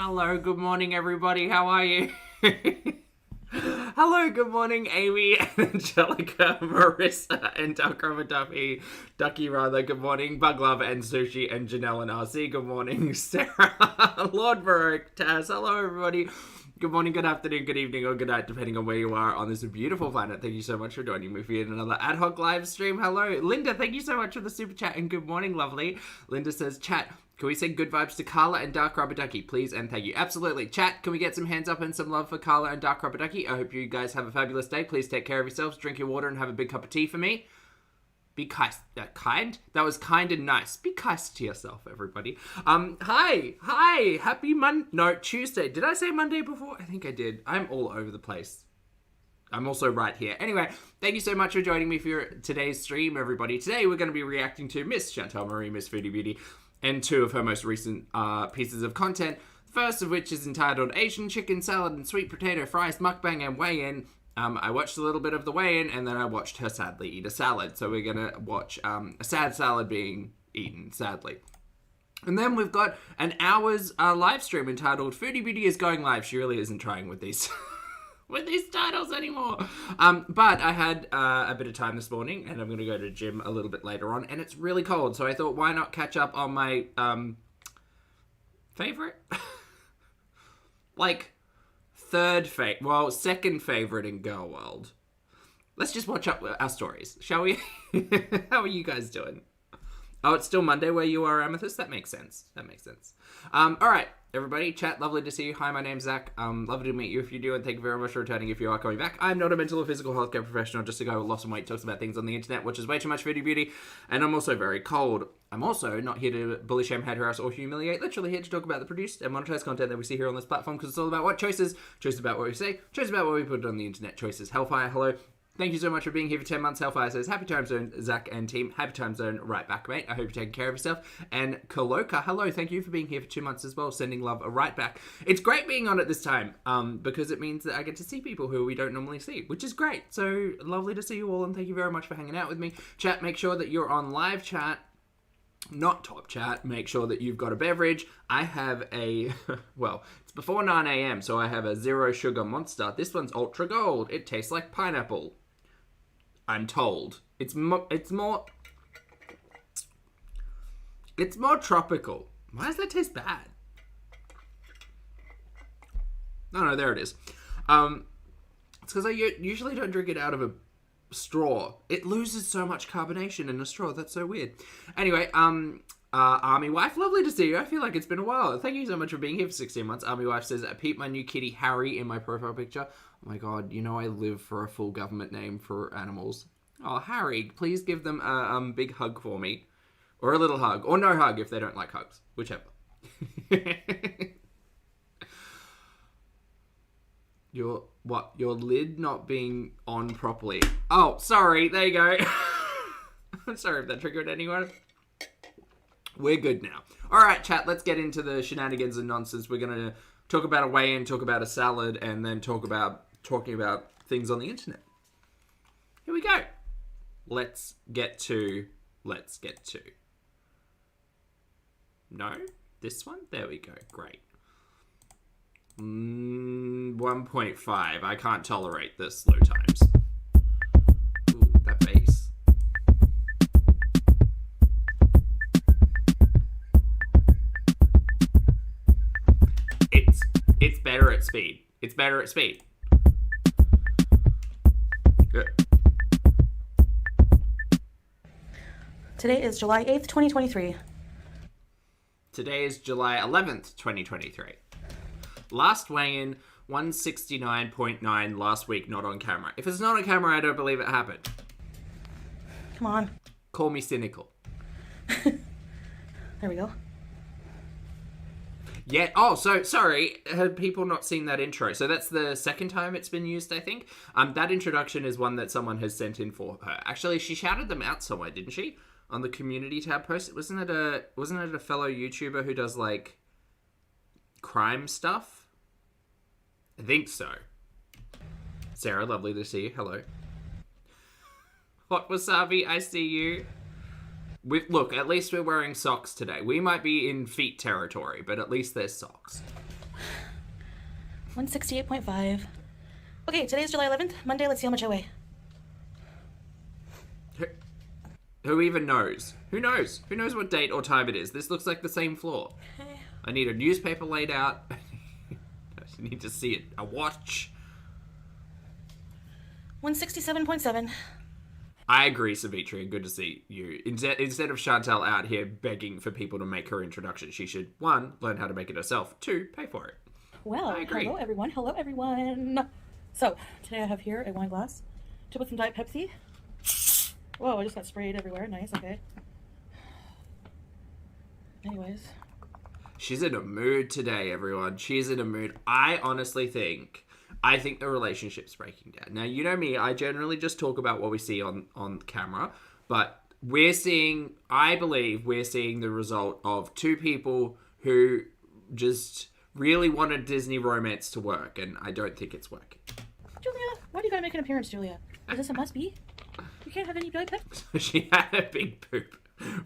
Hello, good morning, everybody. How are you? Hello, good morning, Amy and Angelica, Marissa and Ducky rather. Good morning, Bug Love and Sushi and Janelle and RC. Good morning, Sarah, Lord Baroque, Taz. Hello, everybody. Good morning, good afternoon, good evening, or good night, depending on where you are on this beautiful planet. Thank you so much for joining me for yet another ad hoc live stream. Hello, Linda. Thank you so much for the super chat and good morning, lovely. Linda says, chat, can we send good vibes to Carla and Dark Rubber Ducky, please and thank you? Absolutely. Chat, can we get some hands up and some love for Carla and Dark Rubber Ducky? I hope you guys have a fabulous day. Please take care of yourselves, drink your water, and have a big cup of tea for me. Be kind? That was kind and nice. Be kind to yourself, everybody. Hi, happy Tuesday. Did I say Monday before? I think I did. I'm all over the place. I'm also right here. Anyway, thank you so much for joining me for today's stream, everybody. Today, we're going to be reacting to Miss Chantal Marie, Miss Foodie Beauty, and two of her most recent pieces of content. The first of which is entitled Asian Chicken Salad and Sweet Potato Fries Mukbang and Weigh-In. I watched a little bit of the weigh-in, and then I watched her sadly eat a salad. So we're going to watch a sad salad being eaten, sadly. And then we've got an hour's live stream entitled Foodie Beauty is Going Live. She really isn't trying with these with these titles anymore. But I had a bit of time this morning, and I'm going to go to the gym a little bit later on, and it's really cold. So I thought, why not catch up on my favorite? Like... second favorite in Girl World. Let's just watch up our stories, shall we? How are you guys doing? Oh, it's still Monday where you are, Amethyst? That makes sense. All right, everybody, chat, lovely to see you. Hi, my name's Zach. Lovely to meet you if you do, and thank you very much for returning if you are coming back. I'm not a mental or physical healthcare professional, just a guy with lost some weight, talks about things on the internet, watches way too much Foodie Beauty, and I'm also very cold. I'm also not here to bully, shame, hate, harass, or humiliate. Literally here to talk about the produced and monetized content that we see here on this platform, because it's all about what choices about what we say, choices about what we put on the internet, choices. Hellfire, hello. Thank you so much for being here for 10 months. Hellfire says, happy time zone, Zach and team. Happy time zone right back, mate. I hope you're taking care of yourself. And Kaloka, hello. Thank you for being here for 2 months as well. Sending love right back. It's great being on at this time because it means that I get to see people who we don't normally see, which is great. So lovely to see you all, and thank you very much for hanging out with me. Chat, make sure that you're on live chat, not top chat. Make sure that you've got a beverage. I have a, well, it's before 9 a.m., so I have a zero sugar Monster. This one's ultra gold. It tastes like pineapple, I'm told. It's more tropical. Why does that taste bad? No, there it is. It's because I usually don't drink it out of a straw. It loses so much carbonation in a straw. That's so weird. Anyway, Army Wife, lovely to see you. I feel like it's been a while. Thank you so much for being here for 16 months. Army Wife says, I peep my new kitty Harry in my profile picture. Oh my god, you know I live for a full government name for animals. Oh, Harry, please give them a big hug for me. Or a little hug. Or no hug if they don't like hugs. Whichever. Your lid not being on properly. Oh, sorry. There you go. I'm sorry if that triggered anyone. We're good now. All right, chat. Let's get into the shenanigans and nonsense. We're going to talk about a weigh-in, talk about a salad, and then talking about things on the internet. Here we go. Let's get to. No? This one? There we go. Great. 1.5. I can't tolerate the slow times. Ooh, that bass. It's better at speed. It's better at speed. Good. Today is July 8th, 2023. Today is July 11th, 2023. Last weigh-in, 169.9 last week, not on camera. If it's not on camera, I don't believe it happened. Come on. Call me cynical. There we go. Yeah. Oh, so sorry. Had people not seen that intro? So that's the second time it's been used, I think. That introduction is one that someone has sent in for her. Actually, she shouted them out somewhere, didn't she? On the community tab post. Wasn't it a fellow YouTuber who does like crime stuff? I think so. Sarah, lovely to see you. Hello. Hot Wasabi, I see you. Look, at least we're wearing socks today. We might be in feet territory, but at least there's socks. 168.5. Okay, today's July 11th. Monday, let's see how much I weigh. Who even knows? Who knows? Who knows what date or time it is? This looks like the same floor. Okay. I need a newspaper laid out. I need to see it. A watch. 167.7. I agree, Savitri, and good to see you. Instead of Chantal out here begging for people to make her introduction, she should, 1, learn how to make it herself, 2, pay for it. Well, I agree. hello everyone. Hello everyone. So, today I have here a wine glass to put some Diet Pepsi. Whoa, I just got sprayed everywhere. Nice, okay. Anyways. She's in a mood today, everyone. She's in a mood. I think the relationship's breaking down. Now, you know me, I generally just talk about what we see on camera, but I believe we're seeing the result of two people who just really wanted Disney romance to work, and I don't think it's working. Julia, why do you gotta make an appearance, Julia? Is this a must-be? You can't have any Diet Pepsi. She had a big poop.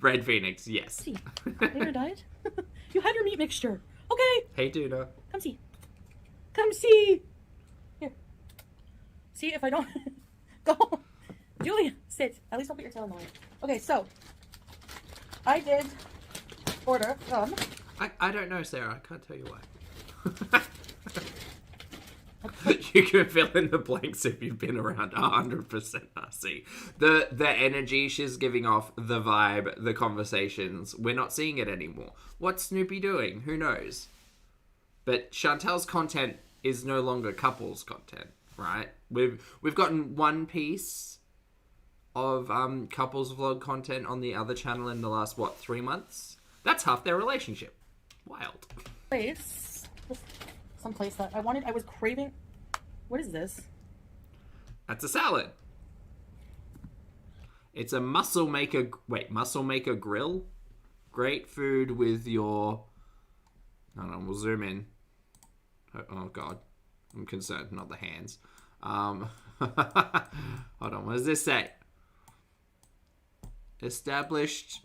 Red Phoenix, yes. See, you're a diet? You have your meat mixture. Okay. Hey, Duna. Come see. Come see. Here. See if I don't... Go. Julia, sit. At least I'll put your tail in the way. Okay, so. I did order from... I don't know, Sarah. I can't tell you why. You can fill in the blanks if you've been around 100% RC. The energy she's giving off, the vibe, the conversations, we're not seeing it anymore. What's Snoopy doing? Who knows? But Chantal's content is no longer couples content, right? We've gotten one piece of couples vlog content on the other channel in the last, 3 months? That's half their relationship. Wild. Someplace that I was craving. What is this? That's a salad. It's a muscle maker grill. Great food with your... Hold on, we'll zoom in. Oh God, I'm concerned, not the hands. Hold on, what does this say? Established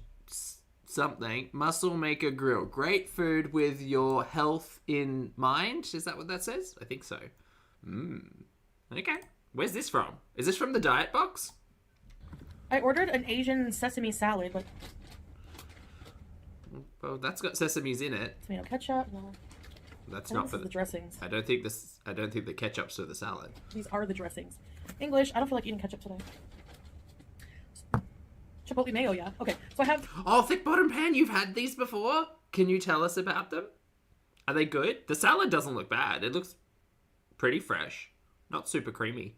something. Muscle maker grill. Great food with your health in mind. Is that what that says? I think so. Okay. Where's this from? Is this from the diet box? I ordered an Asian sesame salad, but... Well, that's got sesames in it. Tomato ketchup. No. That's not for the dressings. I don't think the ketchup's for the salad. These are the dressings. English. I don't feel like eating ketchup today. Chipotle mayo, yeah. Okay, so I have... Oh, thick bottom pan. You've had these before? Can you tell us about them? Are they good? The salad doesn't look bad. It looks pretty fresh. Not super creamy.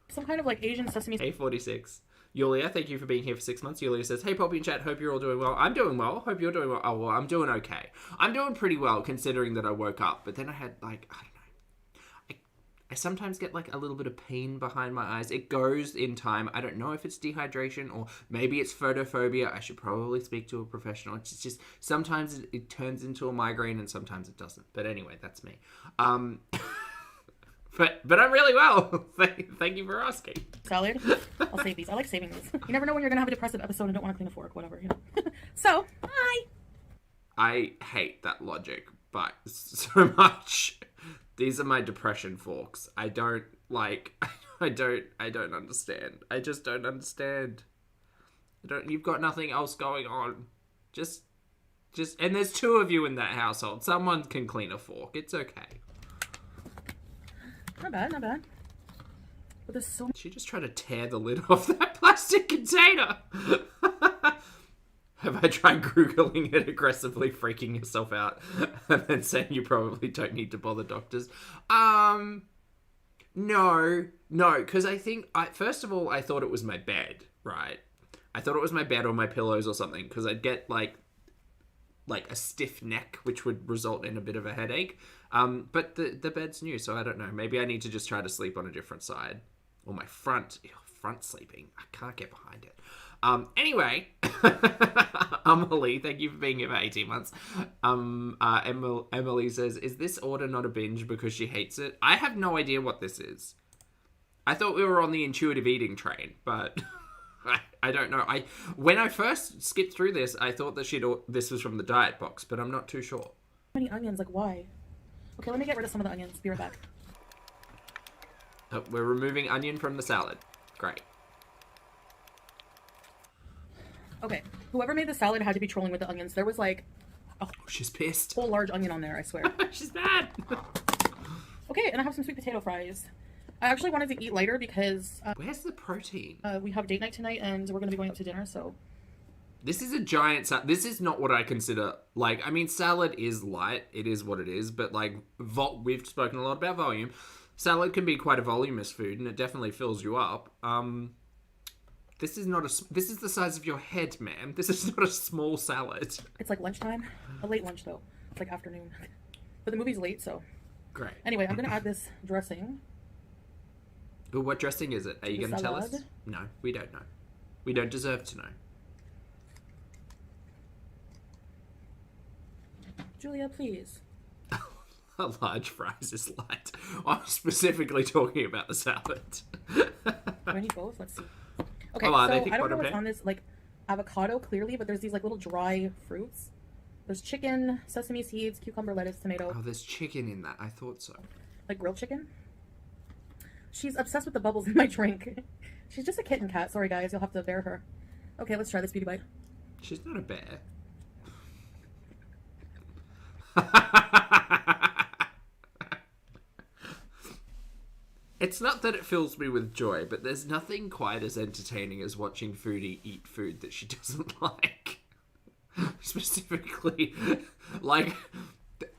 Some kind of like Asian sesame... Hey, 46. Yulia, thank you for being here for 6 months. Yulia says, hey, Poppy and chat, hope you're all doing well. I'm doing well. Hope you're doing well. Oh, well, I'm doing okay. I'm doing pretty well considering that I woke up. But then I had like, I don't know. I sometimes get like a little bit of pain behind my eyes. It goes in time. I don't know if it's dehydration or maybe it's photophobia. I should probably speak to a professional. It's just sometimes it turns into a migraine and sometimes it doesn't. But anyway, that's me. But I'm really well. Thank you for asking. Salad. I'll save these. I like saving these. You never know when you're going to have a depressive episode and don't want to clean a fork, whatever, you know. So, hi. I hate that logic, but so much. These are my depression forks. I don't understand. I just don't understand. You've got nothing else going on. Just, and there's 2 of you in that household. Someone can clean a fork. It's okay. Not bad, not bad. But there's so... She just tried to tear the lid off that plastic container. Have I tried Googling it aggressively, freaking yourself out, and then saying you probably don't need to bother doctors? No, because I think, first of all, I thought it was my bed, right? I thought it was my bed or my pillows or something, because I'd get, like a stiff neck, which would result in a bit of a headache. But the bed's new, so I don't know. Maybe I need to just try to sleep on a different side. Or my front sleeping. I can't get behind it. Anyway, Emily, thank you for being here for 18 months. Emily says, is this order not a binge because she hates it? I have no idea what this is. I thought we were on the intuitive eating train, but I don't know. When I first skipped through this, I thought that this was from the diet box, but I'm not too sure. Many onions, like why? Okay, let me get rid of some of the onions. Be right back. Oh, we're removing onion from the salad. Great. Okay, whoever made the salad had to be trolling with the onions. There was like a She's pissed. whole large onion on there, I swear. She's mad. Okay, and I have some sweet potato fries. I actually wanted to eat lighter because Where's the protein? we have date night tonight and we're going to be going out to dinner, so... This is a giant salad. This is not what I consider, like, I mean, salad is light. It is what it is. But, like, we've spoken a lot about volume. Salad can be quite a voluminous food, and it definitely fills you up. This is not this is the size of your head, ma'am. This is not a small salad. It's like lunchtime. A late lunch, though. It's like afternoon. But the movie's late, so... Great. Anyway, I'm going to add this dressing. But what dressing is it? Are you going to tell us? No, we don't know. We don't deserve to know. Julia, please. A large fries is light. I'm specifically talking about the salad. Do I need both? Let's see. Okay, so I don't know what's on this, like, avocado, clearly, but there's these, like, little dry fruits. There's chicken, sesame seeds, cucumber, lettuce, tomato. Oh, there's chicken in that. I thought so. Like grilled chicken? She's obsessed with the bubbles in my drink. She's just a kitten cat. Sorry, guys. You'll have to bear her. Okay, let's try this beauty bite. She's not a bear. It's not that it fills me with joy, but there's nothing quite as entertaining as watching Foodie eat food that she doesn't like. Specifically, like,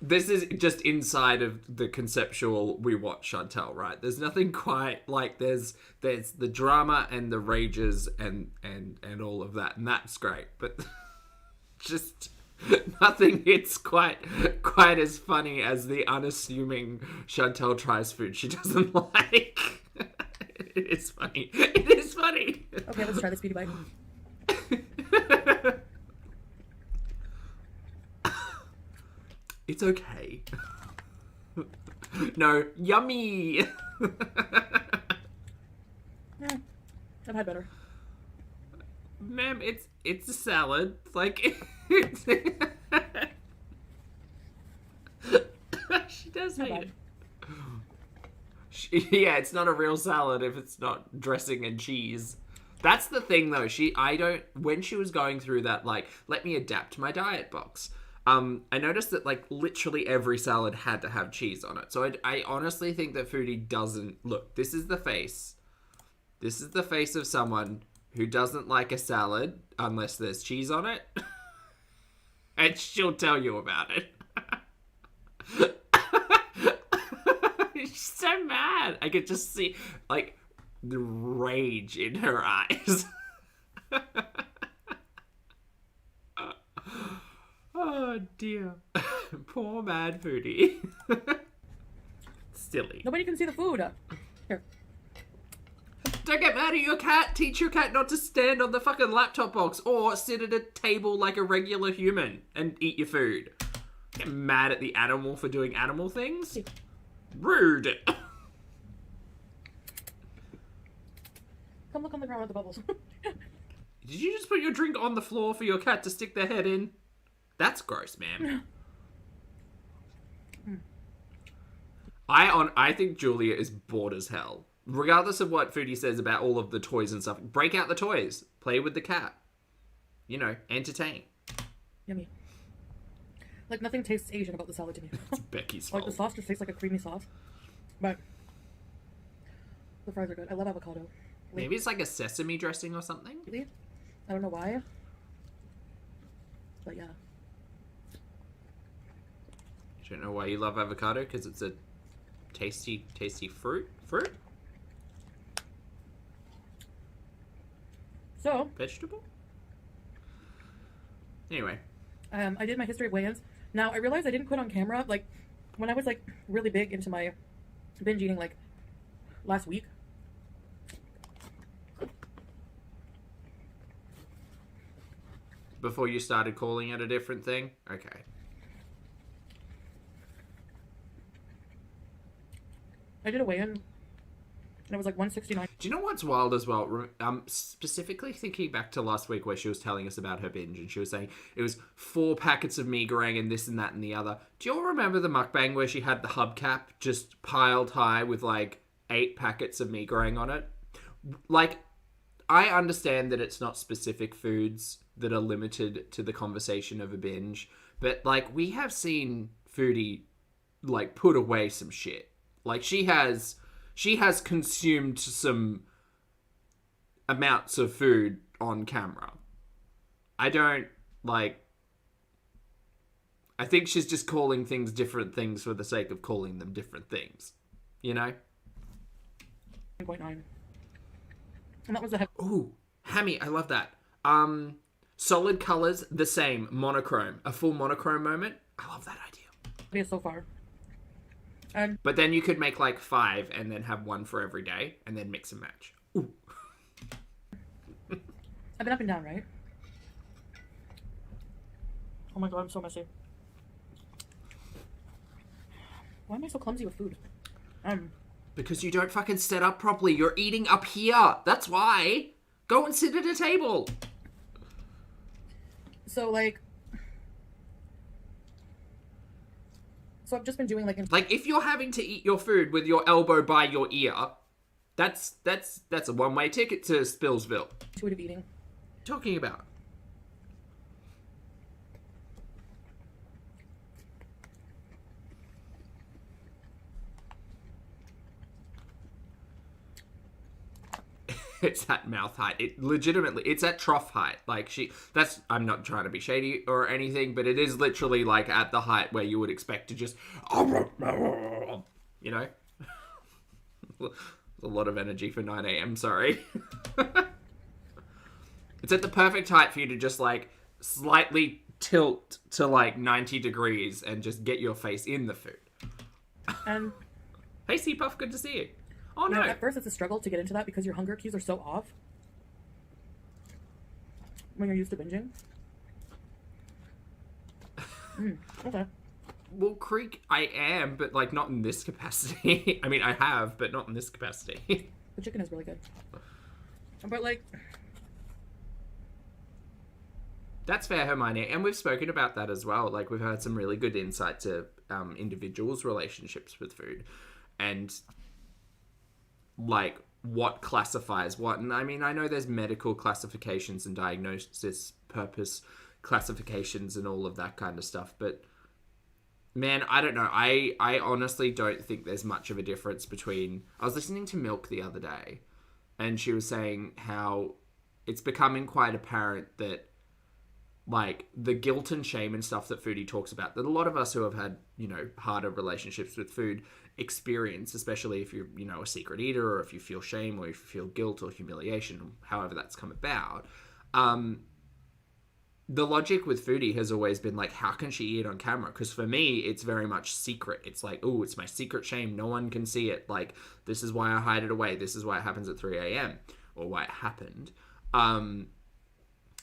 this is just inside of the conceptual we watch Chantal, right? There's nothing quite like there's the drama and the rages and all of that, and that's great, but just nothing hits quite as funny as the unassuming Chantal tries food she doesn't like. It is funny. It is funny. Okay, let's try this beauty bite. It's okay. No, yummy. I've had better. Ma'am, it's a salad. Like, she does hate it. Yeah, it's not a real salad if it's not dressing and cheese. That's the thing, though. When she was going through that, like, let me adapt my diet box, I noticed that, like, literally every salad had to have cheese on it. So I honestly think that Foodie doesn't... Look, this is the face. This is the face of someone who doesn't like a salad unless there's cheese on it. And she'll tell you about it. She's so mad. I could just see, like, the rage in her eyes. Oh, dear. Poor mad Foodie. Silly. Nobody can see the food. Here. Don't get mad at your cat. Teach your cat not to stand on the fucking laptop box or sit at a table like a regular human and eat your food. Get mad at the animal for doing animal things. Rude. Come look on the ground with the bubbles. Did you just put your drink on the floor for your cat to stick their head in? That's gross, ma'am. I think Julia is bored as hell. Regardless of what Foodie says about all of the toys and stuff, break out the toys. Play with the cat. You know, entertain. Yummy. Like, nothing tastes Asian about the salad to me. It's Becky's fault. Like, the sauce just tastes like a creamy sauce. But the fries are good. I love avocado. Maybe it's like a sesame dressing or something? I don't know why. But yeah. You don't know why you love avocado? Because it's a tasty, tasty fruit? So, vegetable? Anyway. I did my history of weigh-ins. Now, I realized I didn't put on camera, like, when I was, like, really big into my binge eating, like, last week. Before you started calling it a different thing? Okay. I did a weigh-in And it was like $169. Do you know what's wild as well? Specifically thinking back to last week where she was telling us about her binge and she was saying it was 4 packets of MUKBANG and this and that and the other. Do you all remember the mukbang where she had the hubcap just piled high with like 8 packets of MUKBANG on it? Like, I understand that it's not specific foods that are limited to the conversation of a binge, but like we have seen Foodie like put away some shit. Like she has consumed some amounts of food on camera. I think she's just calling things different things for the sake of calling them different things. You know? 1.9. And that was the Ooh, hammy, I love that. Solid colors, the same, monochrome. A full monochrome moment. I love that idea. so far. But then you could make like 5 and then have 1 for every day and then mix and match. Ooh. I've been up and down, right? Oh my god, I'm so messy. Why am I so clumsy with food? Because you don't fucking set up properly. You're eating up here. That's why. Go and sit at a table. So, like... So I've just been doing, like... Like, if you're having to eat your food with your elbow by your ear, that's a one-way ticket to Spillsville. Intuitive eating. Talking about. It's at mouth height. It legitimately, it's at trough height. Like I'm not trying to be shady or anything, but it is literally like at the height where you would expect to just, you know, a lot of energy for 9 a.m. Sorry. It's at the perfect height for you to just like slightly tilt to like 90 degrees and just get your face in the food. Hey, C-Puff, good to see you. Oh, no. At first, it's a struggle to get into that because your hunger cues are so off when you're used to binging. Okay. Well, Creek, I am, but like not in this capacity. I mean, I have, but not in this capacity. The chicken is really good. But like... That's fair, Hermione. And we've spoken about that as well. Like, we've had some really good insight to individuals' relationships with food. And... like what classifies what. And I mean, I know there's medical classifications and diagnosis purpose classifications and all of that kind of stuff, but man, I don't know. I honestly don't think there's much of a difference between... I was listening to Milk the other day and she was saying how it's becoming quite apparent that like the guilt and shame and stuff that Foodie talks about, that a lot of us who have had, you know, harder relationships with food experience, especially if you're, you know, a secret eater, or if you feel shame, or if you feel guilt or humiliation, however that's come about. The logic with Foodie has always been like, how can she eat on camera? Because for me, it's very much secret. It's like, oh, it's my secret shame. No one can see it. Like, this is why I hide it away. This is why it happens at 3 a.m. or why it happened.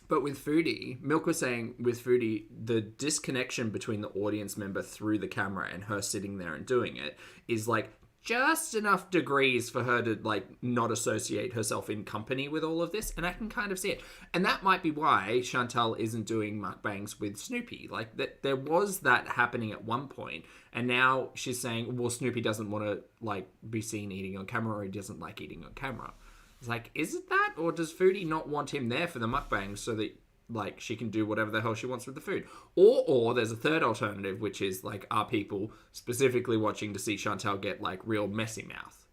But with Foodie, Milk was saying with Foodie, the disconnection between the audience member through the camera and her sitting there and doing it is like just enough degrees for her to like not associate herself in company with all of this. And I can kind of see it. And that might be why Chantal isn't doing mukbangs with Snoopy. Like that, there was that happening at one point, and now she's saying, well, Snoopy doesn't want to like be seen eating on camera, or he doesn't like eating on camera. It's like, is it that? Or does Foodie not want him there for the mukbangs so that, like, she can do whatever the hell she wants with the food? Or there's a third alternative, which is, like, are people specifically watching to see Chantal get, like, real messy mouth?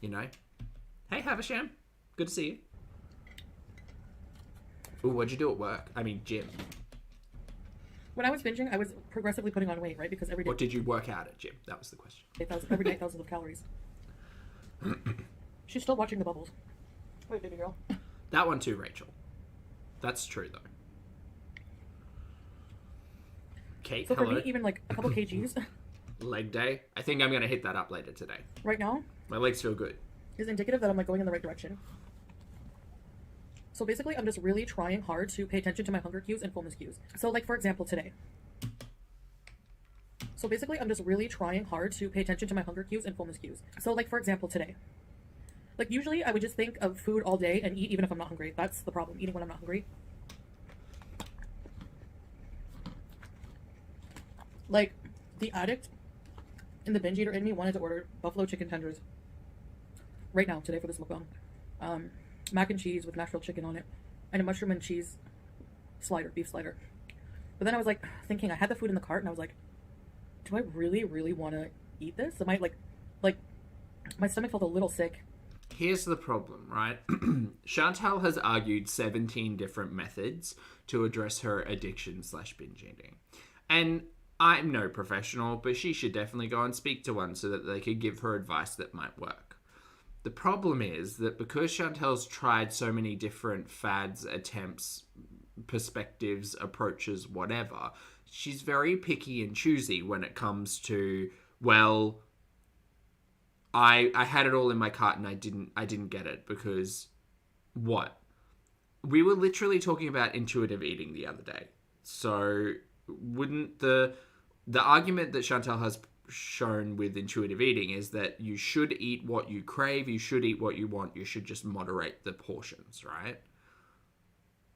You know? Hey, Havisham. Good to see you. Ooh, what'd you do at work? I mean, gym. When I was binging, I was progressively putting on weight, right? Because every day... What did you work out at gym? That was the question. Every day, thousands of calories. She's still watching the bubbles. Wait, baby girl. That one too, Rachel. That's true, though. Kate, so hello. for me, even like a couple kgs... Leg day. I think I'm going to hit that up later today. Right now? My legs feel good. Is indicative that I'm like going in the right direction. So basically, I'm just really trying hard to pay attention to my hunger cues and fullness cues. So like, for example, today. So basically, I'm just really trying hard to pay attention to my hunger cues and fullness cues. So like, for example, today. Like, usually I would just think of food all day and eat even if I'm not hungry. That's the problem, eating when I'm not hungry. Like, the addict and the binge eater in me wanted to order buffalo chicken tenders right now, today, for this mukbang. Mac and cheese with Nashville chicken on it, and a mushroom and cheese slider, beef slider. But then I was like thinking, I had the food in the cart and I was like, do I really, really want to eat this? Am I like my stomach felt a little sick. Here's the problem, right? Chantal has argued 17 different methods to address her addiction / binge eating. And I'm no professional, but she should definitely go and speak to one so that they could give her advice that might work. The problem is that because Chantal's tried so many different fads, attempts, perspectives, approaches, whatever, she's very picky and choosy when it comes to, well, I had it all in my cart and I didn't get it because what? We were literally talking about intuitive eating the other day. So wouldn't the argument that Chantal has shown with intuitive eating is that you should eat what you crave, you should eat what you want, you should just moderate the portions, right?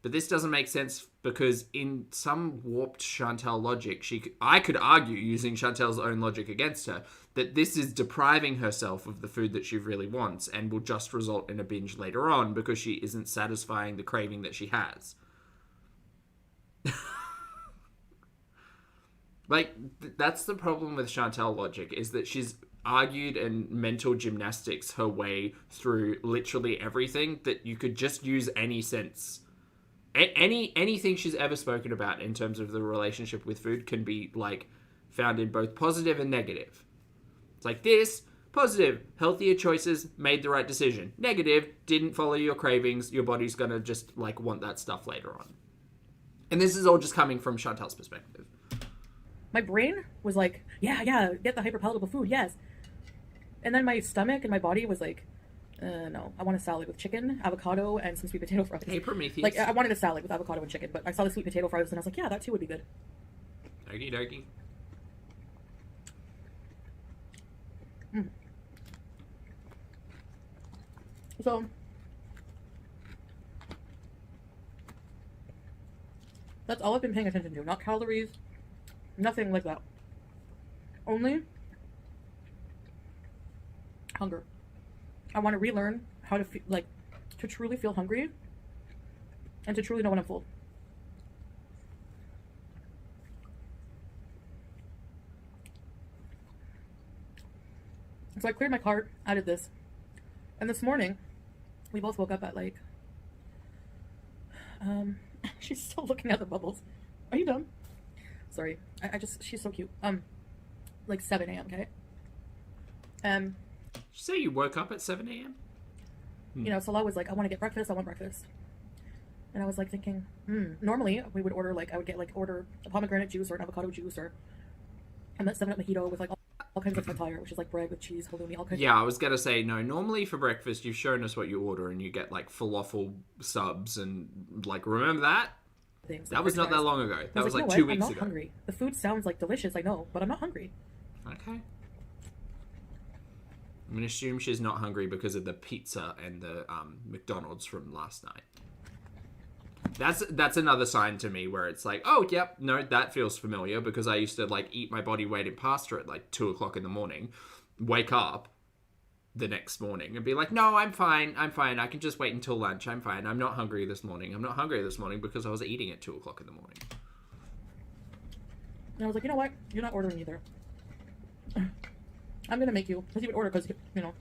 But this doesn't make sense because in some warped Chantal logic, I could argue, using Chantal's own logic against her, that this is depriving herself of the food that she really wants and will just result in a binge later on because she isn't satisfying the craving that she has. Like, that's the problem with Chantal logic, is that she's argued and mental gymnastics her way through literally everything that you could just use any sense. Anything she's ever spoken about in terms of the relationship with food can be, like, found in both positive and negative. It's like this, positive, healthier choices, made the right decision. Negative, didn't follow your cravings, your body's gonna just, like, want that stuff later on. And this is all just coming from Chantal's perspective. My brain was like, yeah, get the hyperpalatable food, yes. And then my stomach and my body was like, no, I want a salad with chicken, avocado, and some sweet potato fries. Hey, Prometheus. Like, I wanted a salad with avocado and chicken, but I saw the sweet potato fries and I was like, yeah, that too would be good. Okie dokie. So, that's all I've been paying attention to. Not calories, nothing like that. Only hunger. I want to relearn how to to truly feel hungry and to truly know when I'm full. So I cleared my cart, added this, and this morning we both woke up at like she's still looking at the bubbles. Are you done? Sorry, I just, she's so cute. Like 7 a.m. Okay. Did you say you woke up at 7 a.m.? You know, Salah was like, I want to get breakfast, I want breakfast. And I was like thinking, normally we would order, like, I would get, like, order a pomegranate juice or an avocado juice or a 7-Up mojito with, like, all kinds of satire, which is, like, bread with cheese, halloumi, all kinds Yeah, I was going to say, no, normally for breakfast, you've shown us what you order and you get, like, falafel subs and, like, remember that? Things. That was not that long ago. That was, like, 2 weeks ago. I'm not hungry. The food sounds, like, delicious, I know, but I'm not hungry. Okay. I'm going to assume she's not hungry because of the pizza and the McDonald's from last night. That's another sign to me where it's like, oh, yep, no, that feels familiar because I used to, like, eat my body weight in pasta at, like, 2 o'clock in the morning, wake up the next morning and be like, no, I'm fine, I can just wait until lunch, I'm fine, I'm not hungry this morning because I was eating at 2 o'clock in the morning. And I was like, you know what, you're not ordering either. I'm gonna make you, because he would order, because, you know,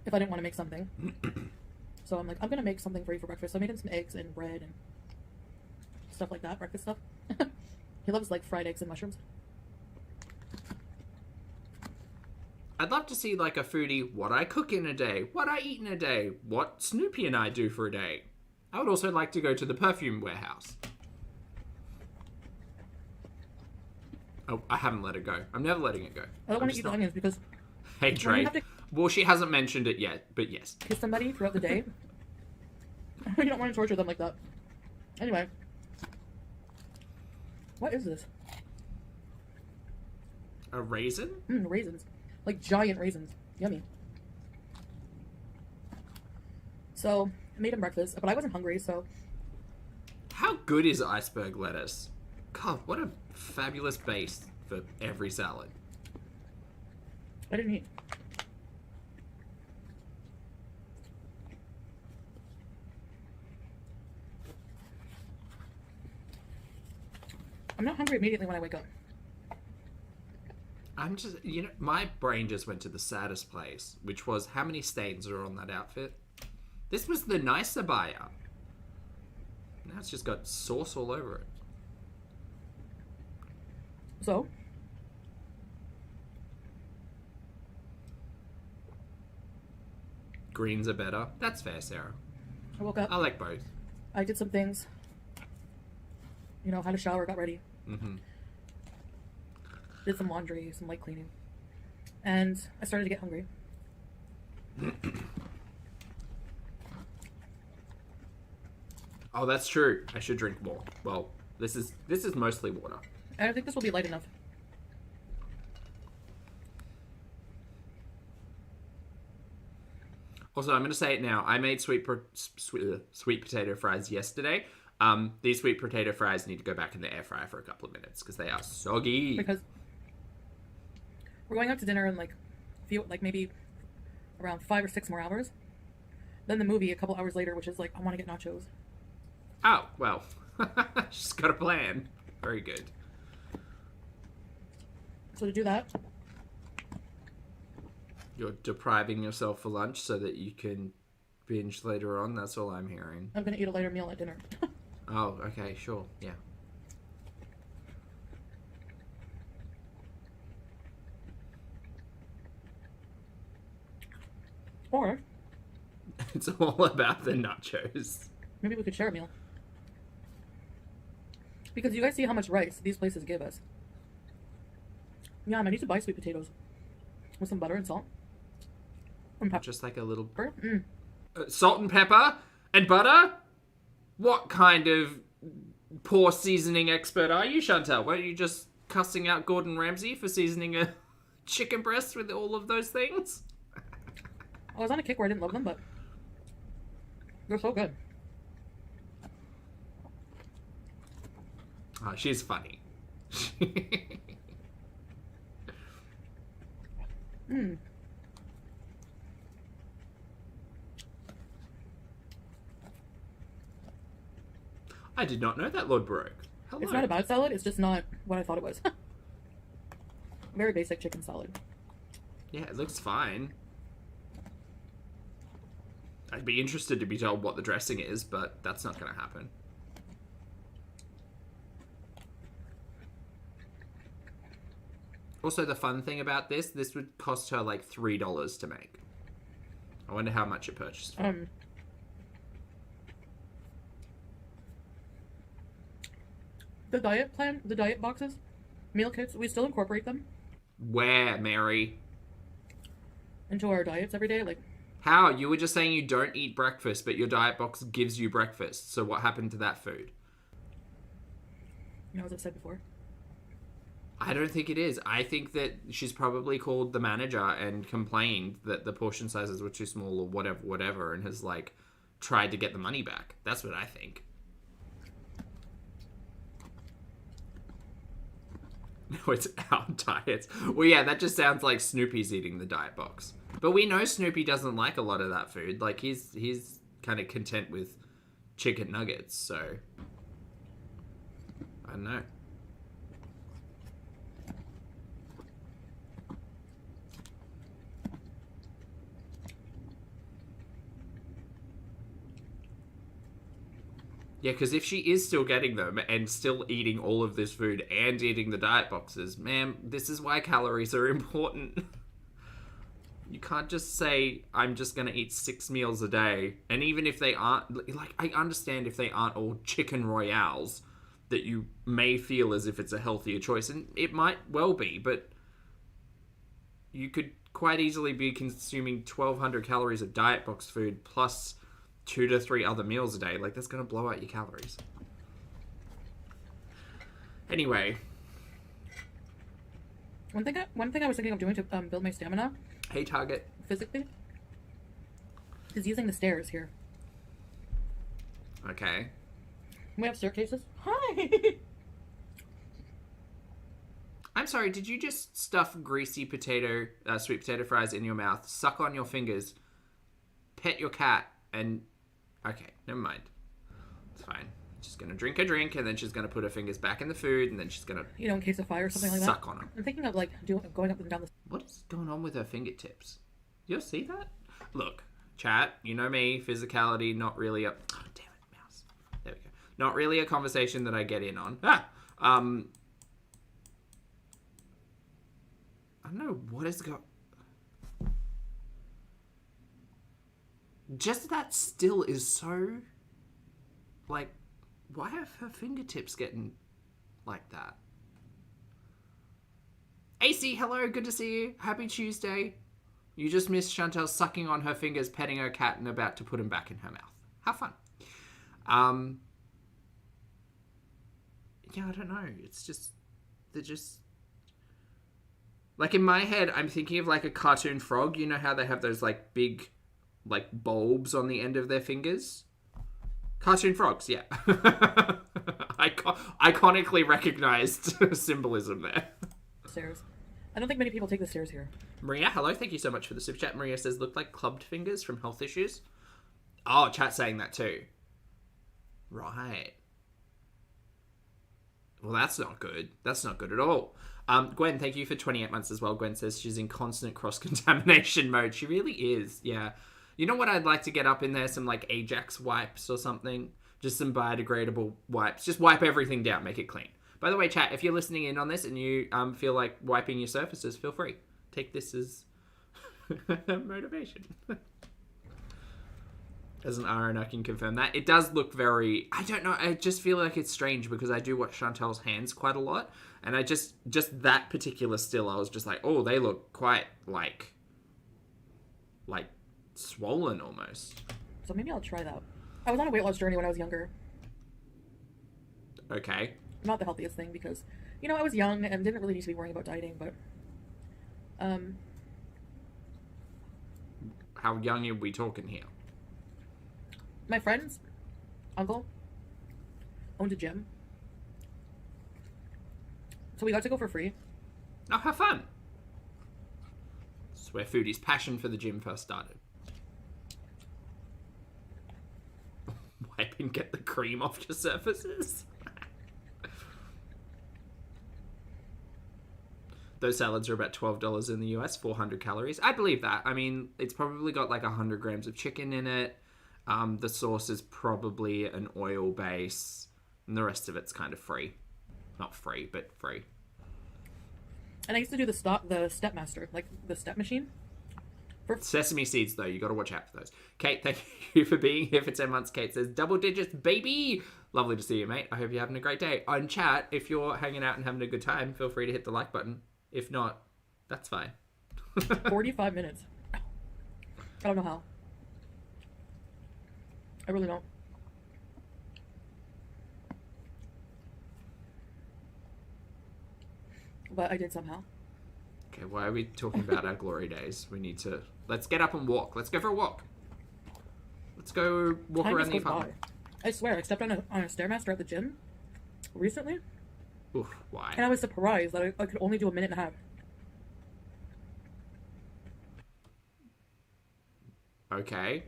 if I didn't want to make something. So I'm like, I'm gonna make something for you for breakfast. So I made him some eggs and bread and stuff like that, breakfast stuff. He loves, like, fried eggs and mushrooms. I'd love to see, like, a foodie, what I cook in a day, what I eat in a day, what Snoopy and I do for a day. I would also like to go to the perfume warehouse. Oh, I haven't let it go. I'm never letting it go. I don't want to eat the onions because... Hey, Trey. Well, she hasn't mentioned it yet, but yes. Kiss somebody throughout the day. You don't want to torture them like that. Anyway. What is this? A raisin? Raisins. Like giant raisins. Yummy. So I made him breakfast, but I wasn't hungry, so. How good is iceberg lettuce? God, what a fabulous base for every salad. I didn't eat. I'm not hungry immediately when I wake up. I'm just, my brain just went to the saddest place, which was how many stains are on that outfit. This was the nicer buyer. Now it's just got sauce all over it. So? Greens are better. That's fair, Sarah. I woke up. I like both. I did some things. Had a shower, got ready. Mm-hmm. Did some laundry, some light cleaning. And I started to get hungry. Oh, that's true. I should drink more. Well, this is mostly water. I think this will be light enough. Also, I'm going to say it now. I made sweet potato fries yesterday. These sweet potato fries need to go back in the air fryer for a couple of minutes because they are soggy. Because we're going out to dinner in maybe around 5 or 6 more hours. Then the movie a couple hours later, which is I want to get nachos. Oh, well. She's got a plan. Very good. So to do that, you're depriving yourself for lunch so that you can binge later on. That's all I'm hearing. I'm going to eat a lighter meal at dinner. Oh, okay, sure. Yeah. Or it's all about the nachos. maybe we could share a meal. Because you guys see how much rice these places give us. Yeah, I need to buy sweet potatoes with some butter and salt. And pepper. Just like a little... Mm. Salt and pepper and butter? What kind of poor seasoning expert are you, Chantal? Weren't you just cussing out Gordon Ramsay for seasoning a chicken breast with all of those things? I was on a kick where I didn't love them, but they're so good. Oh, she's funny. Mm. I did not know that, Lord Baroque. Hello. It's not a bad salad, it's just not what I thought it was. Very basic chicken salad. Yeah, it looks fine. I'd be interested to be told what the dressing is, but that's not going to happen. Also, the fun thing about this would cost her like $3 to make. I wonder how much it purchased for. The diet plan, the diet boxes, meal kits, we still incorporate them Where, Mary? into our diets every day. How? You were just saying you don't eat breakfast, but your diet box gives you breakfast. So what happened to that food? As I've said before. I don't think it is. I think that she's probably called the manager and complained that the portion sizes were too small or whatever, and has tried to get the money back. That's what I think. No, it's our diets. Well, yeah, that just sounds like Snoopy's eating the diet box. But we know Snoopy doesn't like a lot of that food. He's kind of content with chicken nuggets, so... I don't know. Yeah, because if she is still getting them and still eating all of this food and eating the diet boxes, ma'am, this is why calories are important. You can't just say, I'm just going to eat 6 meals a day. And even if they aren't, I understand if they aren't all chicken royales, that you may feel as if it's a healthier choice. And it might well be, but you could quite easily be consuming 1,200 calories of diet box food plus 2 to 3 other meals a day. That's going to blow out your calories. Anyway. One thing I was thinking of doing to build my stamina. Hey, Target. Physically. Is using the stairs here. Okay. We have staircases. Hi. I'm sorry, did you just stuff greasy sweet potato fries in your mouth, suck on your fingers, pet your cat, and... Okay, never mind. It's fine. She's going to drink a drink, and then she's going to put her fingers back in the food, and then she's going to... You know, in case of fire or something like that. Suck on them. I'm thinking of, like, going up and down the... What is going on with her fingertips? You'll see that? Look, chat, you know me, physicality, not really a... Oh, damn it, mouse. There we go. Not really a conversation that I get in on. I don't know what is going... Just that still is so... Like, why have her fingertips getting like that? AC, hello, good to see you. Happy Tuesday. You just missed Chantal sucking on her fingers, petting her cat, and about to put him back in her mouth. Have fun. Yeah, I don't know. It's just... They're just... Like, in my head, I'm thinking of, like, a cartoon frog. You know how they have those, like, big, like, bulbs on the end of their fingers? Cartoon frogs, yeah. Iconically recognized symbolism there. Stairs. I don't think many people take the stairs here. Maria, hello. Thank you so much for the super chat. Maria says, look like clubbed fingers from health issues. Oh, chat's saying that too. Right. Well, that's not good. That's not good at all. Gwen, thank you for 28 months as well. Gwen says she's in constant cross-contamination mode. She really is, yeah. You know what I'd like to get up in there? Some, like, Ajax wipes or something. Just some biodegradable wipes. Just wipe everything down. Make it clean. By the way, chat, if you're listening in on this and you feel like wiping your surfaces, feel free. Take this as motivation. As an RN, I can confirm that. It does look very... I don't know. I just feel like it's strange because I do watch Chantal's hands quite a lot. And I just that particular still, I was just like, oh, they look quite, like swollen almost. So maybe I'll try that. I was on a weight loss journey when I was younger. Okay. Not the healthiest thing because, you know, I was young and didn't really need to be worrying about dieting, but... How young are we talking here? My friend's uncle owned a gym. So we got to go for free. Oh, have fun. This is where Foodie's passion for the gym first started. Wipe and get the cream off your surfaces. Those salads are about $12 in the US, 400 calories. I believe that. I mean, it's probably got like 100 grams of chicken in it. The sauce is probably an oil base. And the rest of it's kind of free. Not free, but free. And I used to do the Stepmaster, like the step machine. Sesame seeds, though. You got to watch out for those. Kate, thank you for being here for 10 months. Kate says, double digits, baby. Lovely to see you, mate. I hope you're having a great day. On chat, if you're hanging out and having a good time, feel free to hit the like button. If not, that's fine. 45 minutes. I don't know how. I really don't. But I did somehow. Okay, why are we talking about our glory days? We need to... Let's get up and walk. Let's go for a walk. Let's go walk Time around the just goes apartment. by. I swear, I stepped on a Stairmaster at the gym recently. Oof, why? And I was surprised that I could only do a minute and a half. Okay.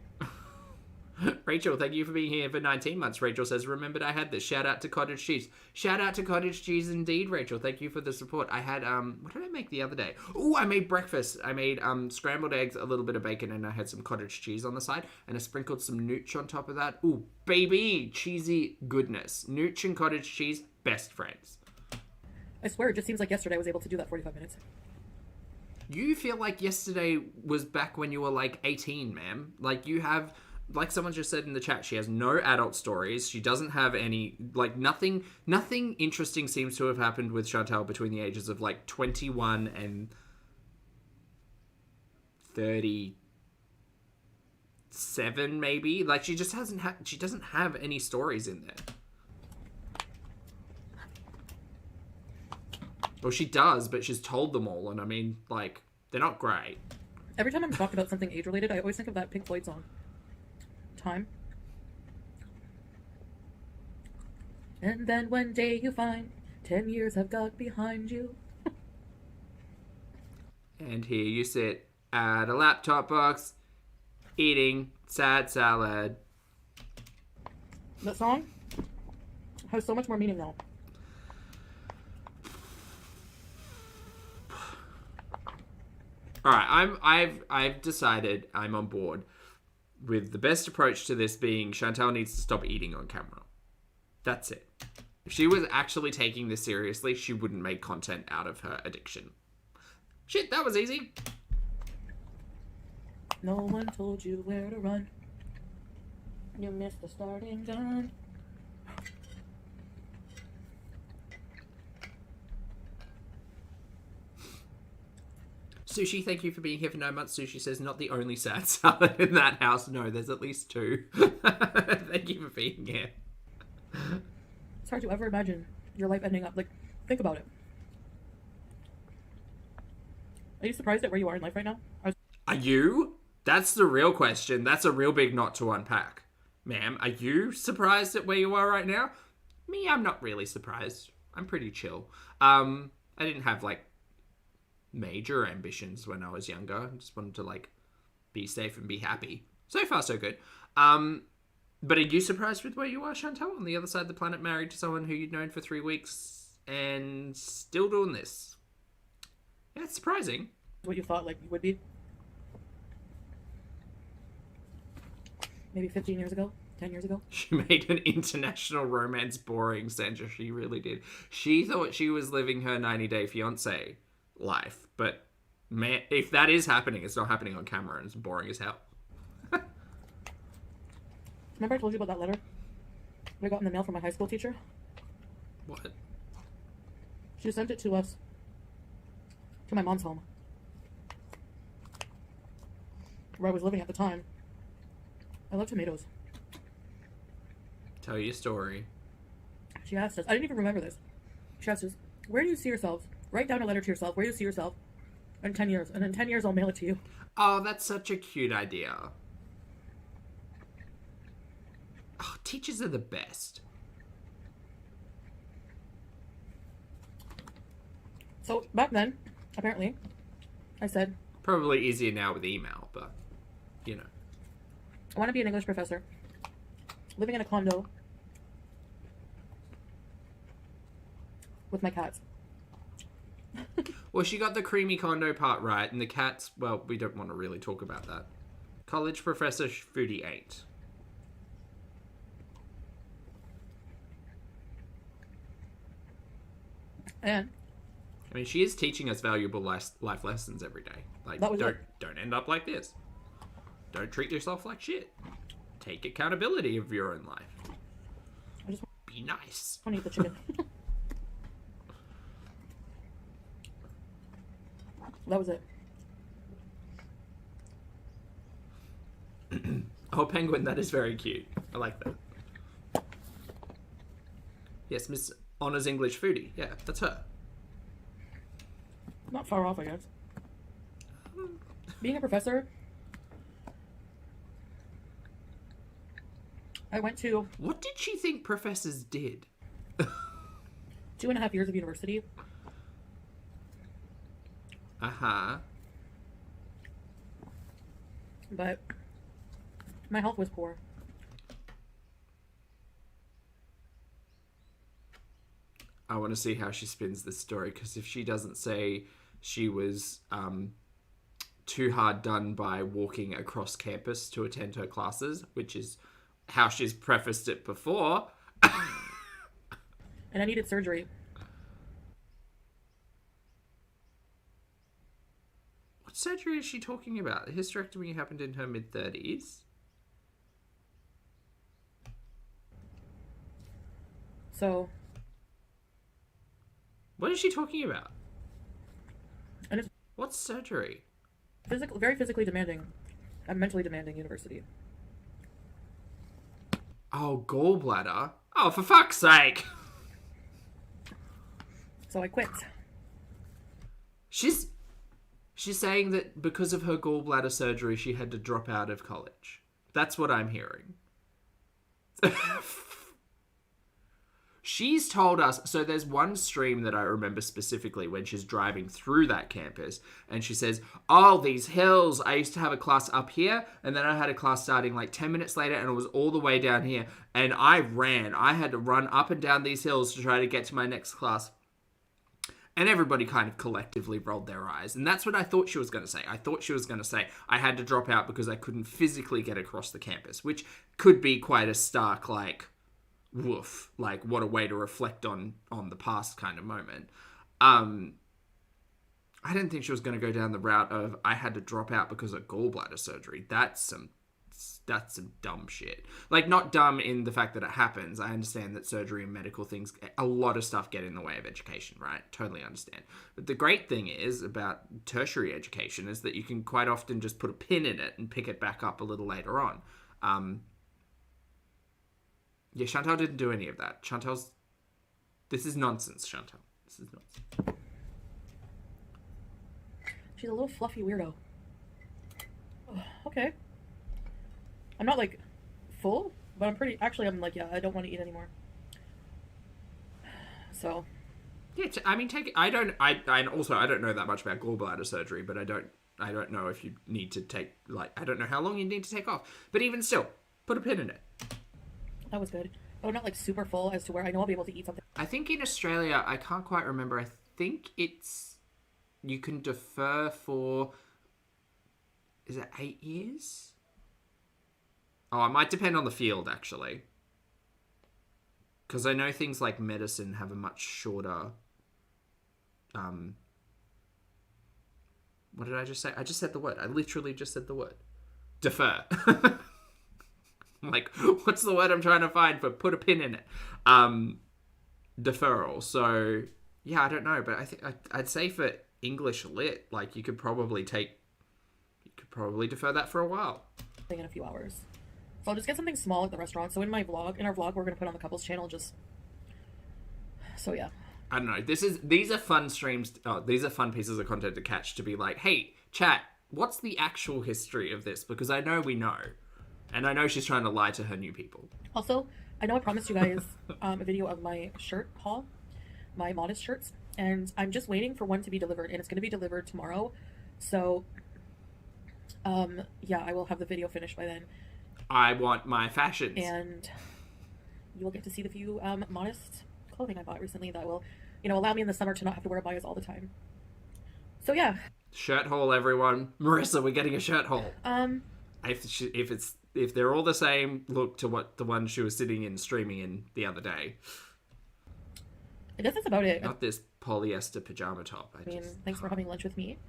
Rachel, thank you for being here for 19 months. Rachel says, remembered I had this. Shout out to cottage cheese. Shout out to cottage cheese indeed, Rachel. Thank you for the support. I had, what did I make the other day? Oh, I made breakfast. I made scrambled eggs, a little bit of bacon, and I had some cottage cheese on the side. And I sprinkled some nooch on top of that. Ooh, baby, cheesy goodness. Nooch and cottage cheese, best friends. I swear, it just seems like yesterday I was able to do that 45 minutes. You feel like yesterday was back when you were like 18, ma'am. Like you have... Like someone just said in the chat, she has no adult stories. She doesn't have any, like, nothing interesting seems to have happened with Chantal between the ages of, like, 21 and 37, maybe. Like, she just she doesn't have any stories in there. Well, she does, but she's told them all, and I mean, like, they're not great. Every time I'm talking about something age-related, I always think of that Pink Floyd song. Time. And then one day you find 10 years have got behind you. And here you sit at a laptop box eating sad salad. That song has so much more meaning now. All right, I've decided I'm on board with the best approach to this being Chantal needs to stop eating on camera. That's it. If she was actually taking this seriously, she wouldn't make content out of her addiction. Shit, that was easy. No one told you where to run. You missed the starting gun. Sushi, thank you for being here for 9 months. Sushi says, not the only sad salad in that house. No, there's at least 2. Thank you for being here. It's hard to ever imagine your life ending up, like, think about it. Are you surprised at where you are in life right now? Are you? That's the real question. That's a real big knot to unpack. Ma'am, are you surprised at where you are right now? Me, I'm not really surprised. I'm pretty chill. I didn't have, like, major ambitions when I was younger. I just wanted to, like, be safe and be happy. So far, so good. But are you surprised with where you are, Chantal? On the other side of the planet, married to someone who you'd known for 3 weeks and still doing this? Yeah, it's surprising. What you thought, like, you would be? Maybe 15 years ago? 10 years ago? She made an international romance boring, Sandra. She really did. She thought she was living her 90-day fiancé life. But, man, if that is happening, it's not happening on camera and it's boring as hell. Remember I told you about that letter I got in the mail from my high school teacher? What? She sent it to us. To my mom's home. Where I was living at the time. I love tomatoes. Tell your story. She asked us, I didn't even remember this. She asked us, where do you see yourselves? Write down a letter to yourself. Where do you see yourself in 10 years? And in 10 years, I'll mail it to you. Oh, that's such a cute idea. Oh, teachers are the best. So, back then, apparently, I said... Probably easier now with email, but, you know. I want to be an English professor. Living in a condo. With my cats. Well, she got the creamy condo part right, and the cats, well, we don't want to really talk about that. College professor Foodie 8. And I mean, she is teaching us valuable life lessons every day. Like, don't end up like this. Don't treat yourself like shit. Take accountability of your own life. I just Be nice. want to eat the chicken. That was it. Oh, penguin, that is very cute. I like that. Yes, Miss Honours English Foodie. Yeah, that's her. Not far off, I guess. Being a professor, I went to What did she think professors did? 2.5 years of university. Uh-huh. But my health was poor. I want to see how she spins this story, because if she doesn't say she was too hard done by walking across campus to attend her classes, which is how she's prefaced it before. And I needed surgery. What surgery is she talking about? The hysterectomy happened in her mid-30s. So... What is she talking about? And it's What surgery? very physically demanding and mentally demanding university. Oh, gallbladder. Oh, for fuck's sake. So I quit. She's saying that because of her gallbladder surgery, she had to drop out of college. That's what I'm hearing. she's told us, so there's one stream that I remember specifically when she's driving through that campus, and she says, oh, these hills, I used to have a class up here, and then I had a class starting like 10 minutes later, and it was all the way down here, and I had to run up and down these hills to try to get to my next class. And everybody kind of collectively rolled their eyes. And that's what I thought she was going to say. I thought she was going to say, I had to drop out because I couldn't physically get across the campus, which could be quite a stark, like, woof. Like, what a way to reflect on the past kind of moment. I didn't think she was going to go down the route of, I had to drop out because of gallbladder surgery. That's some dumb shit. Like, not dumb in the fact that it happens. I understand that surgery and medical things, a lot of stuff get in the way of education, right? Totally understand. But the great thing is about tertiary education is that you can quite often just put a pin in it and pick it back up a little later on. Yeah, Chantal didn't do any of that. This is nonsense, Chantal. This is nonsense. She's a little fluffy weirdo. Okay. I'm not, like, full, but I'm like, yeah, I don't want to eat anymore. So. Yeah, I mean, take it. I don't know that much about gallbladder surgery, but I don't know if you need to take, like, I don't know how long you need to take off. But even still, put a pin in it. That was good. Oh, not, like, super full as to where I know I'll be able to eat something. I think in Australia, I can't quite remember, I think you can defer for, is it 8 years? Oh, it might depend on the field, actually. Because I know things like medicine have a much shorter... What did I just say? I just said the word. I literally just said the word. Defer. I'm like, what's the word I'm trying to find for put a pin in it? Deferral. So, yeah, I don't know. But I think I'd say for English Lit, like, you could probably defer that for a while. In a few hours. So I'll just get something small at the restaurant. So in our vlog, we're going to put on the couples channel so yeah. I don't know. These are fun streams. Oh, these are fun pieces of content to catch to be like, hey, chat, what's the actual history of this? Because I know we know. And I know she's trying to lie to her new people. Also, I know I promised you guys a video of my shirt haul, my modest shirts. And I'm just waiting for one to be delivered. And it's going to be delivered tomorrow. So, yeah, I will have the video finished by then. I want my fashions. And you will get to see the few modest clothing I bought recently that will, allow me in the summer to not have to wear bias all the time. So yeah. Shirt haul, everyone. Marissa, we're getting a shirt haul. If they're all the same look to what the one she was sitting in streaming in the other day. I guess that's about it. Not this polyester pajama top. Thanks for having lunch with me.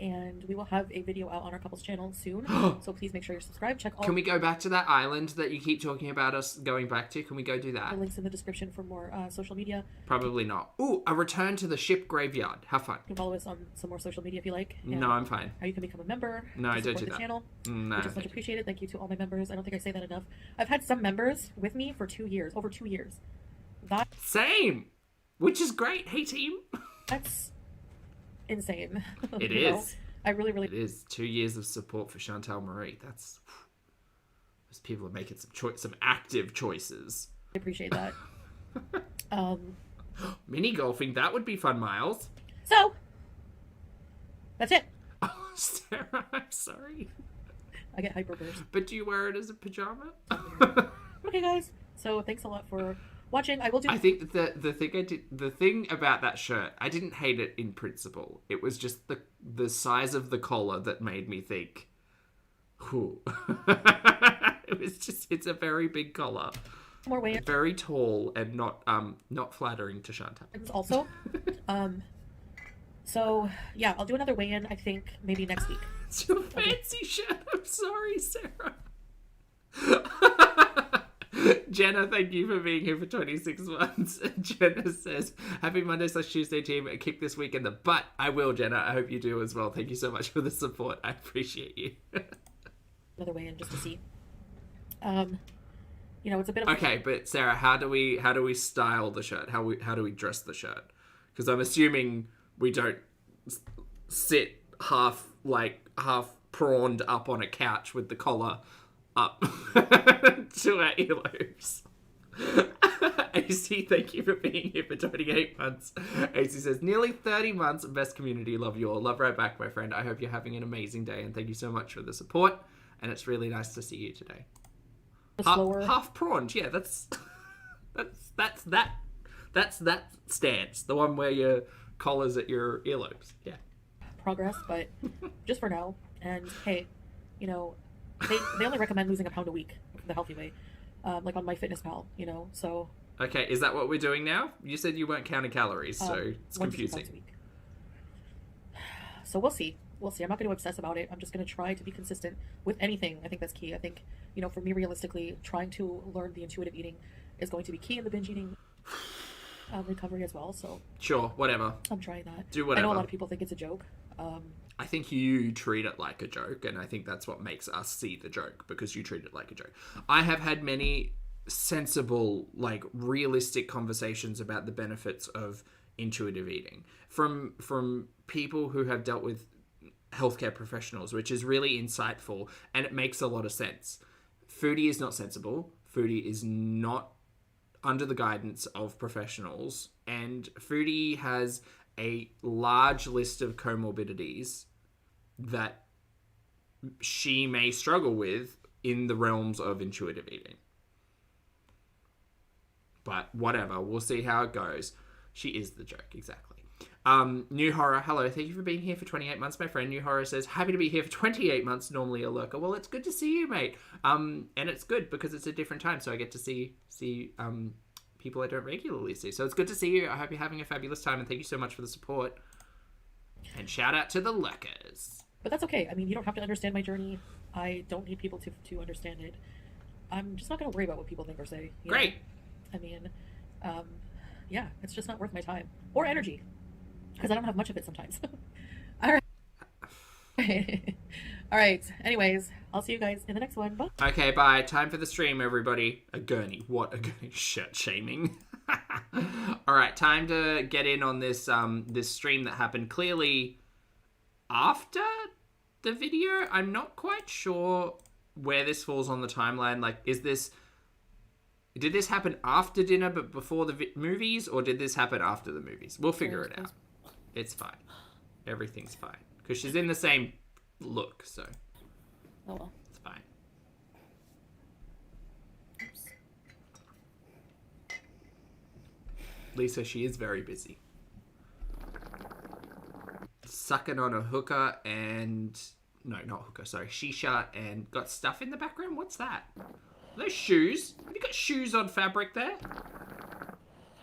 And we will have a video out on our couples channel soon. So please make sure you're subscribed. Can we go back to that island that you keep talking about us going back to? Can we go do that? The links in the description for more social media. Probably not. Ooh, a return to the ship graveyard. Have fun. You can follow us on some more social media if you like. No, I'm fine. How you can become a member. No, I don't do the that. Channel, no, which is much appreciated. Thank you to all my members. I don't think I say that enough. I've had some members with me for 2 years, over 2 years. Same, which is great. Hey, team. That's insane. It is. I really... It is. 2 years of support for Chantal Marie. Those people are making some active choices. I appreciate that. Mini golfing, that would be fun, Miles. So, that's it. Oh, Sarah, I'm sorry. I get hyperburst. But do you wear it as a pajama? Okay, guys. So, thanks a lot for watching. I think the thing about that shirt, I didn't hate it in principle. It was just the size of the collar that made me think, whew. It's a very big collar. More weigh-in. Very tall and not flattering to Chantal. Also, so yeah, I'll do another weigh-in, I think, maybe next week. It's your fancy shirt. I'm sorry, Sarah. Jenna, thank you for being here for 26 months. Jenna says, happy Monday/Tuesday, team. Kick this week in the butt. I will, Jenna. I hope you do as well. Thank you so much for the support. I appreciate you. Another way in just to see. It's a bit of okay, but Sarah, how do we style the shirt? How do we dress the shirt? Because I'm assuming we don't sit half prawned up on a couch with the collar up to our earlobes. AC, thank you for being here for 28 months. AC says, nearly 30 months, best community, love you all. Love right back, my friend. I hope you're having an amazing day, and thank you so much for the support, and it's really nice to see you today. Half prawned, yeah, that's that stance, the one where your collar's at your earlobes, yeah. Progress, but just for now. And hey, you know, they only recommend losing a pound a week the healthy way, like on MyFitnessPal, you know, so. Okay, is that what we're doing now? You said you weren't counting calories, so it's 1 to 2 confusing. pounds a week. So we'll see. I'm not going to obsess about it. I'm just going to try to be consistent with anything. I think that's key. I think, you know, for me, realistically, trying to learn the intuitive eating is going to be key in the binge eating recovery as well. So sure, whatever. I'm trying that. Do whatever. I know a lot of people think it's a joke. I think you treat it like a joke, and I think that's what makes us see the joke, because you treat it like a joke. I have had many sensible, like, realistic conversations about the benefits of intuitive eating from people who have dealt with healthcare professionals, which is really insightful, and it makes a lot of sense. Foodie is not sensible. Foodie is not under the guidance of professionals, and Foodie has a large list of comorbidities that she may struggle with in the realms of intuitive eating. But whatever, we'll see how it goes. She is the joke, exactly. New Horror, hello, thank you for being here for 28 months, my friend. New Horror says, happy to be here for 28 months, normally a lurker. Well, it's good to see you, mate. And it's good because it's a different time, so I get to see people I don't regularly see. So it's good to see you. I hope you're having a fabulous time, and thank you so much for the support. And shout out to the lurkers. But that's okay. I mean, you don't have to understand my journey. I don't need people to understand it. I'm just not going to worry about what people think or say. Great. Know? I mean, yeah, it's just not worth my time or energy, because I don't have much of it sometimes. All right. All right. Anyways, I'll see you guys in the next one. Bye. Okay, bye. Time for the stream, everybody. A gurney. What? A gurney? Shirt shaming. All right, time to get in on this this stream that happened clearly after the video. I'm not quite sure where this falls on the timeline. Like, did this happen after dinner but before the movies, or did this happen after the movies? We'll figure it out. It's fine. Everything's fine. Because she's in the same look, so. Oh well. It's fine. Oops. Lisa, she is very busy. Sucking on a hookah and... No, not hookah, sorry. Shisha, and got stuff in the background? What's that? Are those shoes? Have you got shoes on fabric there?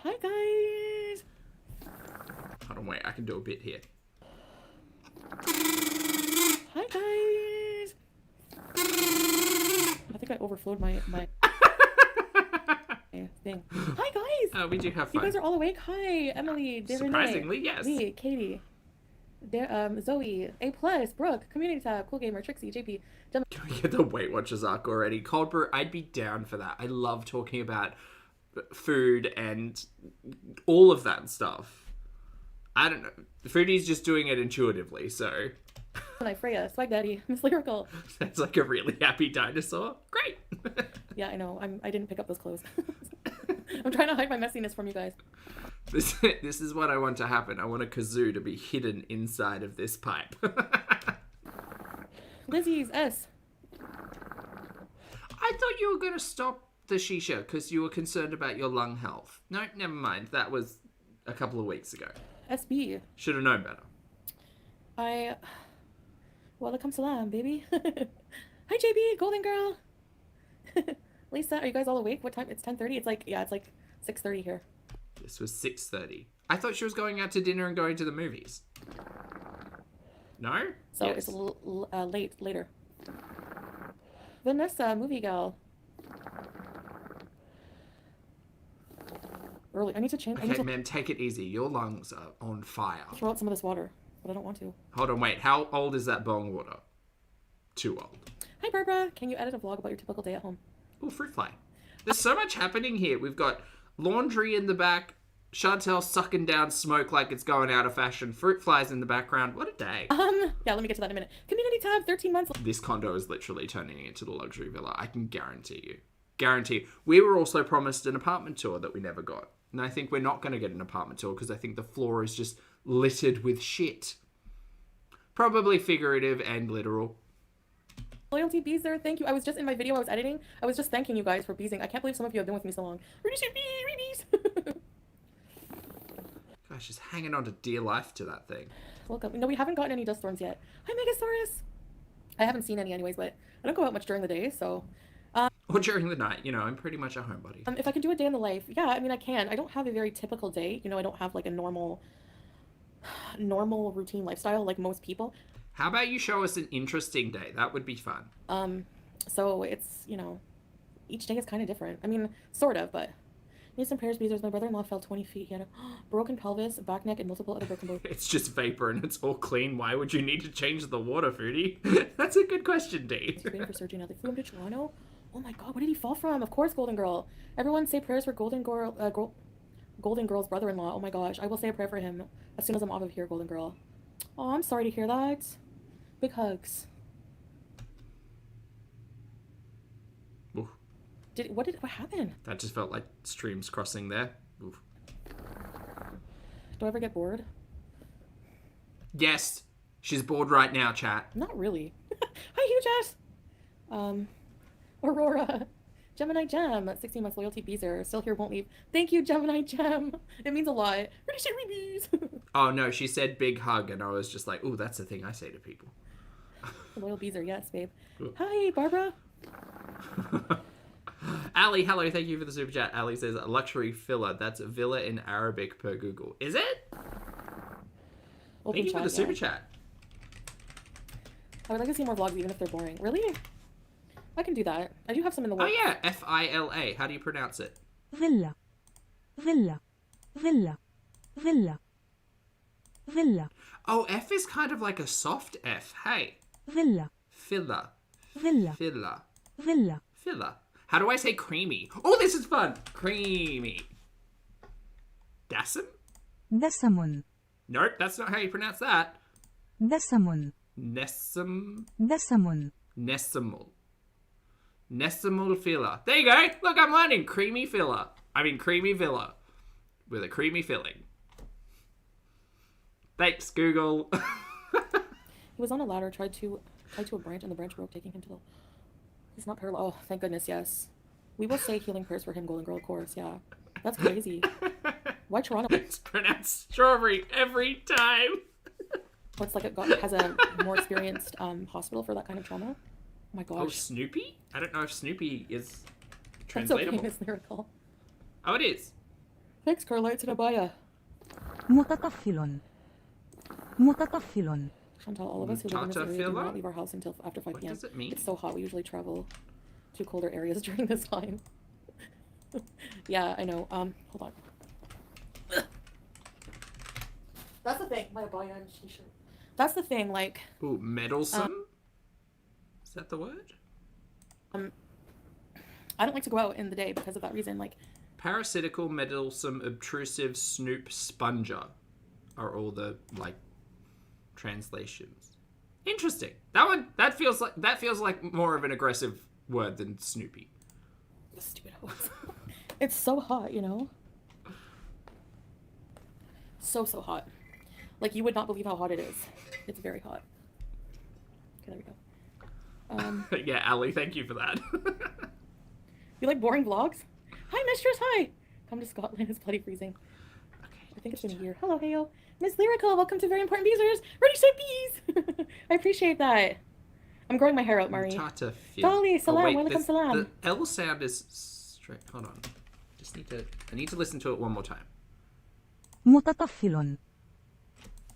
Hi, guys. Hold on, wait. I can do a bit here. Hi, guys. I think I overflowed my thing. Hi, guys. Oh, we do have fun. You guys are all awake? Hi, Emily. Surprisingly, yes. Lee, Katie. Zoe, A+, Brooke, Community Tab, Cool Gamer, Trixie, JP. Can we get the Weight Watchers arc already? Cold Brew, I'd be down for that. I love talking about food and all of that stuff. I don't know. Foodie's just doing it intuitively, so... Freya, Swag Daddy, Miss Lyrical. Sounds like a really happy dinosaur. Great! Yeah, I know. I didn't pick up those clothes. I'm trying to hide my messiness from you guys. This is what I want to happen. I want a kazoo to be hidden inside of this pipe. Lizzie's S. I thought you were going to stop the shisha because you were concerned about your lung health. No, never mind. That was a couple of weeks ago. SB. Should have known better. Welcome salam, baby. Hi, JB, Golden Girl. Lisa, are you guys all awake? What time? It's 10:30. It's like 6:30 here. This was 6:30. I thought she was going out to dinner and going to the movies. No? So yes. It's a little later. Vanessa, movie gal. Early. I need to change. Okay, ma'am, take it easy. Your lungs are on fire. Throw out some of this water, but I don't want to. Hold on, wait. How old is that bong water? Too old. Hi, Barbara. Can you edit a vlog about your typical day at home? Oh, fruit fly. There's so much happening here. We've got laundry in the back, Chantal sucking down smoke like it's going out of fashion, fruit flies in the background. What a day. Yeah, let me get to that in a minute. Community tab, 13 months. This condo is literally turning into the luxury villa. I can guarantee you. Guarantee. We were also promised an apartment tour that we never got. And I think we're not going to get an apartment tour because I think the floor is just littered with shit. Probably figurative and literal. Loyalty Beezer, thank you. I was just in my video I was editing. I was just thanking you guys for beezing. I can't believe some of you have been with me so long. Gosh, just hanging on to dear life to that thing. Welcome. No, we haven't gotten any dust storms yet. Hi, Megasaurus. I haven't seen any anyways, but I don't go out much during the day, so... Or during the night, you know, I'm pretty much a homebody. If I can do a day in the life, yeah, I mean, I can. I don't have a very typical day. You know, I don't have like a normal routine lifestyle like most people. How about you show us an interesting day? That would be fun. So it's, you know, each day is kind of different. I mean, sort of, but... Need some prayers, Beezers. My brother-in-law fell 20 feet. He had a broken pelvis, back neck, and multiple other broken bones. It's just vapor and it's all clean. Why would you need to change the water, Foodie? That's a good question, Dave. He's waiting for surgery now. They flew him to Toronto. Oh my god, where did he fall from? Of course, Golden Girl. Everyone say prayers for Golden Girl's brother-in-law. Oh my gosh, I will say a prayer for him as soon as I'm off of here, Golden Girl. Oh, I'm sorry to hear that. Big hugs. Oof. What happened? That just felt like streams crossing there. Oof. Do I ever get bored? Yes, she's bored right now, chat. Not really. Hi, Hugh Jess. Aurora. Gemini Gem. 16 months loyalty Beezer. Still here, won't leave. Thank you, Gemini Gem. It means a lot. Oh no, she said big hug, and I was just like, ooh, that's the thing I say to people. Loyal Beezer, yes, babe. Ooh. Hi, Barbara. Ali, hello, thank you for the super chat. Ali says a luxury villa. That's a villa in Arabic per Google. Is it? Thank you for the super chat. I would like to see more vlogs, even if they're boring. Really? I can do that. I do have some in the works. Oh yeah, F-I-L-A. How do you pronounce it? Villa. Villa. Villa. Villa. Villa. Oh, F is kind of like a soft F. Hey. Villa. Filla. Villa. Filla. Villa. Filla. How do I say creamy? Oh, this is fun. Creamy. Dassam? Dasamun. Nope, that's not how you pronounce that. Dasamun. Nessam. Dasamun. Nessamul. Nessamul filler. There you go. Look, I'm learning. Creamy filler. I mean, creamy villa. With a creamy filling. Thanks, Google. He was on a ladder, tied to a branch, and the branch broke, taking him to the... He's not parallel. Oh, thank goodness, yes. We will say healing prayers for him, Golden Girl, of course, yeah. That's crazy. Why Toronto? It's pronounced strawberry every time. What's like has a more experienced hospital for that kind of trauma? Oh my gosh. Oh, Snoopy? I don't know if Snoopy is That's translatable. okay, Miss Lyrical. Oh, it is. Thanks, Carlites and Abaya. Mutatafilon. Mutatafilon. Chantal, all of us who live in this area do not leave our house until after 5 p.m. What does it mean? It's so hot. We usually travel to colder areas during this time. Yeah, I know. Hold on. That's the thing. My Abaya and Shisha. That's the thing, like... Ooh, meddlesome? Is that the word? I don't like to go out in the day because of that reason, like... Parasitical, meddlesome, obtrusive, snoop, sponger are all the, like, translations. Interesting. That feels like more of an aggressive word than Snoopy. Stupid hoes. It's so hot, you know? So hot. Like, you would not believe how hot it is. It's very hot. Okay, there we go. Yeah, Ali, thank you for that. You like boring vlogs? Hi, Mistress, hi! Come to Scotland, it's bloody freezing. Okay, I think it's been a year. Hello, heyo. Miss Lyrical, welcome to Very Important Beezers. Ready, set, bees! I appreciate that. I'm growing my hair out, Murray. Dolly, salam, welcome, salam. The L sound is straight. Hold on. I need to listen to it one more time. Mutatafilon.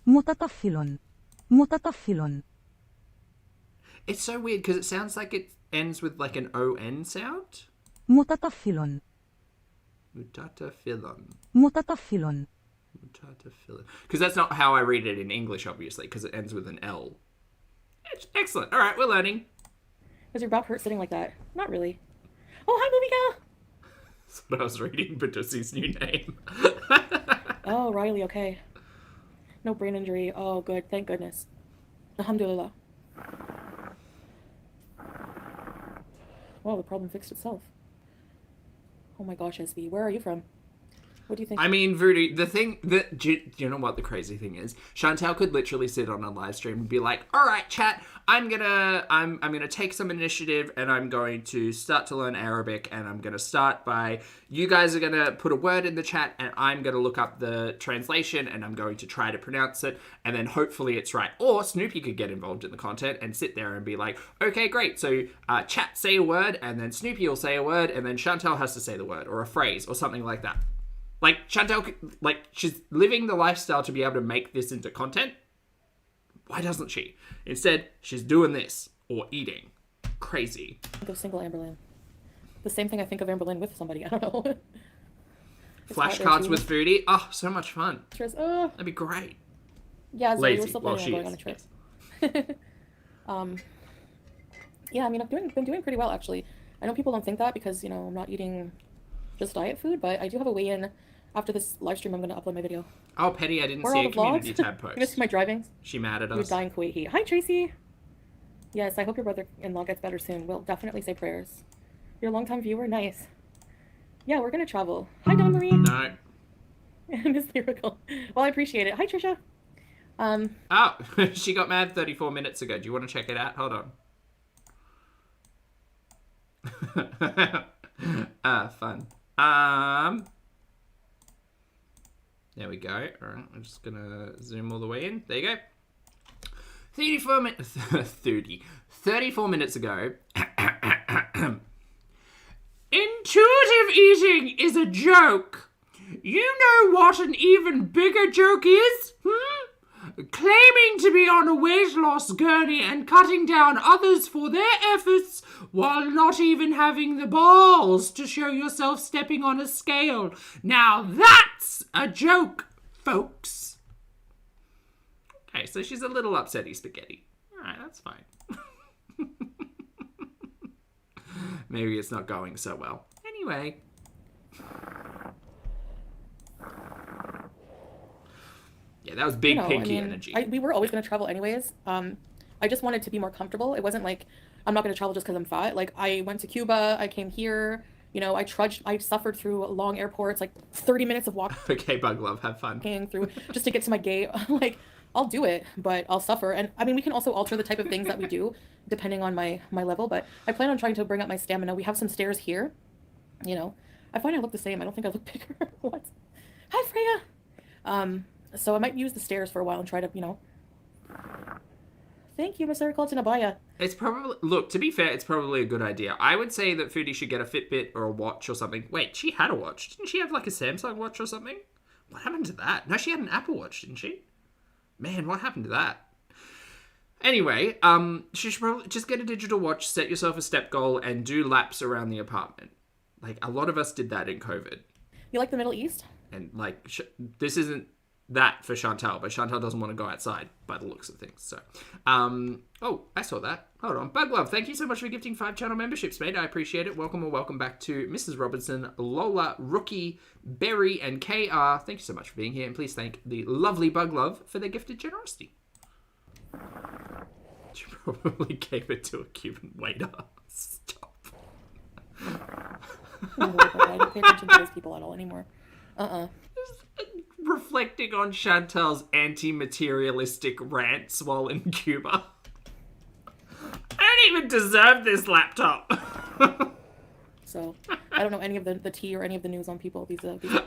Mutatafilon. Mutatafilon. It's so weird because it sounds like it ends with like an O-N sound. Mutatafilon. Mutatafilon. Mutatafilon. Mutatafilon. Because that's not how I read it in English, obviously, because it ends with an L. Excellent. All right, we're learning. Does your back hurt sitting like that? Not really. Oh, hi, Movie Gal. That's what I was reading, Badussi's new name. Oh, Riley, okay. No brain injury. Oh, good. Thank goodness. Alhamdulillah. Well, the problem fixed itself. Oh my gosh, SB, where are you from? What do you think? I mean, Voodoo, the thing that, do you know what the crazy thing is? Chantal could literally sit on a live stream and be like, all right, chat, I'm gonna take some initiative and I'm going to start to learn Arabic, and I'm gonna start by, you guys are gonna put a word in the chat and I'm gonna look up the translation and I'm going to try to pronounce it, and then hopefully it's right. Or Snoopy could get involved in the content and sit there and be like, okay, great, so chat, say a word, and then Snoopy will say a word, and then Chantal has to say the word or a phrase or something like that. Like, Chantal, like, she's living the lifestyle to be able to make this into content. Why doesn't she? Instead, she's doing this or eating. Crazy. I think of single Amberlynn. The same thing I think of Amberlynn with somebody. I don't know. Flashcards with Foodie. Oh, so much fun. Oh. That'd be great. Yeah, so lazy. we were still Well, planning she on going is. on a trip. Yes. Yeah, I mean, I've been doing pretty well, actually. I know people don't think that because, you know, I'm not eating just diet food, but I do have a weigh-in. After this live stream, I'm going to upload my video. Oh, Petty, I didn't Where see are a all the community vlogs? tab post. You missed my driving. She mad at You're us. dying Kuwait heat. Hi, Tracy. Yes, I hope your brother-in-law gets better soon. We'll definitely say prayers. You're a long-time viewer? Nice. Yeah, we're going to travel. Hi, Dawn Marie. No. Miss Lyrical. Well, I appreciate it. Hi, Trisha. Oh, she got mad 34 minutes ago. Do you want to check it out? Hold on. Fun. There we go. All right, I'm just going to zoom all the way in. There you go. 34 minutes ago. Intuitive eating is a joke. You know what an even bigger joke is? Claiming to be on a weight loss gurney and cutting down others for their efforts while not even having the balls to show yourself stepping on a scale. Now that's a joke, folks. Okay, so she's a little upsetty spaghetti. Alright, that's fine. Maybe it's not going so well. Anyway. Yeah, that was big pinky energy. We were always going to travel anyways. I just wanted to be more comfortable. It wasn't like, I'm not going to travel just because I'm fat. Like, I went to Cuba, I came here, you know, I suffered through long airports, like 30 minutes of walking. Okay, Bug Love, have fun. Through just to get to my gate. Like, I'll do it, but I'll suffer. And I mean, we can also alter the type of things that we do depending on my level, but I plan on trying to bring up my stamina. We have some stairs here, you know. I find I look the same. I don't think I look bigger. What? Hi, Freya. So I might use the stairs for a while and try to, you know. Thank you, Miss Eric Abaya. It's probably, look, to be fair, it's probably a good idea. I would say that Foodie should get a Fitbit or a watch or something. Wait, she had a watch. Didn't she have like a Samsung watch or something? What happened to that? No, she had an Apple Watch, didn't she? Man, what happened to that? Anyway, she should probably just get a digital watch, set yourself a step goal, and do laps around the apartment. Like, a lot of us did that in COVID. You like the Middle East? And, like, this isn't that for Chantal, but Chantal doesn't want to go outside by the looks of things. So, oh, I saw that. Hold on. Bug Love, thank you so much for gifting 5 channel memberships, mate. I appreciate it. Welcome or welcome back to Mrs. Robinson, Lola, Rookie, Berry, and KR. Thank you so much for being here, and please thank the lovely Bug Love for their gifted generosity. She probably gave it to a Cuban waiter. Stop. I don't pay attention to those people at all anymore. Reflecting on Chantal's anti-materialistic rants while in Cuba. I don't even deserve this laptop. So, I don't know any of the tea or any of the news on people. These people.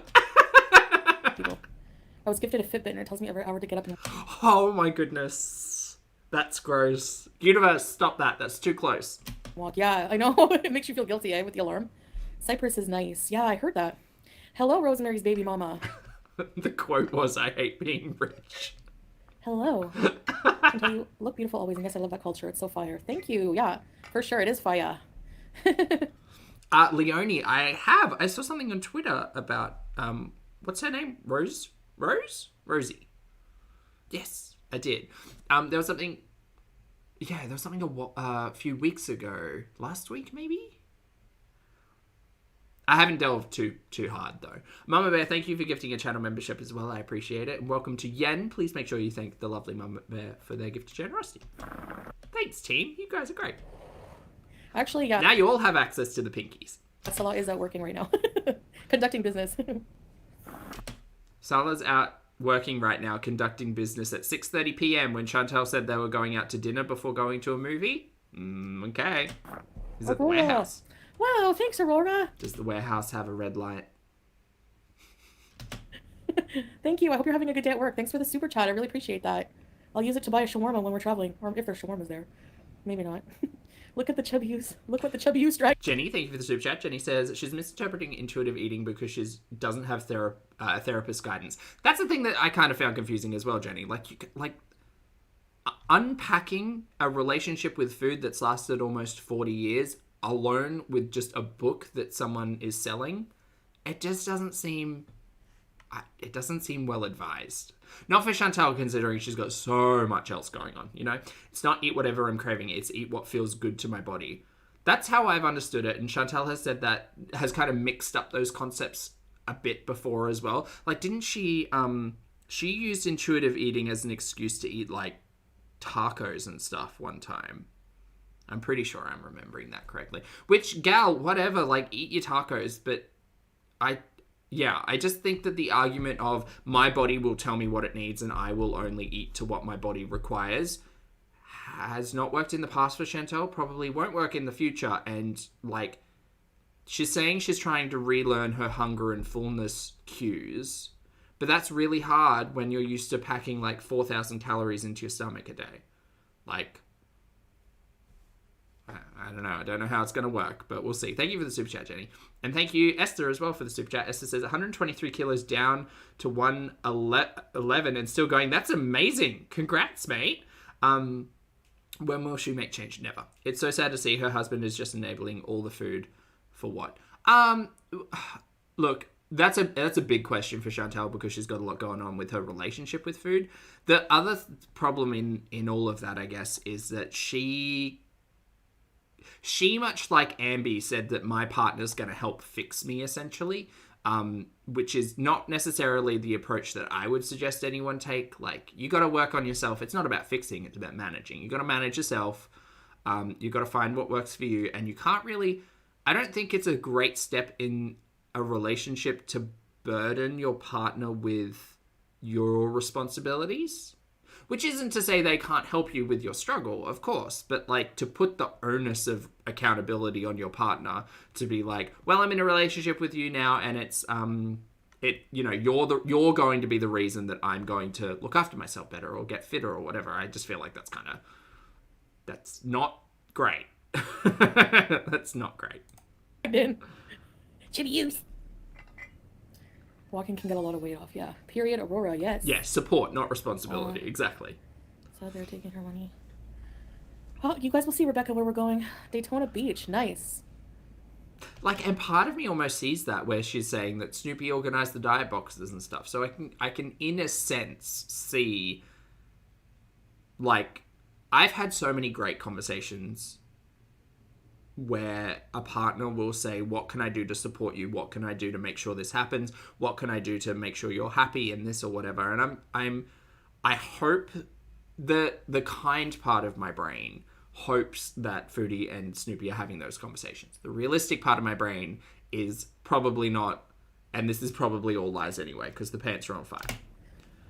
I was gifted a Fitbit and it tells me every hour to get up and... Oh my goodness. That's gross. Universe, stop that. That's too close. Walk. Yeah, I know. It makes you feel guilty, eh, with the alarm. Cyprus is nice. Yeah, I heard that. Hello, Rosemary's baby mama. The quote was, I hate being rich. Hello. Chantal, you look beautiful always, and yes, I love that culture. It's so fire. Thank you. Yeah, for sure. It is fire. Leonie, I saw something on Twitter about, what's her name? Rosie. Yes, I did. There was something a few weeks ago. Last week, maybe? I haven't delved too hard, though. Mama Bear, thank you for gifting a channel membership as well. I appreciate it. And welcome to Yen. Please make sure you thank the lovely Mama Bear for their gift of generosity. Thanks, team. You guys are great. Actually, yeah. Now you all have access to the pinkies. Salah is out working right now. Conducting business. Salah's out working right now, conducting business at 6:30 p.m. when Chantal said they were going out to dinner before going to a movie. Okay. Is it the Aurora. warehouse? Wow, thanks, Aurora. Does the warehouse have a red light? Thank you. I hope you're having a good day at work. Thanks for the super chat. I really appreciate that. I'll use it to buy a shawarma when we're traveling, or if there's shawarmas there. Maybe not. Look at the chubbies. Look what the chubbies drag. Jenny, thank you for the super chat. Jenny says she's misinterpreting intuitive eating because she doesn't have therapist guidance. That's the thing that I kind of found confusing as well, Jenny. Unpacking a relationship with food that's lasted almost 40 years alone with just a book that someone is selling, it just doesn't seem well advised. Not for Chantal, considering she's got so much else going on, you know? It's not eat whatever I'm craving, it's eat what feels good to my body. That's how I've understood it, and Chantal has said that, has kind of mixed up those concepts a bit before as well. Like, didn't she used intuitive eating as an excuse to eat, like, tacos and stuff one time. I'm pretty sure I'm remembering that correctly. Which, gal, whatever, like, eat your tacos, but I just think that the argument of my body will tell me what it needs and I will only eat to what my body requires has not worked in the past for Chantal, probably won't work in the future. And, like, she's saying she's trying to relearn her hunger and fullness cues, but that's really hard when you're used to packing, like, 4,000 calories into your stomach a day. Like, I don't know. I don't know how it's going to work, but we'll see. Thank you for the super chat, Jenny. And thank you, Esther, as well, for the super chat. Esther says 123 kilos down to 111 and still going. That's amazing. Congrats, mate. When will she make change? Never. It's so sad to see her husband is just enabling all the food for what? Look, that's a big question for Chantal because she's got a lot going on with her relationship with food. The other problem in all of that, I guess, is that she, much like Ambi, said that my partner's going to help fix me, essentially, which is not necessarily the approach that I would suggest anyone take. Like, you got to work on yourself. It's not about fixing, it's about managing. You got to manage yourself. You got to find what works for you, and you can't really, I don't think it's a great step in a relationship to burden your partner with your responsibilities. Which isn't to say they can't help you with your struggle, of course, but, like, to put the onus of accountability on your partner to be like, well, I'm in a relationship with you now, and it's you're going to be the reason that I'm going to look after myself better or get fitter or whatever. I just feel like that's not great. That's not great. Chitty use. Walking can get a lot of weight off, yeah. Period, Aurora, yes. Yeah, support, not responsibility. Exactly. So they're taking her money. Oh, you guys will see, Rebecca, where we're going. Daytona Beach, nice. Like, and part of me almost sees that where she's saying that Snoopy organized the diet boxes and stuff. So I can in a sense see, like, I've had so many great conversations where a partner will say, what can I do to support you? What can I do to make sure this happens? What can I do to make sure you're happy in this or whatever? And I hope that the kind part of my brain hopes that Foodie and Snoopy are having those conversations. The realistic part of my brain is probably not, and this is probably all lies anyway, because the pants are on fire.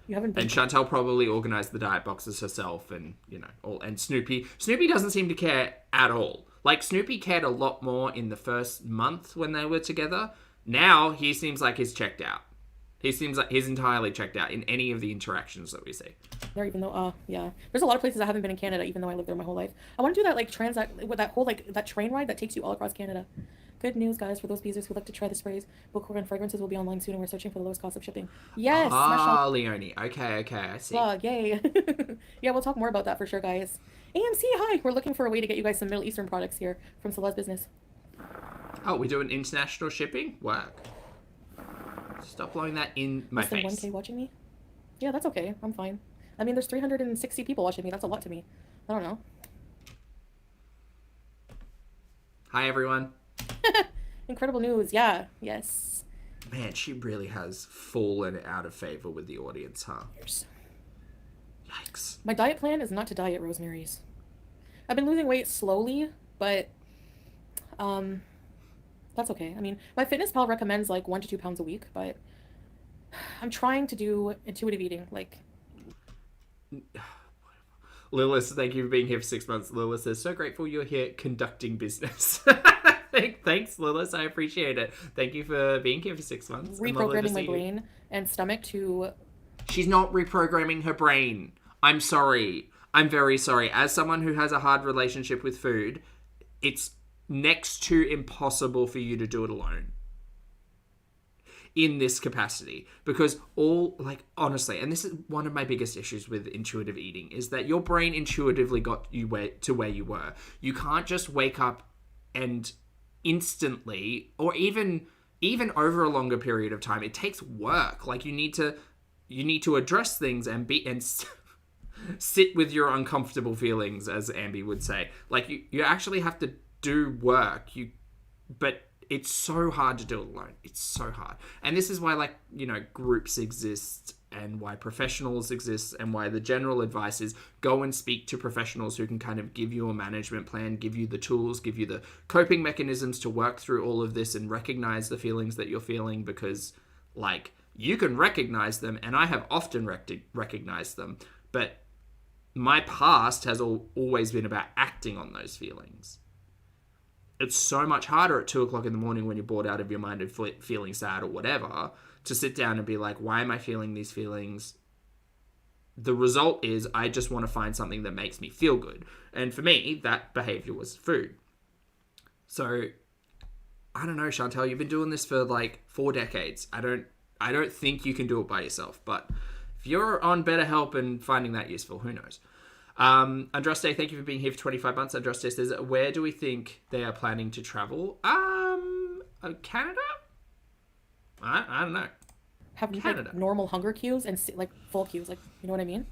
You haven't been. And Chantal probably organized the diet boxes herself, and, you know, all. And Snoopy doesn't seem to care at all. Like, Snoopy cared a lot more in the first month when they were together. Now, he seems like he's checked out. He seems like he's entirely checked out in any of the interactions that we see. There, even though, yeah. There's a lot of places I haven't been in Canada, even though I lived there my whole life. I want to do that, like, with that whole, like, that train ride that takes you all across Canada. Good news, guys, for those beezers who like to try the sprays. Book and fragrances will be online soon, and we're searching for the lowest cost of shipping. Yes! Leonie. Okay, I see. Yay. Yeah, we'll talk more about that for sure, guys. AMC, hi! We're looking for a way to get you guys some Middle Eastern products here from Salah's business. Oh, we're doing international shipping? Work. Stop blowing that in my face. Less than 1K watching me? Yeah, that's okay. I'm fine. I mean, there's 360 people watching me. That's a lot to me. I don't know. Hi, everyone. Incredible news. Yeah. Yes. Man, she really has fallen out of favor with the audience, huh? Yikes. My diet plan is not to diet Rosemary's. I've been losing weight slowly, but That's okay. I mean, my fitness pal recommends like 1 to 2 pounds a week, but I'm trying to do intuitive eating. Like, Lilith, thank you for being here for 6 months. Lilith says, so grateful you're here conducting business. Thanks, Lilith. I appreciate it. Thank you for being here for 6 months. reprogramming my brain and stomach to. She's not reprogramming her brain. I'm sorry. I'm very sorry. As someone who has a hard relationship with food, it's next to impossible for you to do it alone in this capacity, because honestly, and this is one of my biggest issues with intuitive eating, is that your brain intuitively got you to where you were. You can't just wake up and instantly, or even over a longer period of time. It takes work. Like, you need to address things and sit with your uncomfortable feelings, as Ambi would say. Like, you actually have to do work. But it's so hard to do it alone. It's so hard. And this is why, groups exist, and why professionals exist, and why the general advice is go and speak to professionals who can kind of give you a management plan, give you the tools, give you the coping mechanisms to work through all of this and recognize the feelings that you're feeling, because, you can recognize them, and I have often recognized them, but my past has always been about acting on those feelings. It's so much harder at 2 o'clock in the morning when you're bored out of your mind and feeling sad or whatever, to sit down and be like, why am I feeling these feelings? The result is I just want to find something that makes me feel good. And for me, that behavior was food. So, I don't know, Chantal, you've been doing this for 4 decades. I don't think you can do it by yourself, but if you're on BetterHelp and finding that useful, who knows? Andraste, thank you for being here for 25 months. Andraste says, where do we think they are planning to travel? Canada? I don't know. Have Canada. Normal hunger cues and full cues, you know what I mean?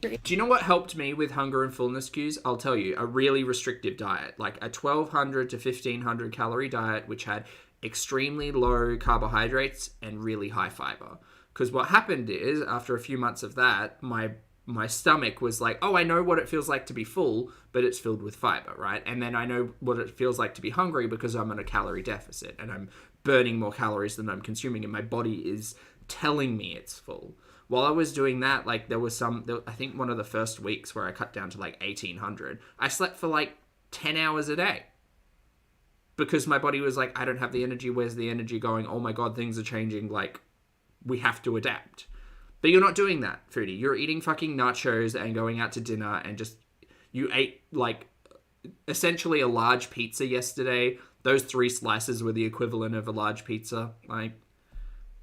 Do you know what helped me with hunger and fullness cues? I'll tell you, a really restrictive diet, like a 1,200 to 1,500 calorie diet, which had extremely low carbohydrates and really high fiber. Because what happened is, after a few months of that, my stomach was like, oh, I know what it feels like to be full, but it's filled with fiber, right? And then I know what it feels like to be hungry because I'm on a calorie deficit and I'm burning more calories than I'm consuming, and my body is telling me it's full. While I was doing that, there was I think one of the first weeks where I cut down to 1,800, I slept for 10 hours a day. Because my body was like, I don't have the energy, where's the energy going? Oh my God, things are changing, we have to adapt. But you're not doing that, Foodie. You're eating fucking nachos and going out to dinner, and you ate essentially a large pizza yesterday. Those 3 slices were the equivalent of a large pizza. I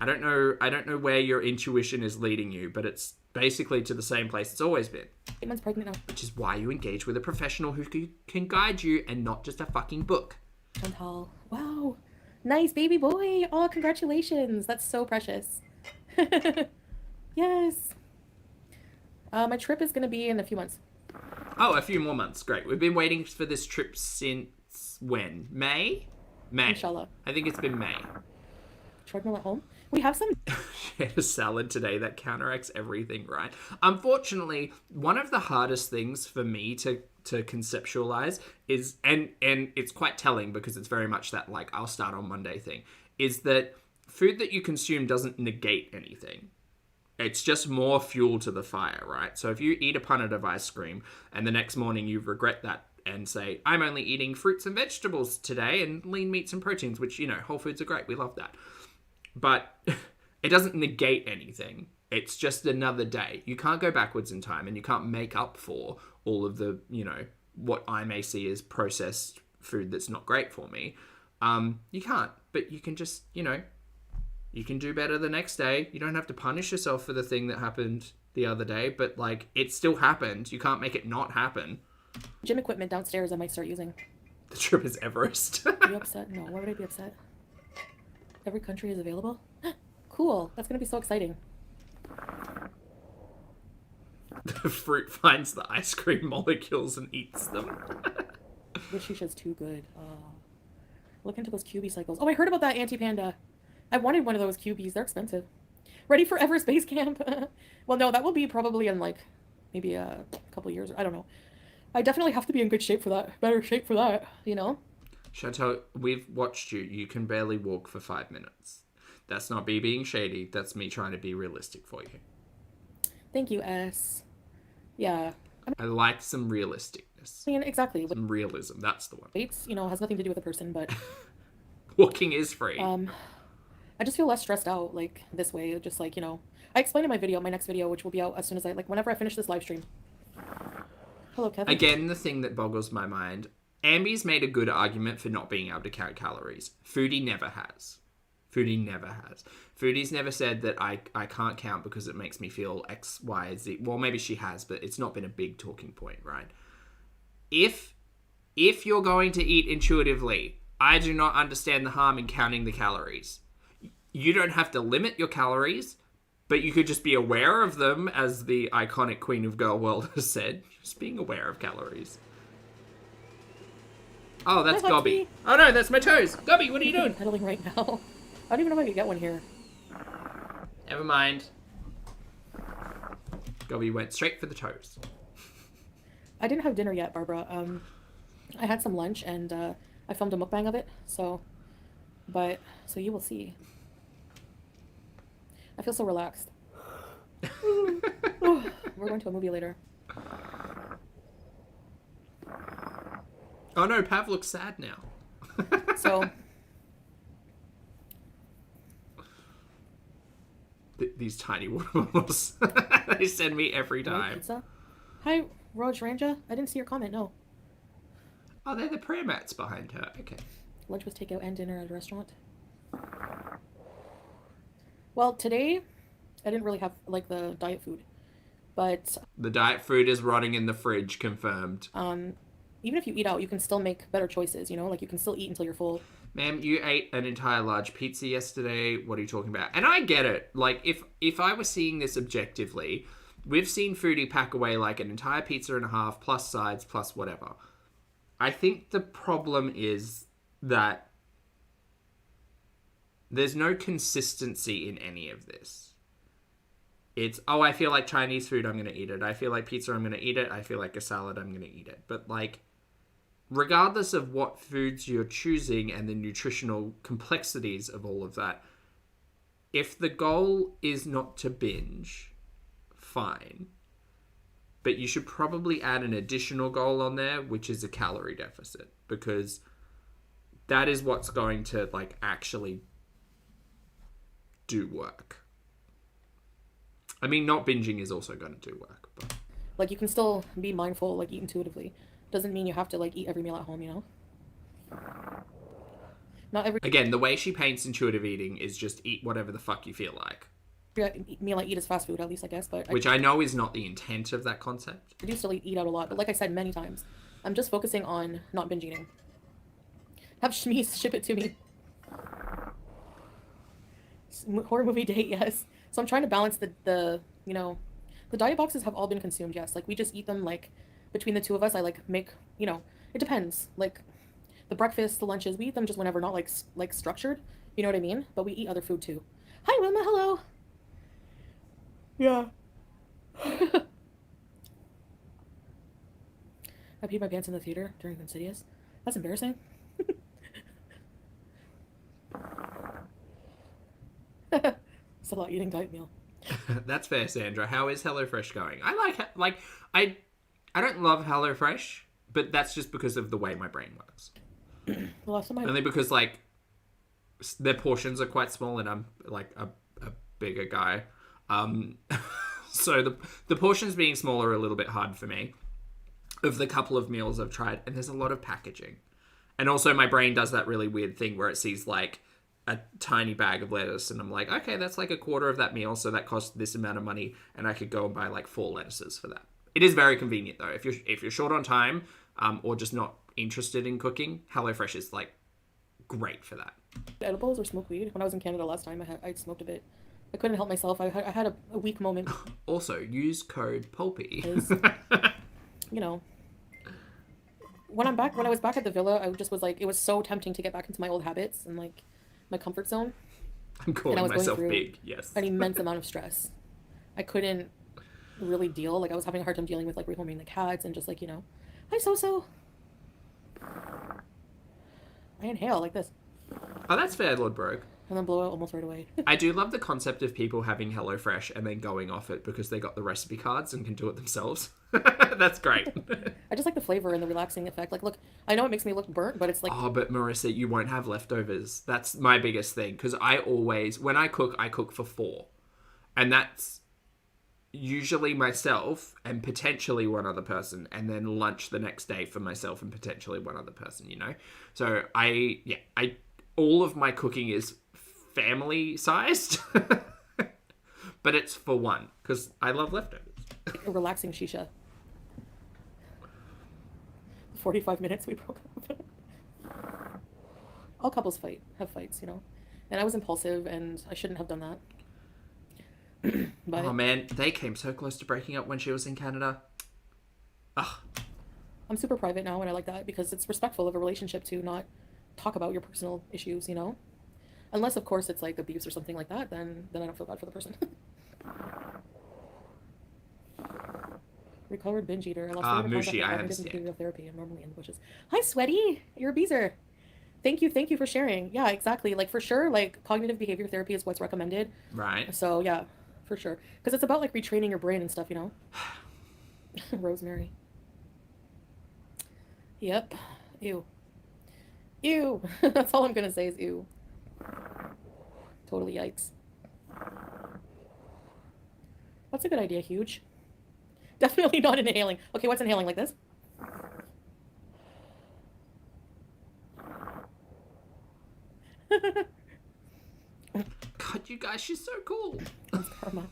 don't know where your intuition is leading you, but it's basically to the same place it's always been. 8 months pregnant now. Which is why you engage with a professional who can guide you and not just a fucking book. Chantal. Wow. Nice baby boy. Oh, congratulations. That's so precious. Yes. My trip is going to be in a few months. Oh, a few more months. Great. We've been waiting for this trip since when? May? Inshallah. I think it's been May. Treadmill at home? We have some... She had a salad today that counteracts everything, right? Unfortunately, one of the hardest things for me to conceptualize is, and it's quite telling because it's very much that, I'll start on Monday thing, is that food that you consume doesn't negate anything. It's just more fuel to the fire, right? So if you eat a punnet of ice cream and the next morning you regret that and say, I'm only eating fruits and vegetables today and lean meats and proteins, which, Whole Foods are great. We love that. But it doesn't negate anything. It's just another day. You can't go backwards in time, and you can't make up for all of the, what I may see as processed food that's not great for me. You can't, but you can just, you can do better the next day. You don't have to punish yourself for the thing that happened the other day, but it still happened. You can't make it not happen. Gym equipment downstairs I might start using. The trip is Everest. Are you upset? No, why would I be upset? Every country is available? Cool. That's going to be so exciting. The fruit finds the ice cream molecules and eats them. The Shisha's too good. Look into those QB cycles. Oh, I heard about that anti-panda. I wanted one of those QBs. They're expensive. Ready for Everest Base Camp? Well, no, that will be probably in maybe a couple years. I don't know. I definitely have to be in good shape for that. Better shape for that, Chantal, we've watched you. You can barely walk for 5 minutes. That's not me being shady. That's me trying to be realistic for you. Thank you, S. Yeah. I like some realisticness. I mean, exactly. Some realism. That's the one. Weights, you know, has nothing to do with the person, but Walking is free. I just feel less stressed out, like, this way. Just, like, you know, I explained in my next video, which will be out as soon as whenever I finish this live stream. Hello, Kevin. Again, the thing that boggles my mind, Ambi's made a good argument for not being able to count calories. Foodie never has. Foodie's never said that I can't count because it makes me feel X, Y, Z. Well, maybe she has, but it's not been a big talking point, right? If you're going to eat intuitively, I do not understand the harm in counting the calories. You don't have to limit your calories, but you could just be aware of them, as the iconic Queen of Girl World has said. Just being aware of calories. Oh, that's Hi, Gobby. Huxley. Oh no, that's my toes. Gobby, what are you doing? Pedaling right now. I don't even know if I could get one here. Never mind. Gobby went straight for the toes. I didn't have dinner yet, Barbara. I had some lunch and I filmed a mukbang of it, so you will see. I feel so relaxed. We're going to a movie later. Oh no, Pav looks sad now. So These tiny water bottles. They send me every time. pizza. Hi, Raj Ranja. I didn't see your comment. No. Oh, they're the prayer mats behind her. Okay. Lunch was takeout and dinner at a restaurant. Well, today I didn't really have like the diet food, but The diet food is rotting in the fridge, confirmed. even if you eat out, you can still make better choices. You know, like you can still eat until you're full. Ma'am, you ate an entire large pizza yesterday. What are you talking about? And I get it. Like, if I was seeing this objectively, we've seen Foodie pack away like an entire pizza and a half, plus sides, plus whatever. I think the problem is that there's no consistency in any of this. It's, oh, I feel like Chinese food, I'm going to eat it. I feel like pizza, I'm going to eat it. I feel like a salad, I'm going to eat it. But, like, regardless of what foods you're choosing and the nutritional complexities of all of that, if the goal is not to binge, fine. But you should probably add an additional goal on there, which is a calorie deficit, because that is what's going to, like, actually do work. I mean, not binging is also going to do work, but Like you can still be mindful, like eat intuitively. Doesn't mean you have to like eat every meal at home, you know? Not every again, the way she paints intuitive eating is just eat whatever the fuck you feel like, meal I eat is fast food, at least I guess. But which I know is not the intent of that concept. I do still eat out a lot. But like I said many times, I'm just focusing on not binge eating. Have Shmies ship it to me. Horror movie date, yes. So I'm trying to balance the you know, the diet boxes have all been consumed, yes. Like we just eat them like between the two of us. I like make, you know, it depends. Like the breakfast, the lunches, we eat them just whenever, not like structured. You know what I mean? But we eat other food too. Hi Wilma, hello. Yeah. I peed my pants in the theater during Insidious. That's embarrassing. Still not eating diet meal. That's fair, Sandra. How is HelloFresh going? I don't love HelloFresh, but that's just because of the way my brain works. The last time Only because like their portions are quite small and I'm like a bigger guy. So the portions being smaller are a little bit hard for me. Of the couple of meals I've tried, and there's a lot of packaging. And also my brain does that really weird thing where it sees like a tiny bag of lettuce and I'm like, okay, that's like a quarter of that meal, so that costs this amount of money, and I could go and buy like 4 lettuces for that. It is very convenient though. If you're short on time, or just not interested in cooking, HelloFresh is like great for that. edibles or smoke weed. When I was in Canada last time, I smoked a bit. I couldn't help myself. I had a weak moment. Also, use code PULPY. You know, when I was back at the villa, I just was like, it was so tempting to get back into my old habits and like my comfort zone. I'm calling was going myself through big, yes. An immense amount of stress. I couldn't really deal. Like I was having a hard time dealing with like rehoming the cats and just like, you know, hi So-So. I inhale like this. Oh, that's fair, Lord Brogue. And then blow out almost right away. I do love the concept of people having HelloFresh and then going off it because they got the recipe cards and can do it themselves. That's great. I just like the flavor and the relaxing effect. Like, look, I know it makes me look burnt, but it's like... Oh, but Marissa, you won't have leftovers. That's my biggest thing. Because I always, when I cook for 4. And that's usually myself and potentially one other person. And then lunch the next day for myself and potentially one other person, you know? So all of my cooking is family-sized. But it's for one. Because I love leftovers. A relaxing shisha. 45 minutes we broke up. All couples have fights, you know. And I was impulsive and I shouldn't have done that. But oh man, they came so close to breaking up when she was in Canada. Ugh. I'm super private now and I like that because it's respectful of a relationship to not talk about your personal issues, you know. Unless of course it's like abuse or something like that, then I don't feel bad for the person. Recovered binge eater. I lost Mushi, I understand. behavioral therapy. I'm normally in the bushes. Hi, Sweaty. You're a beezer. Thank you for sharing. Yeah, exactly. Like for sure, like cognitive behavior therapy is what's recommended. Right. So yeah, for sure. Because it's about like retraining your brain and stuff, you know. Rosemary. Yep. Ew. Ew. That's all I'm gonna say is ew. Totally yikes. That's a good idea, Huge. Definitely not inhaling. Okay, what's inhaling like this? God, you guys, she's so cool. That's Karma.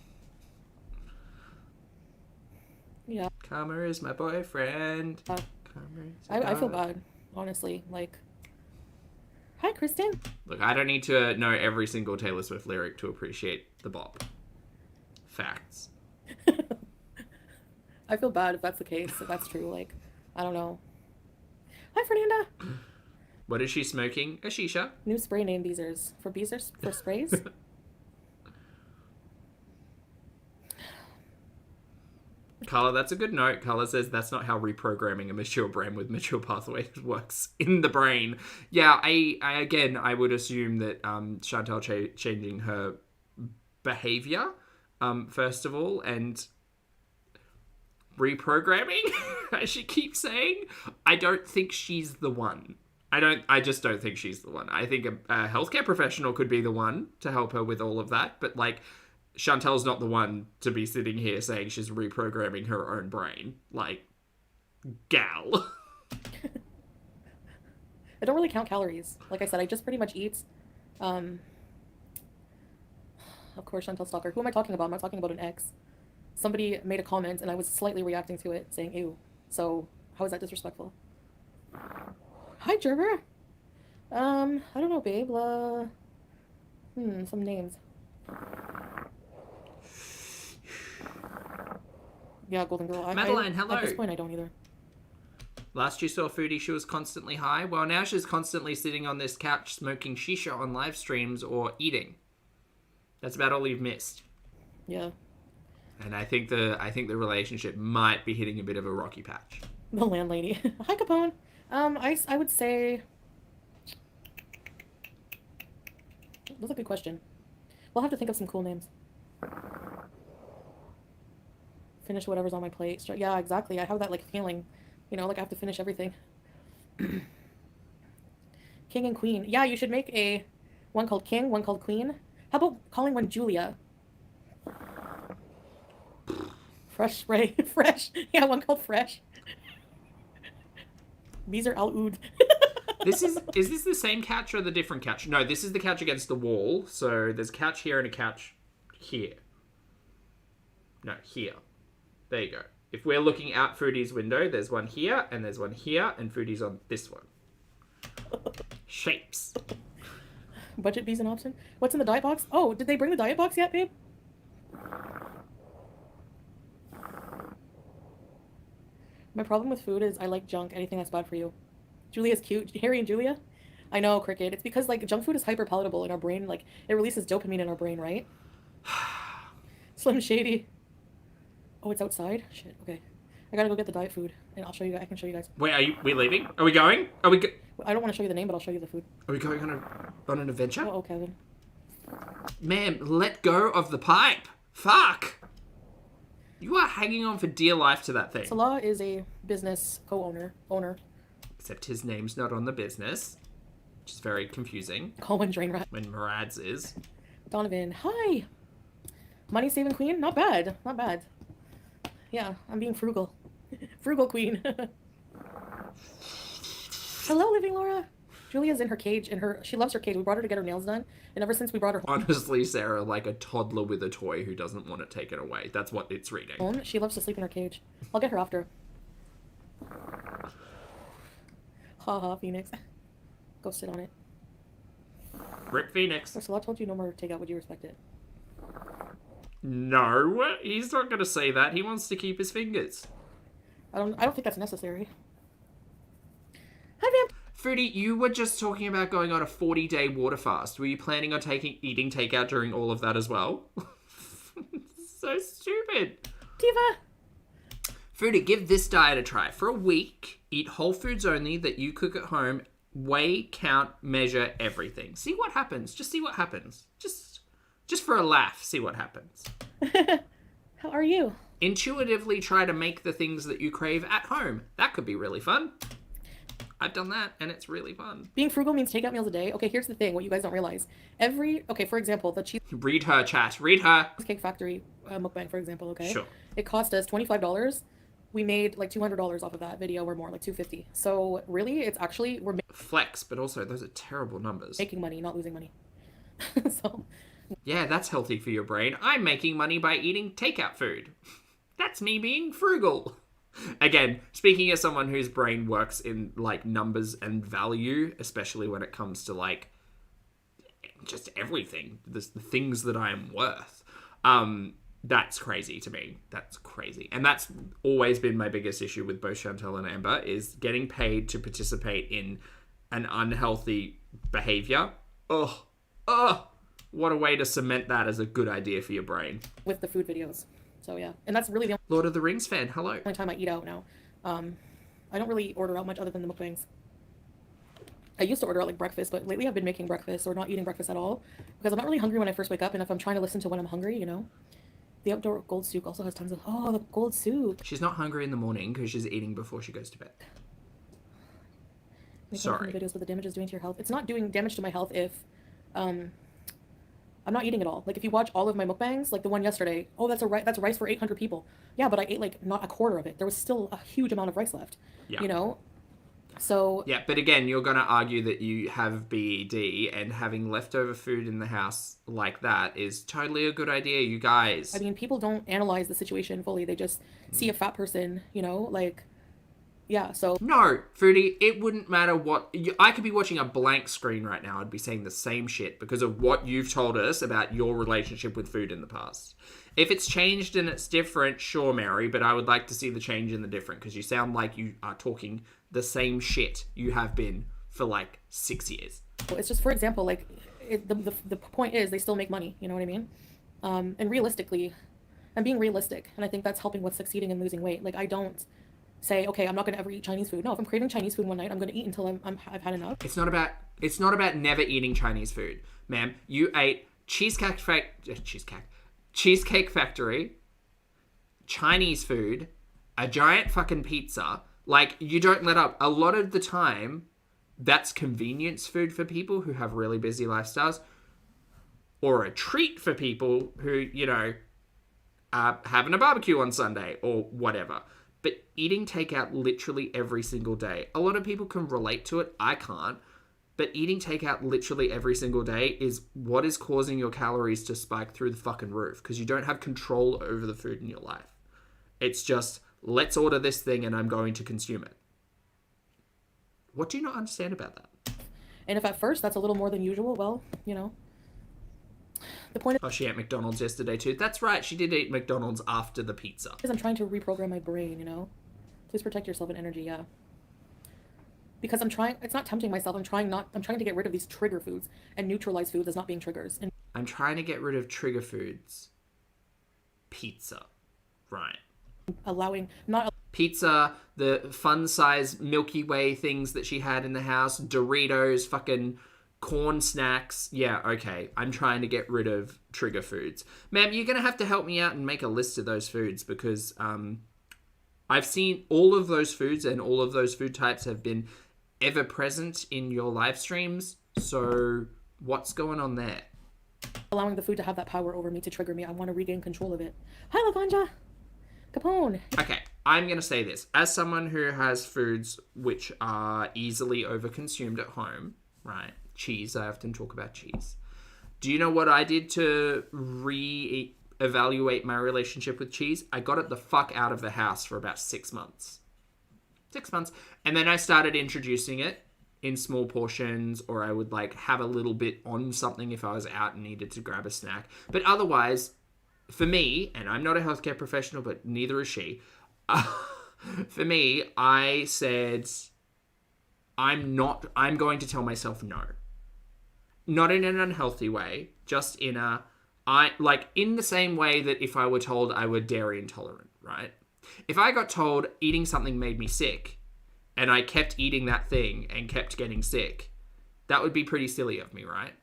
Yeah. Karma is my boyfriend. I feel bad, honestly. Like, hi, Kristen. Look, I don't need to know every single Taylor Swift lyric to appreciate the bop. Facts. I feel bad if that's the case, if that's true. Like, I don't know. Hi, Fernanda. What is she smoking? A shisha. New spray name, Beezers. For Beezers? For sprays? Carla, that's a good note. Carla says that's not how reprogramming a mature brain with mature pathways works in the brain. Yeah, I would assume that Chantal changing her behaviour, first of all, and reprogramming, as she keeps saying. I don't think she's the one. I just don't think she's the one. I think a healthcare professional could be the one to help her with all of that, but like Chantal's not the one to be sitting here saying she's reprogramming her own brain. Like, gal. I don't really count calories. Like I said, I just pretty much eat. Of course, Chantal Stalker. Who am I talking about? I'm not talking about an ex. Somebody made a comment and I was slightly reacting to it, saying ew. So, how is that disrespectful? Hi, Gerber. I don't know, babe. Some names. Yeah, Golden Girl. Madeline, hello. At this point, I don't either. Last you saw Foodie, she was constantly high. Well, now she's constantly sitting on this couch smoking shisha on live streams or eating. That's about all you've missed. Yeah. And I think the relationship might be hitting a bit of a rocky patch. The landlady. Hi, Capone. I would say... That's a good question. We'll have to think of some cool names. Finish whatever's on my plate. Yeah, exactly. I have that, like, feeling. You know, like I have to finish everything. King and Queen. Yeah, you should make one called King, one called Queen. How about calling one Julia? Fresh spray. Fresh. Yeah, one called Fresh. These are al-oud. Is this the same couch or the different couch? No, this is the couch against the wall. So there's a couch here and a couch here. No, here. There you go. If we're looking out Foodie's window, there's one here and there's one here, and Foodie's on this one. Shapes. Budget B's an option. What's in the diet box? Oh, did they bring the diet box yet, babe? My problem with food is I like junk, anything that's bad for you. Julia's cute. Harry and Julia? I know, Cricket. It's because, like, junk food is hyper palatable in our brain. Like, it releases dopamine in our brain, right? Slim Shady. Oh, it's outside? Shit, okay. I gotta go get the diet food, and I'll show you. I can show you guys. Wait, we leaving? Are we going? Are we? I don't want to show you the name, but I'll show you the food. Are we going on an adventure? Oh, Kevin. Ma'am, let go of the pipe. Fuck. You are hanging on for dear life to that thing. Salah is a business owner. Except his name's not on the business, which is very confusing. Cohen Drain Rat. When Murad's is. Donovan, hi. Money saving queen? Not bad. Not bad. Yeah, I'm being frugal. Frugal queen. Hello, Living Laura. Julia's in her cage, and she loves her cage. We brought her to get her nails done, and ever since we brought her Honestly, Sarah, like a toddler with a toy who doesn't want it taken away. That's what it's reading. home, she loves to sleep in her cage. I'll get her after. Ha ha, Phoenix. Go sit on it. Rip Phoenix. So Salah told you no more takeout. Would you respect it? No, he's not going to say that. He wants to keep his fingers. I don't think that's necessary. Hi, Vamp. Foodie, you were just talking about going on a 40-day water fast. Were you planning on eating takeout during all of that as well? So stupid. Diva. Foodie, give this diet a try. For a week, eat whole foods only that you cook at home. Weigh, count, measure everything. See what happens. Just see what happens. Just for a laugh, see what happens. How are you? Intuitively try to make the things that you crave at home. That could be really fun. I've done that, and it's really fun. Being frugal means takeout meals a day. Okay, here's the thing, what you guys don't realize. For example, the Read her, chat. Read her. Cheesecake Factory mukbang, for example, okay? Sure. It cost us $25. We made like $200 off of that video or more, like $250. So really, it's actually, we're Flex, but also those are terrible numbers. making money, not losing money. So, Yeah, that's healthy for your brain. I'm making money by eating takeout food. That's me being frugal. Again, speaking as someone whose brain works in like numbers and value, especially when it comes to like just everything, the things that I am worth. That's crazy to me. That's crazy. And that's always been my biggest issue with both Chantal and Amber, is getting paid to participate in an unhealthy behavior. Ugh. What a way to cement that as a good idea for your brain. with the food videos. So yeah, and that's really the Lord of the Rings fan, hello. only time I eat out now. I don't really order out much other than the mukbangs. I used to order out like breakfast, but lately I've been making breakfast or not eating breakfast at all because I'm not really hungry when I first wake up, and if I'm trying to listen to when I'm hungry, you know. The outdoor gold soup also has tons of the gold soup. She's not hungry in the morning because she's eating before she goes to bed. Sorry. Videos what the damage is doing to your health. It's not doing damage to my health if I'm not eating it all. Like if you watch all of my mukbangs, like the one yesterday, that's rice for 800 people. Yeah, but I ate like not a quarter of it. There was still a huge amount of rice left. Yeah. You know? So Yeah, but again, you're going to argue that you have BED, and having leftover food in the house like that is totally a good idea, you guys. I mean, people don't analyze the situation fully. They just see a fat person, you know, like, yeah, so. No, Foodie, it wouldn't matter what... I could be watching a blank screen right now. I'd be saying the same shit because of what you've told us about your relationship with food in the past. If it's changed and it's different, sure, Mary, but I would like to see the change in the different because you sound like you are talking the same shit you have been for like 6 years. It's just, for example, like, the point is they still make money, you know what I mean? And realistically, I'm being realistic, and I think that's helping with succeeding and losing weight. Like, I don't say, okay, I'm not going to ever eat Chinese food. No, if I'm craving Chinese food one night, I'm going to eat until I've had enough. It's not about never eating Chinese food, ma'am. You ate Cheesecake Factory, Chinese food, a giant fucking pizza. Like, you don't let up. A lot of the time, that's convenience food for people who have really busy lifestyles, or a treat for people who, you know, are having a barbecue on Sunday or whatever. But eating takeout literally every single day, a lot of people can relate to it. I can't. But eating takeout literally every single day is what is causing your calories to spike through the fucking roof because you don't have control over the food in your life. It's just, let's order this thing and I'm going to consume it. What do you not understand about that? And if at first that's a little more than usual, well, you know, the point Oh, she ate McDonald's yesterday too. That's right, she did eat McDonald's after the pizza. is I'm trying to reprogram my brain, you know. Please protect yourself and energy, yeah. Because it's not tempting myself. I'm trying to get rid of these trigger foods and neutralize foods as not being triggers. And I'm trying to get rid of trigger foods. Pizza. Right. pizza, the fun size Milky Way things that she had in the house, Doritos, fucking corn snacks. Yeah, okay. I'm trying to get rid of trigger foods. Ma'am, you're going to have to help me out and make a list of those foods because I've seen all of those foods and all of those food types have been ever present in your live streams. So what's going on there? Allowing the food to have that power over me to trigger me. I want to regain control of it. Hi, Laganja. Capone. Okay, I'm going to say this. As someone who has foods which are easily overconsumed at home, right? Cheese, I often talk about cheese. Do you know what I did to re-evaluate my relationship with cheese? I got it the fuck out of the house for about 6 months. 6 months. And then I started introducing it in small portions, or I would like have a little bit on something if I was out and needed to grab a snack. But otherwise, for me, and I'm not a healthcare professional, but neither is she. For me, I said, I'm going to tell myself no. Not in an unhealthy way, just in in the same way that if I were told I were dairy intolerant, right? If I got told eating something made me sick, and I kept eating that thing and kept getting sick, that would be pretty silly of me, right?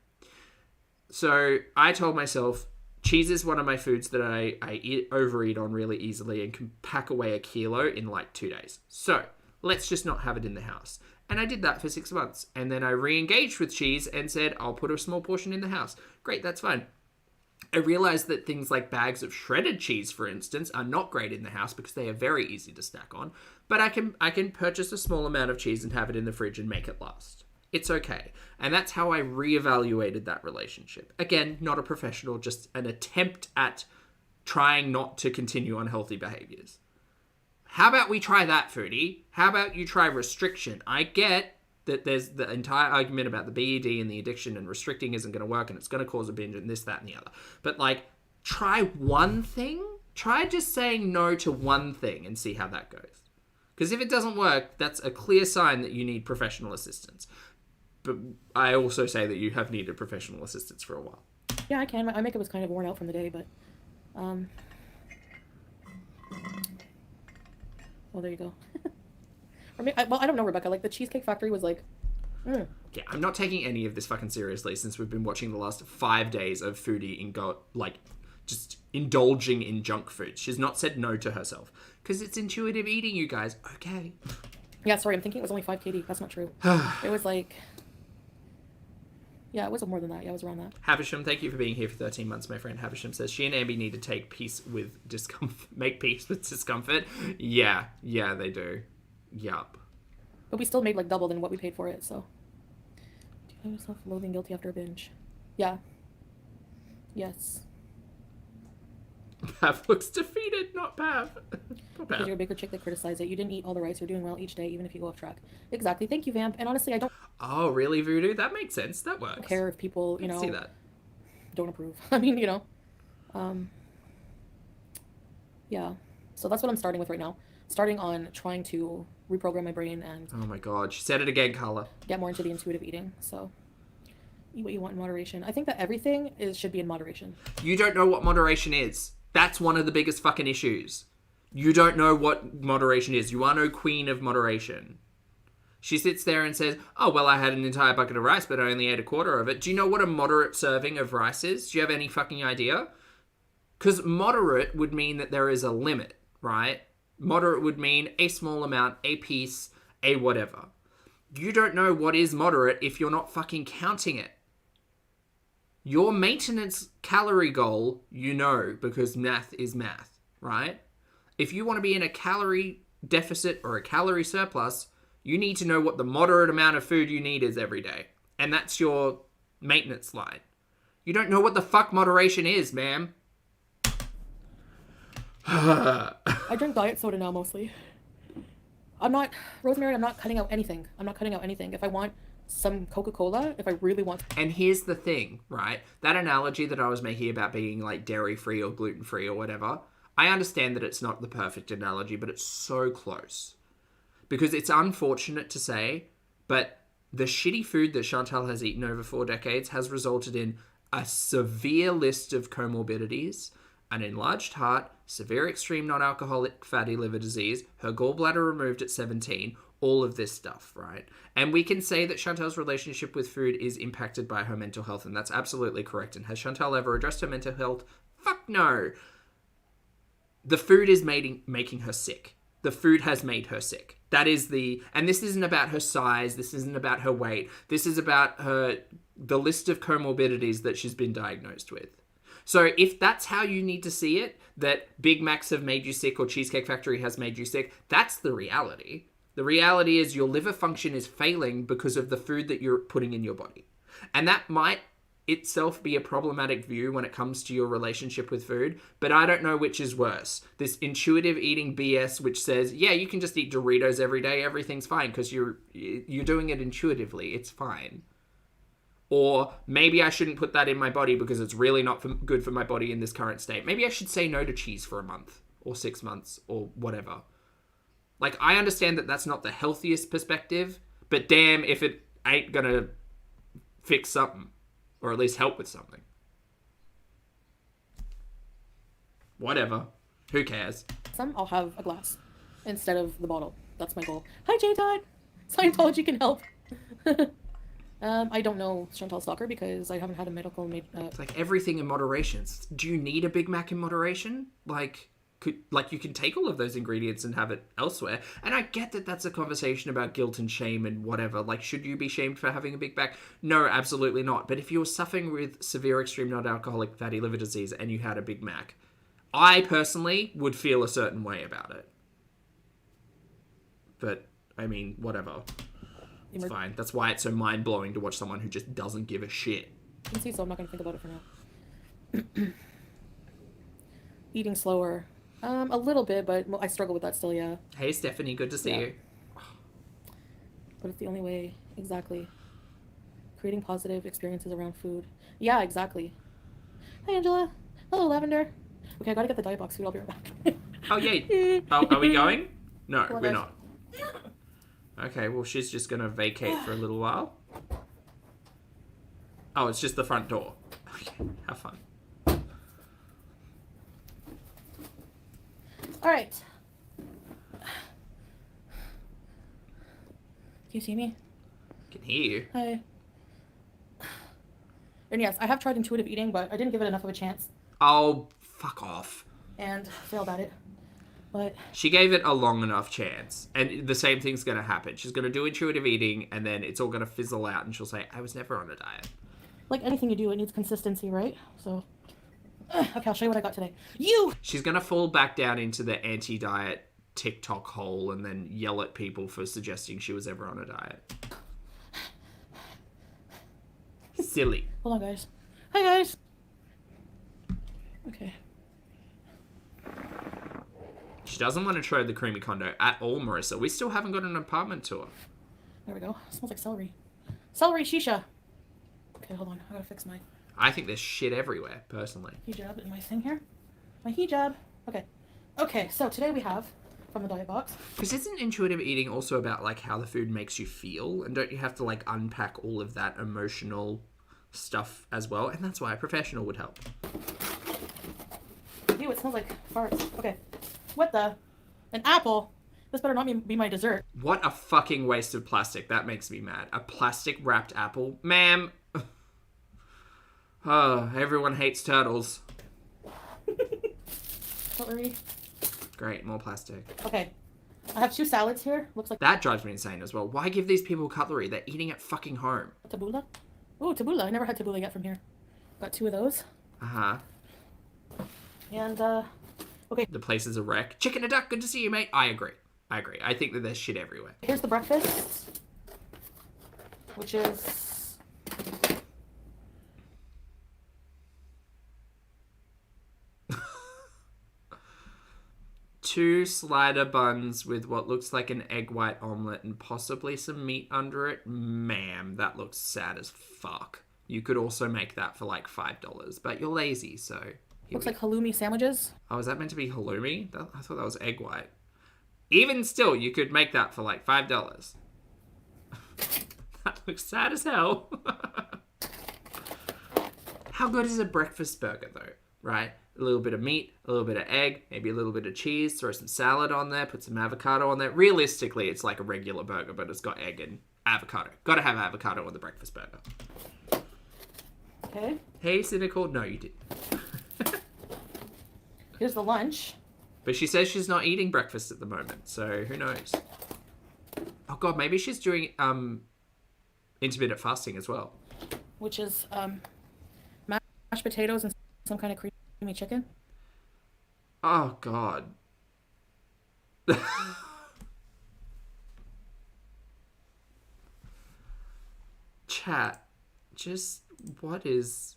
So I told myself, cheese is one of my foods that I overeat on really easily and can pack away a kilo in like 2 days. So let's just not have it in the house. And I did that for 6 months. And then I re-engaged with cheese and said, I'll put a small portion in the house. Great, that's fine. I realized that things like bags of shredded cheese, for instance, are not great in the house because they are very easy to stack on. But I can purchase a small amount of cheese and have it in the fridge and make it last. It's okay. And that's how I reevaluated that relationship. Again, not a professional, just an attempt at trying not to continue unhealthy behaviors. How about we try that, Foodie? How about you try restriction? I get that there's the entire argument about the BED and the addiction and restricting isn't going to work and it's going to cause a binge and this, that, and the other. But like, try one thing. Try just saying no to one thing and see how that goes. Because if it doesn't work, that's a clear sign that you need professional assistance. But I also say that you have needed professional assistance for a while. Yeah, I can. My makeup was kind of worn out from the day, but... Well, there you go. I don't know, Rebecca. Like, the Cheesecake Factory was like... Yeah, I'm not taking any of this fucking seriously since we've been watching the last 5 days of Foodie just indulging in junk food. She's not said no to herself. Because it's intuitive eating, you guys. Okay. Yeah, sorry, I'm thinking it was only 5 kd. That's not true. It was like... Yeah, it was more than that. Yeah, it was around that. Havisham, thank you for being here for 13 months, my friend. Havisham says, she and Ambi need to make peace with discomfort. Yeah, they do. Yup. But we still made like double than what we paid for it, so. Do you find yourself loathing guilty after a binge? Yeah. Yes. Pav looks defeated, not Pav. Because you're a bigger chick that criticized it. You didn't eat all the rice. You're doing well each day, even if you go off track. Exactly. Thank you, Vamp. And honestly, I don't... Oh, really, Voodoo? That makes sense. That works. care if people, I see that. don't approve. I mean, yeah. So that's what I'm starting with right now. Starting on trying to reprogram my brain and... Oh my god. She said it again, Carla. ...get more into the intuitive eating. So, eat what you want in moderation. I think that everything should be in moderation. You don't know what moderation is. That's one of the biggest fucking issues. You don't know what moderation is. You are no queen of moderation. She sits there and says, oh, well, I had an entire bucket of rice, but I only ate a quarter of it. Do you know what a moderate serving of rice is? Do you have any fucking idea? Because moderate would mean that there is a limit, right? Moderate would mean a small amount, a piece, a whatever. You don't know what is moderate if you're not fucking counting it. Your maintenance calorie goal, you know, because math is math, right? If you want to be in a calorie deficit or a calorie surplus, you need to know what the moderate amount of food you need is every day. And that's your maintenance line. You don't know what the fuck moderation is, ma'am. I drink diet soda now, mostly. Rosemary, I'm not cutting out anything. If I want some Coca-Cola, if I really want... And here's the thing, right? That analogy that I was making about being like dairy-free or gluten-free or whatever, I understand that it's not the perfect analogy, but it's so close. Because it's unfortunate to say, but the shitty food that Chantal has eaten over 4 decades has resulted in a severe list of comorbidities, an enlarged heart, severe extreme non-alcoholic fatty liver disease, her gallbladder removed at 17, all of this stuff, right? And we can say that Chantal's relationship with food is impacted by her mental health, and that's absolutely correct. And has Chantal ever addressed her mental health? Fuck no. The food is making her sick. The food has made her sick. That is and this isn't about her size, this isn't about her weight, this is about the list of comorbidities that she's been diagnosed with. So if that's how you need to see it, that Big Macs have made you sick or Cheesecake Factory has made you sick, that's the reality. The reality is your liver function is failing because of the food that you're putting in your body. And that might itself be a problematic view when it comes to your relationship with food, but I don't know which is worse. This intuitive eating BS which says, yeah, you can just eat Doritos every day, everything's fine because you're doing it intuitively, it's fine. Or maybe I shouldn't put that in my body because it's really not good for my body in this current state. Maybe I should say no to cheese for a month or 6 months or whatever. Like, I understand that that's not the healthiest perspective, but damn if it ain't gonna fix something. Or at least help with something. Whatever. Who cares? I'll have a glass instead of the bottle. That's my goal. Hi, J-Todd! Scientology can help. I don't know Chantal's stalker because I haven't had a medical... It's like everything in moderation. Do you need a Big Mac in moderation? You can take all of those ingredients and have it elsewhere. And I get that that's a conversation about guilt and shame and whatever. Like, should you be shamed for having a Big Mac? No, absolutely not. But if you're suffering with severe extreme non-alcoholic fatty liver disease and you had a Big Mac, I personally would feel a certain way about it. But, I mean, whatever. It's fine. That's why it's so mind-blowing to watch someone who just doesn't give a shit. You can see, so I'm not going to think about it for now. Eating slower. A little bit, but I struggle with that still, yeah. Hey, Stephanie, good to see you. But it's the only way, exactly. Creating positive experiences around food. Yeah, exactly. Hi, Angela. Hello, Lavender. Okay, I gotta get the diet box food. I'll be right back. Oh, yay. Oh, are we going? No, Well, we're not. Okay, well, she's just gonna vacate for a little while. Oh, it's just the front door. Okay, have fun. All right. Can you see me? I can hear you. Hi. And yes, I have tried intuitive eating, but I didn't give it enough of a chance. Oh, fuck off. And failed at it. But she gave it a long enough chance, and the same thing's going to happen. She's going to do intuitive eating, and then it's all going to fizzle out, and she'll say, I was never on a diet. like anything you do, it needs consistency, right? So, okay, I'll show you what I got today. She's going to fall back down into the anti-diet TikTok hole and then yell at people for suggesting she was ever on a diet. Silly. Hold on, guys. Hi, guys. Okay. She doesn't want to trade the creamy condo at all, Marissa. We still haven't got an apartment tour. There we go. It smells like celery. Celery Shisha. Okay, hold on. I gotta fix my I think there's shit everywhere, personally. hijab in my thing here. My hijab. Okay. Okay, so today we have, from the diet box. Because isn't intuitive eating also about, like, how the food makes you feel? And don't you have to, like, unpack all of that emotional stuff as well? And that's why a professional would help. Ew, it smells like farts. Okay. What the? An apple? This better not be my dessert. What a fucking waste of plastic. That makes me mad. A plastic wrapped apple? Ma'am. Oh, everyone hates turtles. Cutlery. Great, more plastic. Okay. I have 2 salads here. Looks like That drives me insane as well. Why give these people cutlery? They're eating at fucking home. tabbouleh. Ooh, tabbouleh. I never had tabbouleh yet from here. Got 2 of those. Uh-huh. And, okay. The place is a wreck. Chicken a duck, good to see you, mate. I agree. I think that there's shit everywhere. Here's the breakfast, which is 2 slider buns with what looks like an egg white omelette and possibly some meat under it. Ma'am, that looks sad as fuck. You could also make that for like $5, but you're lazy, so... looks like halloumi sandwiches. Oh, is that meant to be halloumi? I thought that was egg white. Even still, you could make that for like $5. That looks sad as hell. How good is a breakfast burger, though, right? a little bit of meat, a little bit of egg, maybe a little bit of cheese, throw some salad on there, put some avocado on there. Realistically, it's like a regular burger, but it's got egg and avocado. Got to have avocado on the breakfast burger. Okay. Hey, cynical. No, you didn't. Here's the lunch. But she says she's not eating breakfast at the moment, so who knows? Oh god, maybe she's doing intermittent fasting as well. Which is mashed potatoes and some kind of creamy chicken. Oh god. Chat, just what is...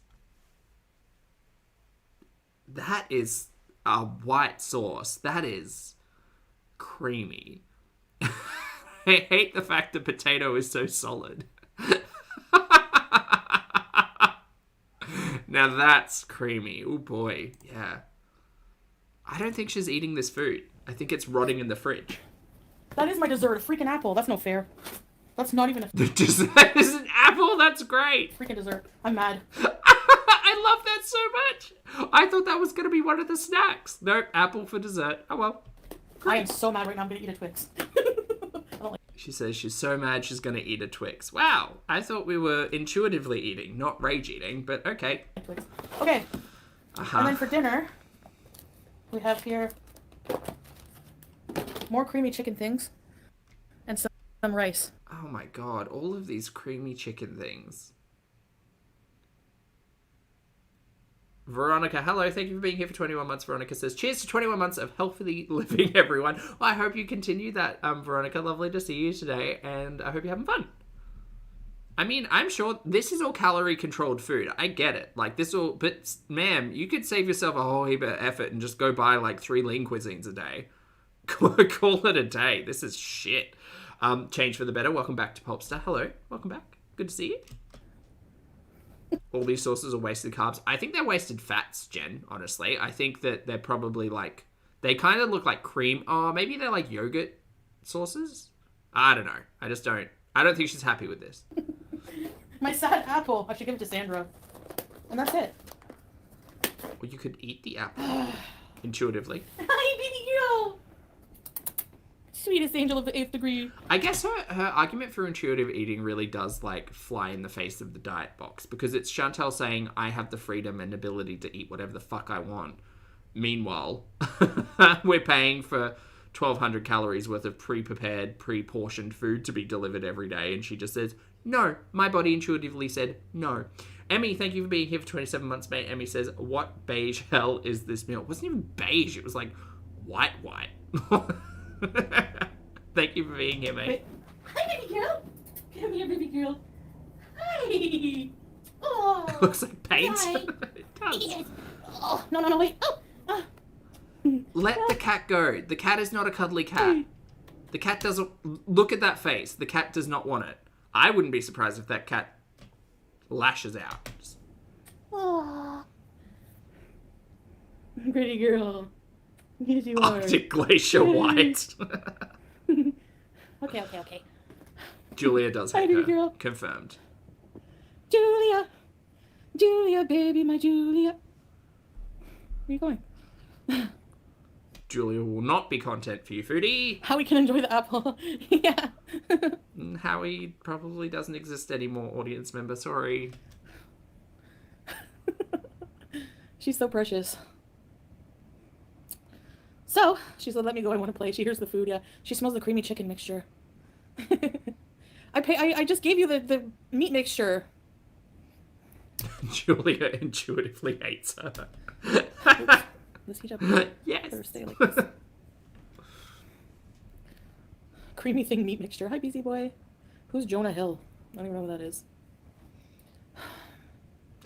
That is a white sauce. That is creamy. I hate the fact the potato is so solid. Now that's creamy. Oh boy, yeah. I don't think she's eating this food. I think it's rotting in the fridge. That is my dessert, a freaking apple. That's no fair. That's not even a That is an apple? That's great. freaking dessert. I'm mad. I love that so much. I thought that was going to be one of the snacks. Nope, apple for dessert. Oh well. I am so mad right now. I'm gonna eat a Twix. I don't like She says she's so mad she's going to eat a Twix. Wow, I thought we were intuitively eating, not rage eating, but okay. Twix. Okay, and then for dinner, we have here more creamy chicken things and some rice. Oh my god, all of these creamy chicken things. Veronica, hello, thank you for being here for 21 months. Veronica says, cheers to 21 months of healthy living, everyone. Well, I hope you continue that, Veronica. Lovely to see you today, and I hope you're having fun. I mean, I'm sure this is all calorie-controlled food. I get it. Like, this all... But, ma'am, you could save yourself a whole heap of effort and just go buy, like, 3 lean cuisines a day. Call it a day. This is shit. Change for the better. Welcome back to Pulpster. Hello. Welcome back. Good to see you. All these sauces are wasted carbs. I think they're wasted fats, Jen, honestly. I think that they're probably like... They kind of look like cream. Oh, maybe they're like yogurt sauces? I don't know. I just don't... I don't think she's happy with this. My sad apple. I should give it to Sandra. And that's it. Well, you could eat the apple. Intuitively. Hi, baby girl! Sweetest angel of the 8th degree. I guess her argument for intuitive eating really does, like, fly in the face of the diet box. Because it's Chantal saying, I have the freedom and ability to eat whatever the fuck I want. Meanwhile, we're paying for 1,200 calories worth of pre-prepared, pre-portioned food to be delivered every day. And she just says, no. My body intuitively said, no. Emmy, thank you for being here for 27 months, mate. Emmy says, what beige hell is this meal? It wasn't even beige. It was, like, white. Thank you for being here, mate. Wait. Hi, baby girl. Come here, baby girl. Hi. Oh. It looks like paint. Hi. It does. Yes. Oh, no, wait. Oh. Let the cat go. The cat is not a cuddly cat. The cat doesn't... Look at that face. The cat does not want it. I wouldn't be surprised if that cat lashes out. Oh. Pretty girl. Yes, you are. Arctic Glacier White. Okay. Julia does Hi, hate baby her. girl. Confirmed. Julia, baby, my Julia. Where are you going? Julia will not be content for you, Foodie. How we can enjoy the apple. Yeah. Howie probably doesn't exist anymore, audience member. Sorry. She's so precious. So, she said, let me go, I want to play. She hears the food, yeah. She smells the creamy chicken mixture. I just gave you the meat mixture. Julia intuitively hates her. Let's heat up. Yes. Thursday like this. Creamy thing meat mixture. Hi, busy boy. Who's Jonah Hill? I don't even know who that is.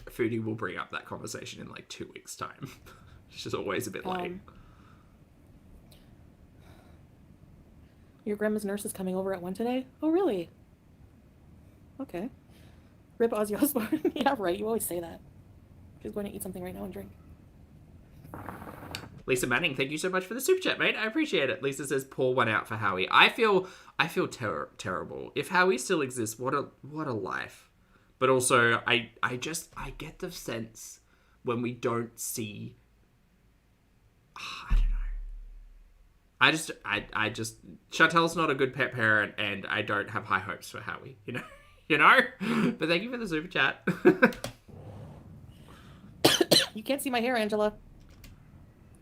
Foodie will bring up that conversation in like 2 weeks' time. She's always a bit late. Your grandma's nurse is coming over at 1 today? Oh, really? Okay. Rip Ozzy Osbourne. Yeah, right. You always say that. She's going to eat something right now and drink. Lisa Manning, thank you so much for the super chat, mate. I appreciate it. Lisa says, pour one out for Howie. I feel terrible. If Howie still exists, what a life. But also, I get the sense when we don't see I don't know. I just Chantal's not a good pet parent, and I don't have high hopes for Howie. You know. But thank you for the super chat. You can't see my hair, Angela.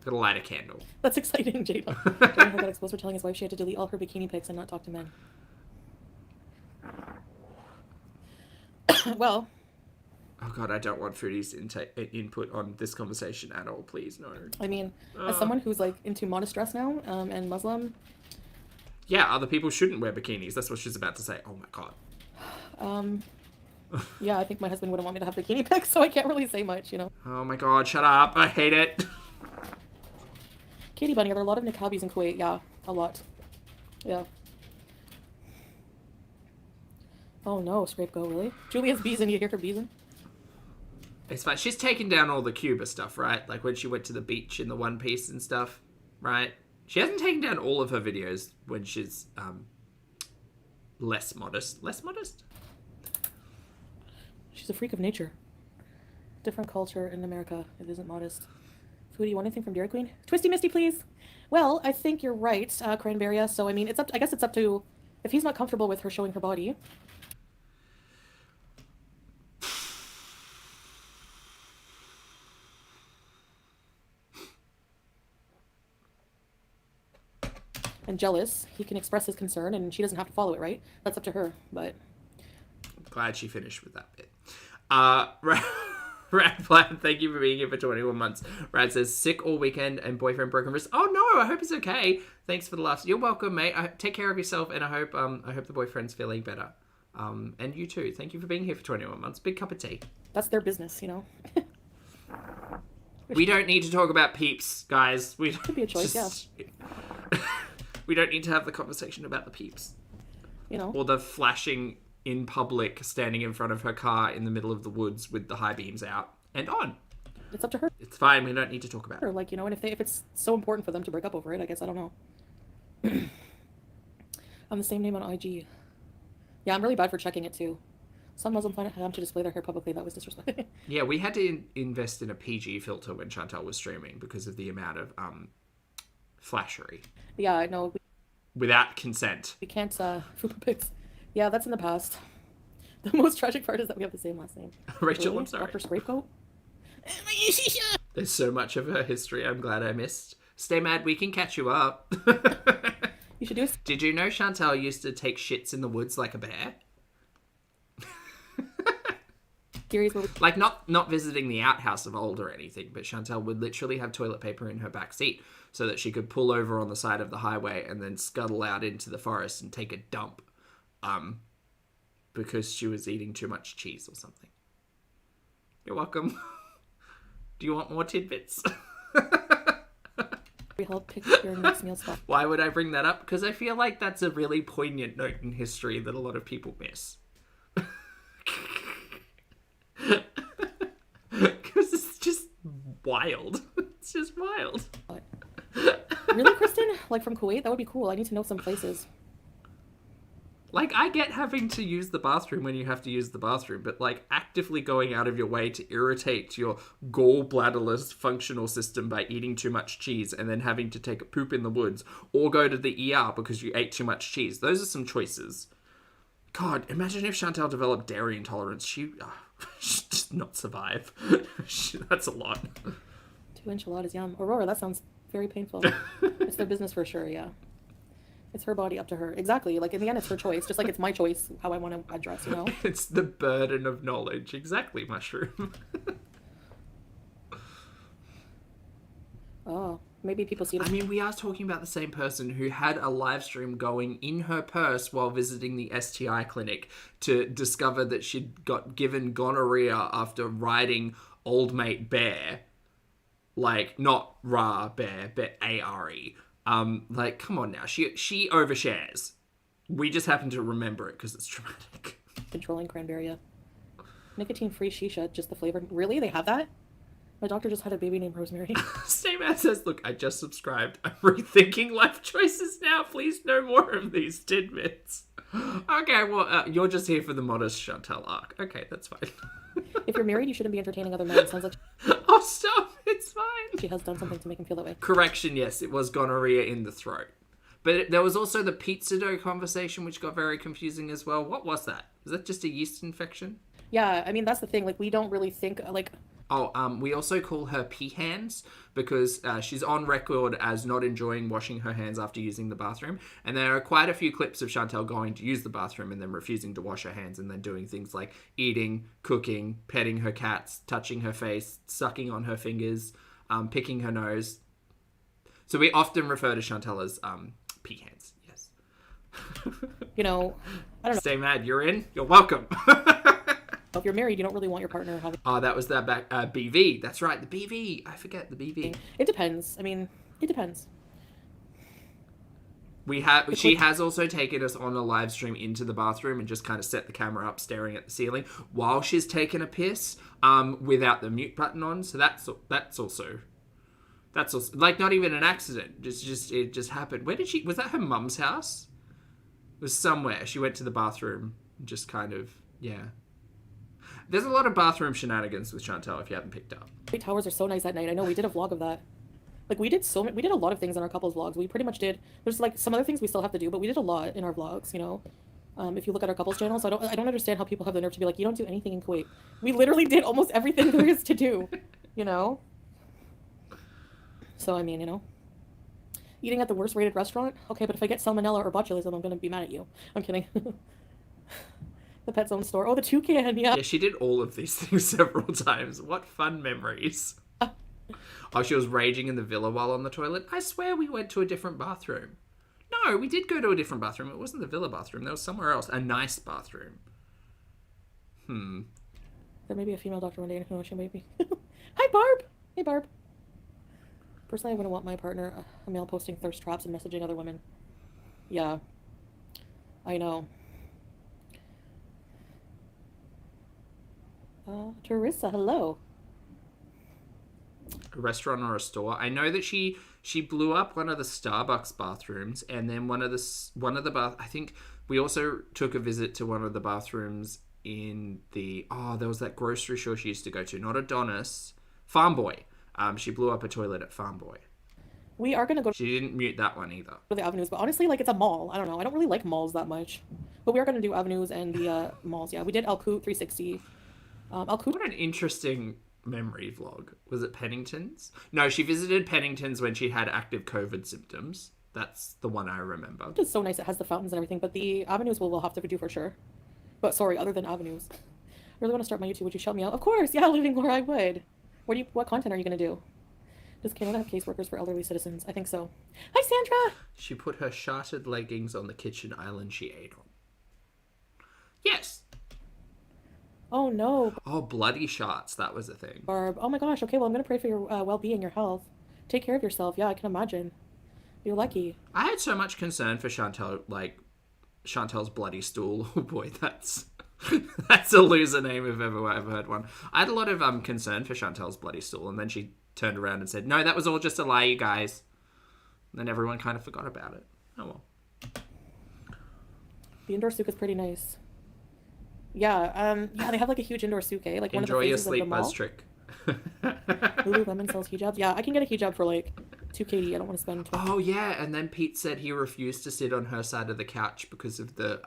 Gotta light a candle. That's exciting, Jada. Jonathan got exposed for telling his wife she had to delete all her bikini pics and not talk to men. Well. Oh god, I don't want Foodie's input on this conversation at all. Please, no. I mean, as someone who's like into modest dress now, and Muslim. Yeah, other people shouldn't wear bikinis. That's what she's about to say. Oh my god. Yeah, I think my husband wouldn't want me to have bikini pics, so I can't really say much, you know. Oh my god, shut up. I hate it. Katie Bunny, are there a lot of niqabis in Kuwait? Yeah, a lot. Yeah. Oh no, Scrape Go, really? Julia's beezing, you hear her beezing? It's fine. She's taken down all the Cuba stuff, right? Like when she went to the beach in the one piece and stuff, right? She hasn't taken down all of her videos when she's less modest. Less modest? She's a freak of nature. Different culture in America. It isn't modest. Foodie, you want anything from Dairy Queen? Twisty Misty, please. Well, I think you're right, Cranberria. So I mean, I guess it's up to if he's not comfortable with her showing her body. And jealous, he can express his concern, and she doesn't have to follow it, right? That's up to her, but... I'm glad she finished with that bit. Rad Plaid, thank you for being here for 21 months. Rad says, sick all weekend and boyfriend broken wrist. Oh no, I hope it's okay. Thanks for the laughs. You're welcome, mate. Take care of yourself, and I hope the boyfriend's feeling better. And you too. Thank you for being here for 21 months. Big cup of tea. That's their business, you know? We don't need to talk about peeps, guys. Could be a choice, yeah. We don't need to have the conversation about the peeps. You know? Or the flashing in public, standing in front of her car in the middle of the woods with the high beams out and on. It's up to her. It's fine. We don't need to talk about it. Or like, you know, and if it's so important for them to break up over it, I guess, I don't know. I'm the same name on IG. Yeah, I'm really bad for checking it too. Some Muslim find it haram to display their hair publicly. That was disrespectful. Yeah, we had to invest in a PG filter when Chantal was streaming because of the amount of flashery. Yeah, I know. Without consent. We can't food pics. Yeah, that's in the past. The most tragic part is that we have the same last name. Rachel, really? I'm sorry. Dr. Scapegoat? There's so much of her history I'm glad I missed. Stay mad, we can catch you up. You should do it. Did you know Chantal used to take shits in the woods like a bear? Like not visiting the outhouse of old or anything, but Chantal would literally have toilet paper in her back seat so that she could pull over on the side of the highway and then scuttle out into the forest and take a dump, because she was eating too much cheese or something. You're welcome. Do you want more tidbits? We help pick your next meal spot. Why would I bring that up? Because I feel like that's a really poignant note in history that a lot of people miss. Because it's just wild. It's just wild. Really, Kristen? Like from Kuwait? That would be cool. I need to know some places. Like, I get having to use the bathroom when you have to use the bathroom, but, like, actively going out of your way to irritate your gallbladderless functional system by eating too much cheese and then having to take a poop in the woods or go to the ER because you ate too much cheese. Those are some choices. God, imagine if Chantal developed dairy intolerance. She'd just not survive. That's a lot. 2 enchiladas, yum. Aurora, that sounds very painful. It's their business for sure, yeah. It's her body, up to her. Exactly. Like, in the end, it's her choice. Just like it's my choice how I want to address, you know? It's the burden of knowledge. Exactly, Mushroom. Oh, maybe people see it. I mean, we are talking about the same person who had a live stream going in her purse while visiting the STI clinic to discover that she'd got given gonorrhea after riding old mate Bear. Like, not Ra Bear, but A-R-E. Like, come on now. She overshares. We just happen to remember it because it's traumatic. Controlling cranberry. Nicotine-free shisha, just the flavor. Really? They have that? My doctor just had a baby named Rosemary. Stay Mad says, look, I just subscribed. I'm rethinking life choices now. Please no more of these tidbits. Okay, well, you're just here for the modest Chantal arc. Okay, that's fine. If you're married, you shouldn't be entertaining other men. It sounds like... Oh, stop. It's fine. she has done something to make him feel that way. Correction, yes, it was gonorrhea in the throat. But there was also the pizza dough conversation, which got very confusing as well. What was that? Was that just a yeast infection? Yeah, I mean, that's the thing. Like, we don't really think, like... Oh, we also call her pee hands because she's on record as not enjoying washing her hands after using the bathroom. And there are quite a few clips of Chantal going to use the bathroom and then refusing to wash her hands and then doing things like eating, cooking, petting her cats, touching her face, sucking on her fingers, picking her nose. So we often refer to Chantal as pee hands, yes. You know, I don't know. Stay mad, you're in? You're welcome. If you're married, you don't really want your partner having... Oh, that was that back BV. That's right, the BV. I forget the BV. It depends. I mean, it depends. She has also taken us on a live stream into the bathroom and just kind of set the camera up staring at the ceiling while she's taken a piss without the mute button on. So that's also like not even an accident. It just happened. Where did she... Was that her mum's house? It was somewhere. She went to the bathroom and just kind of... Yeah. There's a lot of bathroom shenanigans with Chantal if you haven't picked up. Great towers are so nice at night. I know we did a vlog of that. Like, we did a lot of things in our couples vlogs. We pretty much did. There's like some other things we still have to do, but we did a lot in our vlogs, you know. If you look at our couples channel, so I don't understand how people have the nerve to be like, you don't do anything in Kuwait. We literally did almost everything there is to do, you know. So I mean, you know, eating at the worst rated restaurant. Okay, but if I get salmonella or botulism, I'm gonna be mad at you. I'm kidding. The Pet Zone store. Oh, the toucan, yeah. Yeah, she did all of these things several times. What fun memories. Oh, she was raging in the villa while on the toilet. I swear we went to a different bathroom. No, we did go to a different bathroom. It wasn't the villa bathroom. There was somewhere else. A nice bathroom. There may be a female doctor one day, and who knows, she may be. Hi, Barb! Hey, Barb. Personally, I wouldn't want my partner, a male, posting thirst traps and messaging other women. Yeah. I know. Teresa, hello. A restaurant or a store. I know that she blew up one of the Starbucks bathrooms, and then one of the bath. I think we also took a visit to one of the bathrooms in the there was that grocery store she used to go to, not Adonis, Farm Boy. She blew up a toilet at Farm Boy. We are gonna go. She didn't mute that one either. To the avenues, but honestly, like, it's a mall. I don't know. I don't really like malls that much, but we are gonna do avenues and the malls. Yeah, we did Al-Quoc 360. Al-Quoc. What an interesting memory vlog. Was it Paddington's? No, she visited Paddington's when she had active COVID symptoms. That's the one I remember. It's so nice. It has the fountains and everything, but the avenues we'll have to do for sure. But sorry, other than avenues. I really want to start my YouTube. Would you shout me out? Of course. Yeah, living where I would. What content are you going to do? Does Canada have caseworkers for elderly citizens? I think so. Hi, Sandra! She put her shattered leggings on the kitchen island she ate on. Yes! Oh, no. Oh, bloody shots. That was a thing. Barb. Oh, my gosh. Okay, well, I'm going to pray for your well-being, your health. Take care of yourself. Yeah, I can imagine. You're lucky. I had so much concern for Chantal, like, Chantal's bloody stool. Oh, boy, that's a loser name if ever I've heard one. I had a lot of concern for Chantal's bloody stool, and then she turned around and said, no, that was all just a lie, you guys. And then everyone kind of forgot about it. Oh, well. The indoor souk is pretty nice. Yeah, they have like a huge indoor souk, eh? Like one Enjoy of the your faces sleep of the mall. buzz trick. Lululemon sells hijabs. Yeah, I can get a hijab for like $2KD. I don't want to spend 20. Oh, yeah, and then Pete said he refused to sit on her side of the couch because of the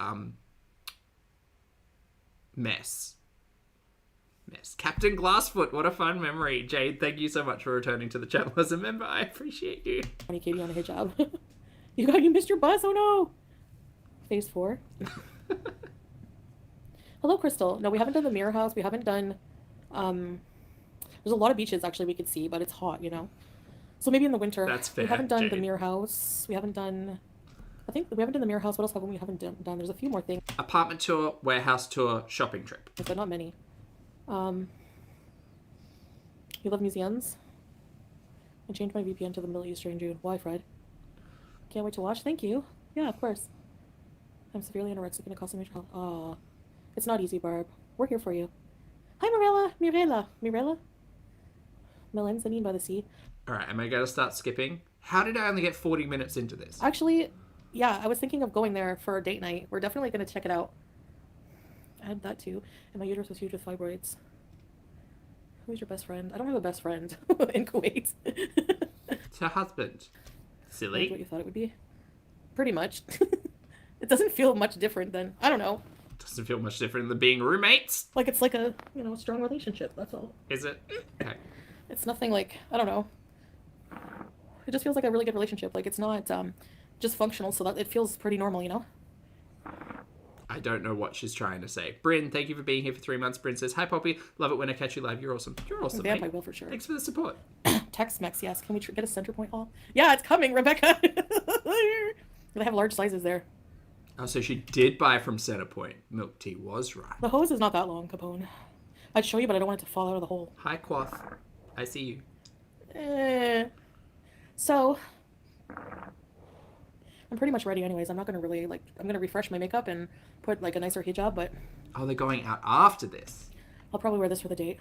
mess. Captain Glassfoot, what a fun memory. Jade, thank you so much for returning to the channel as a member. I appreciate you. 20KD on a hijab. You missed your bus. Oh no. Phase 4. Hello, Crystal. No, we haven't done the mirror house. We haven't done, there's a lot of beaches actually we could see, but it's hot, you know? So maybe in the winter. That's fair, We haven't done the Jade. mirror house. We haven't done, I think we haven't done the mirror house. What else haven't we done? There's a few more things, Apartment tour, warehouse tour, shopping trip. but not many. You love museums? I changed my VPN to the Middle Eastern in June. Why, Fred? Can't wait to watch. Thank you. Yeah, of course. I'm severely anorexic and it costs me much health. Aw. It's not easy, Barb. We're here for you. Hi, Mirella. Melanzanine by the sea. Alright, am I going to start skipping? How did I only get 40 minutes into this? Actually, yeah, I was thinking of going there for a date night. We're definitely going to check it out. I had that too. And my uterus was huge with fibroids. Who's your best friend? I don't have a best friend in Kuwait. It's her husband. That's what Silly. you thought it would be. Pretty much. It doesn't feel much different than, I don't know. Doesn't feel much different than being roommates. Like it's like a, strong relationship, that's all. Is it? Okay. It's nothing like, I don't know. It just feels like a really good relationship. Like it's not just functional, so that it feels pretty normal. I don't know what she's trying to say. Bryn, thank you for being here for 3 months. Bryn says, hi, Poppy. Love it when I catch you live. You're awesome. You're awesome, Vamp, mate. I will for sure. Thanks for the support. Tex-Mex, yes. Can we get a center point haul? Yeah, it's coming, Rebecca. They have large sizes there. Oh, so she did buy from Centerpoint. Milk tea was right. The hose is not that long, Capone. I'd show you, but I don't want it to fall out of the hole. Hi, Quaff. I see you. So, I'm pretty much ready anyways. I'm not going to really, I'm going to refresh my makeup and put, a nicer hijab, but Oh, they're going out after this. I'll probably wear this for the date.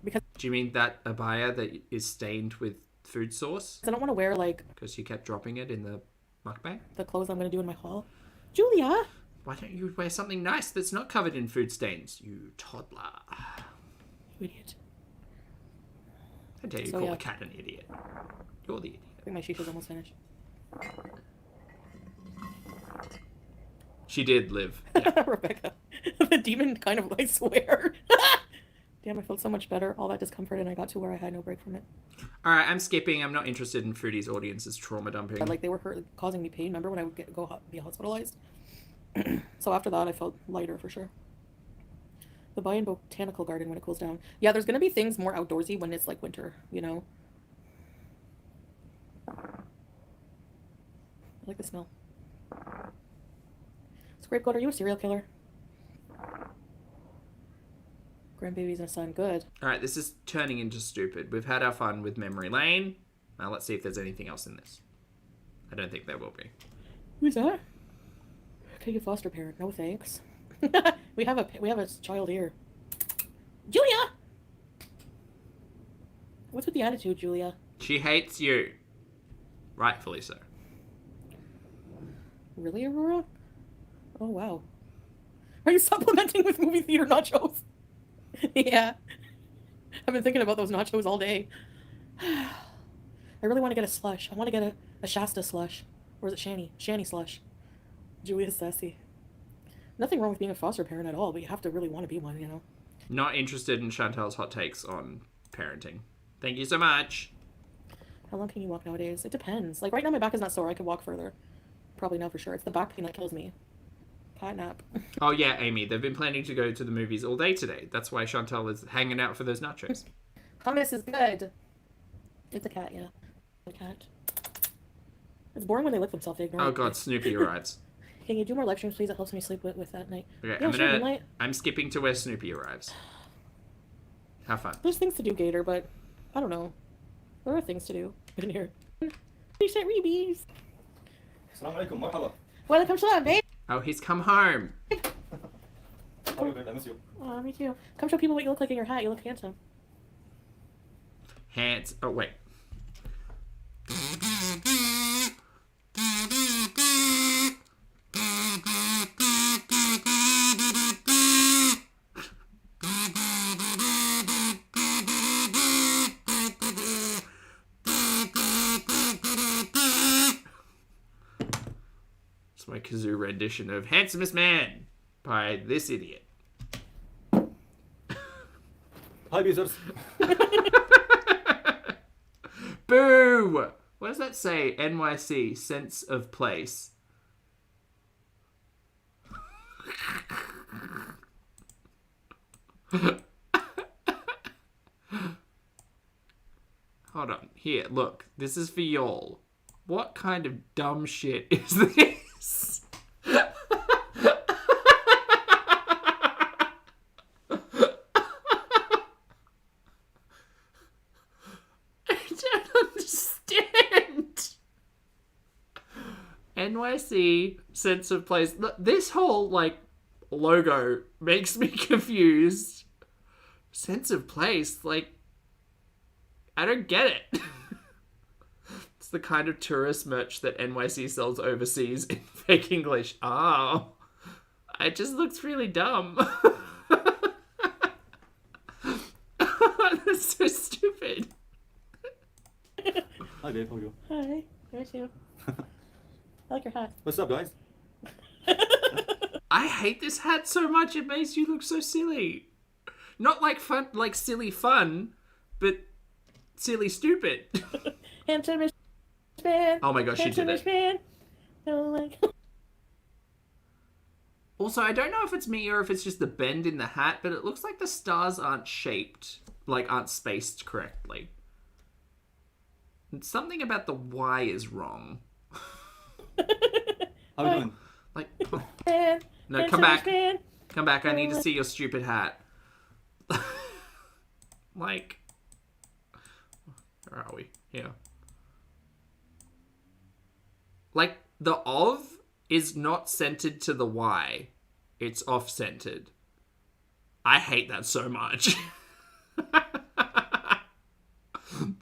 Because Do you mean that abaya that is stained with food sauce? I don't want to wear, Because you kept dropping it in the mukbang? the clothes I'm going to do in my haul. Julia! Why don't you wear something nice that's not covered in food stains, you toddler? You idiot. How dare you So, call yeah. a cat an idiot? You're the idiot. I think my shisha's almost finished. She did live. Yeah. Rebecca. The demon kind of, I swear. Damn, I felt so much better. All that discomfort, and I got to where I had no break from it. Alright, I'm skipping. I'm not interested in Foodie's audience's trauma dumping. But, they were causing me pain. Remember when I would be hospitalized? So after that, I felt lighter for sure. The buy in botanical garden when it cools down. Yeah, there's gonna be things more outdoorsy when it's winter, I like the smell. Scapegoat, are you a serial killer? Grandbabies and a son, good. Alright, this is turning into stupid. We've had our fun with Memory Lane. Now let's see if there's anything else in this. I don't think there will be. Who's that? Can you foster parent? No thanks. we have a child here. Julia! What's with the attitude, Julia? She hates you. Rightfully so. Really, Aurora? Oh, wow. Are you supplementing with movie theater nachos? Yeah. I've been thinking about those nachos all day. I really want to get a slush. I want to get a Shasta slush. Or is it Shanny? Shanny slush. Julia's sassy. Nothing wrong with being a foster parent at all, but you have to really want to be one, Not interested in Chantal's hot takes on parenting. Thank you so much. How long can you walk nowadays? It depends. Right now my back is not sore. I could walk further. Probably now for sure. It's the back pain that kills me. Cat nap. Oh yeah, Amy, they've been planning to go to the movies all day today. That's why Chantal is hanging out for those nachos. Hummus is good. It's a cat, yeah. A cat. It's boring when they lick themselves. They ignore Oh it. god, Snoopy arrives. Can you do more live streams, please? It helps me sleep with that night. Okay, Yeah, sure, Moonlight. I'm skipping to where Snoopy arrives. Have fun. There's things to do, Gator, but I don't know. There are things to do in here. Decent reebies. السلام عليكم مرحبا. Welcome salam, babe. Oh, he's come home. How are you doing? I miss you. Oh, me too. Come show people what you look like in your hat. You look handsome. Hands. Oh, wait. It's my kazoo rendition of Handsomest Man by this idiot. Hi, users. Boo! What does that say? NYC, sense of place. Hold on. Here, look. This is for y'all. What kind of dumb shit is this? I don't understand. NYC, sense of place. Look, this whole, logo makes me confused. Sense of place? I don't get it. It's the kind of tourist merch that NYC sells overseas in fake English. Oh. It just looks really dumb. so stupid. Hi babe, how are you? Hi. Where's you? I like your hat. What's up guys? I hate this hat so much. It makes you look so silly. Not like fun, like silly fun, but silly stupid. Handsome man. Oh my gosh, she did it. Man. Oh my God. Also, I don't know if it's me or if it's just the bend in the hat, but it looks like the stars aren't shaped, like aren't spaced correctly. Something about the Y is wrong. How are you doing? Like, Man. no, come Handsome back. man. Come back, I need to see your stupid hat. Like, where are we? Here. Like, the of is not centered to the Y. It's off-centered. I hate that so much.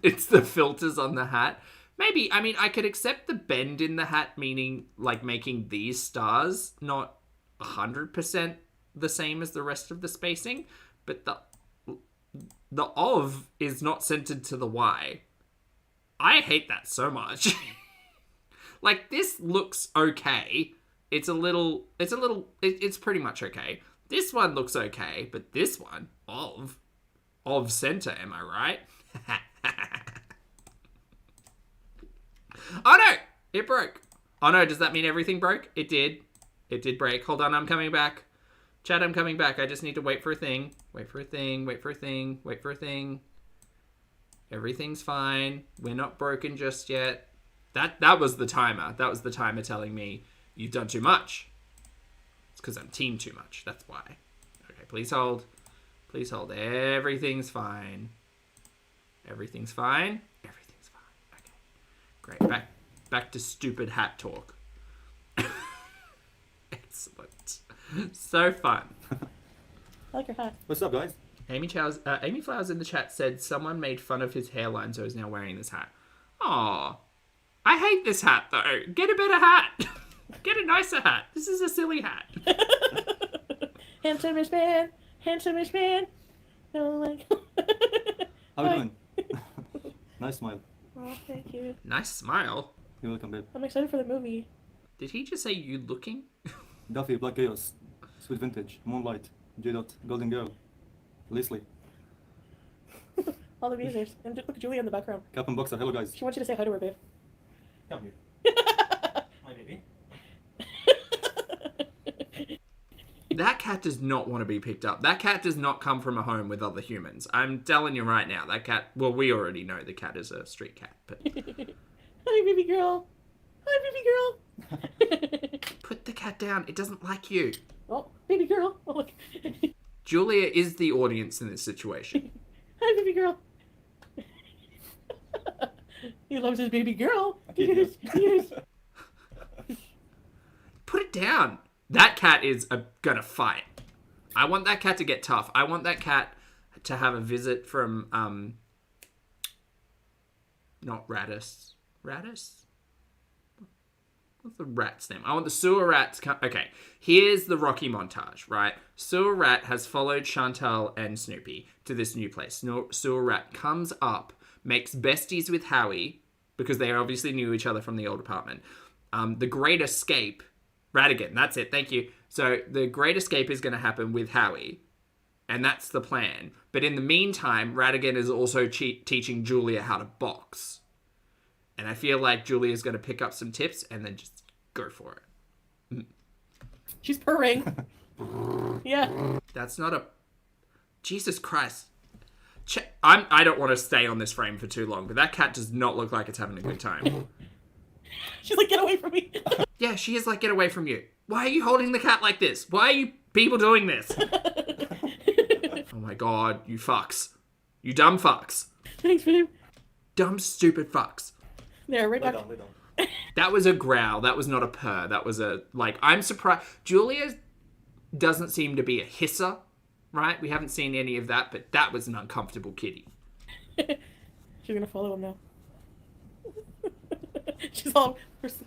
It's the filters on the hat. Maybe, I mean, I could accept the bend in the hat, meaning, like, making these stars not 100% the same as the rest of the spacing, but the of is not centered to the Y. I hate that so much. Like, this looks okay. It's pretty much okay. This one looks okay, but this one, of center, am I right? Oh no! It broke. Oh no, does that mean everything broke? It did. It did break. Hold on, I'm coming back. Chat, I'm coming back. I just need to wait for a thing. Wait for a thing. Wait for a thing. Wait for a thing. Everything's fine. We're not broken just yet. That was the timer. That was the timer telling me you've done too much. It's because I'm team too much. That's why. Okay, please hold. Please hold. Everything's fine. Everything's fine. Everything's fine. Okay. Great. Back to stupid hat talk. Excellent. So fun. I like your hat. What's up guys? Amy Flowers in the chat said someone made fun of his hairline, so he's now wearing this hat. Aw. I hate this hat, though. Get a better hat. Get a nicer hat. This is a silly hat. Handsomest man. Handsomest man. Oh my God. How are you doing? Nice smile. Oh, thank you. Nice smile. You're welcome babe. I'm excited for the movie. Did he just say you looking? Duffy, Black Chaos, Sweet Vintage, Moonlight, J-Dot, Golden Girl, Leslie, All the musers. And look at Julie in the background. Cap and Boxer, hello guys. She wants you to say hi to her, babe. Come here. My baby. That cat does not want to be picked up. That cat does not come from a home with other humans. I'm telling you right now, that cat... Well, we already know the cat is a street cat, but... Hi, baby girl. Hi, baby girl. Put the cat down. It doesn't like you. Oh, baby girl. Oh, look. Julia is the audience in this situation. Hi, baby girl. He loves his baby girl. Okay, Yes. Put it down. That cat is gonna fight. I want that cat to get tough. I want that cat to have a visit from, not Radis. Radis? What's the rat's name? I want the sewer rat to come. Okay, here's the Rocky montage, right? Sewer rat has followed Chantal and Snoopy to this new place. Sewer rat comes up, makes besties with Howie, because they obviously knew each other from the old apartment. The Great Escape... Radigan, that's it, thank you. So the Great Escape is going to happen with Howie, and that's the plan. But in the meantime, Radigan is also teaching Julia how to box. And I feel like Julia's going to pick up some tips and then just go for it. She's purring. Yeah. That's not a... Jesus Christ. I don't want to stay on this frame for too long, but that cat does not look like it's having a good time. She's like, get away from me. Yeah, she is like, get away from you. Why are you holding the cat like this? Why are you people doing this? Oh my god, you fucks. You dumb fucks. Thanks, babe. Dumb, stupid fucks. There, right Lay back. down, lay down. That was a growl. That was not a purr. That was a, like, I'm surprised. Julia doesn't seem to be a hisser, right? We haven't seen any of that, but that was an uncomfortable kitty. She's gonna follow him now. She's all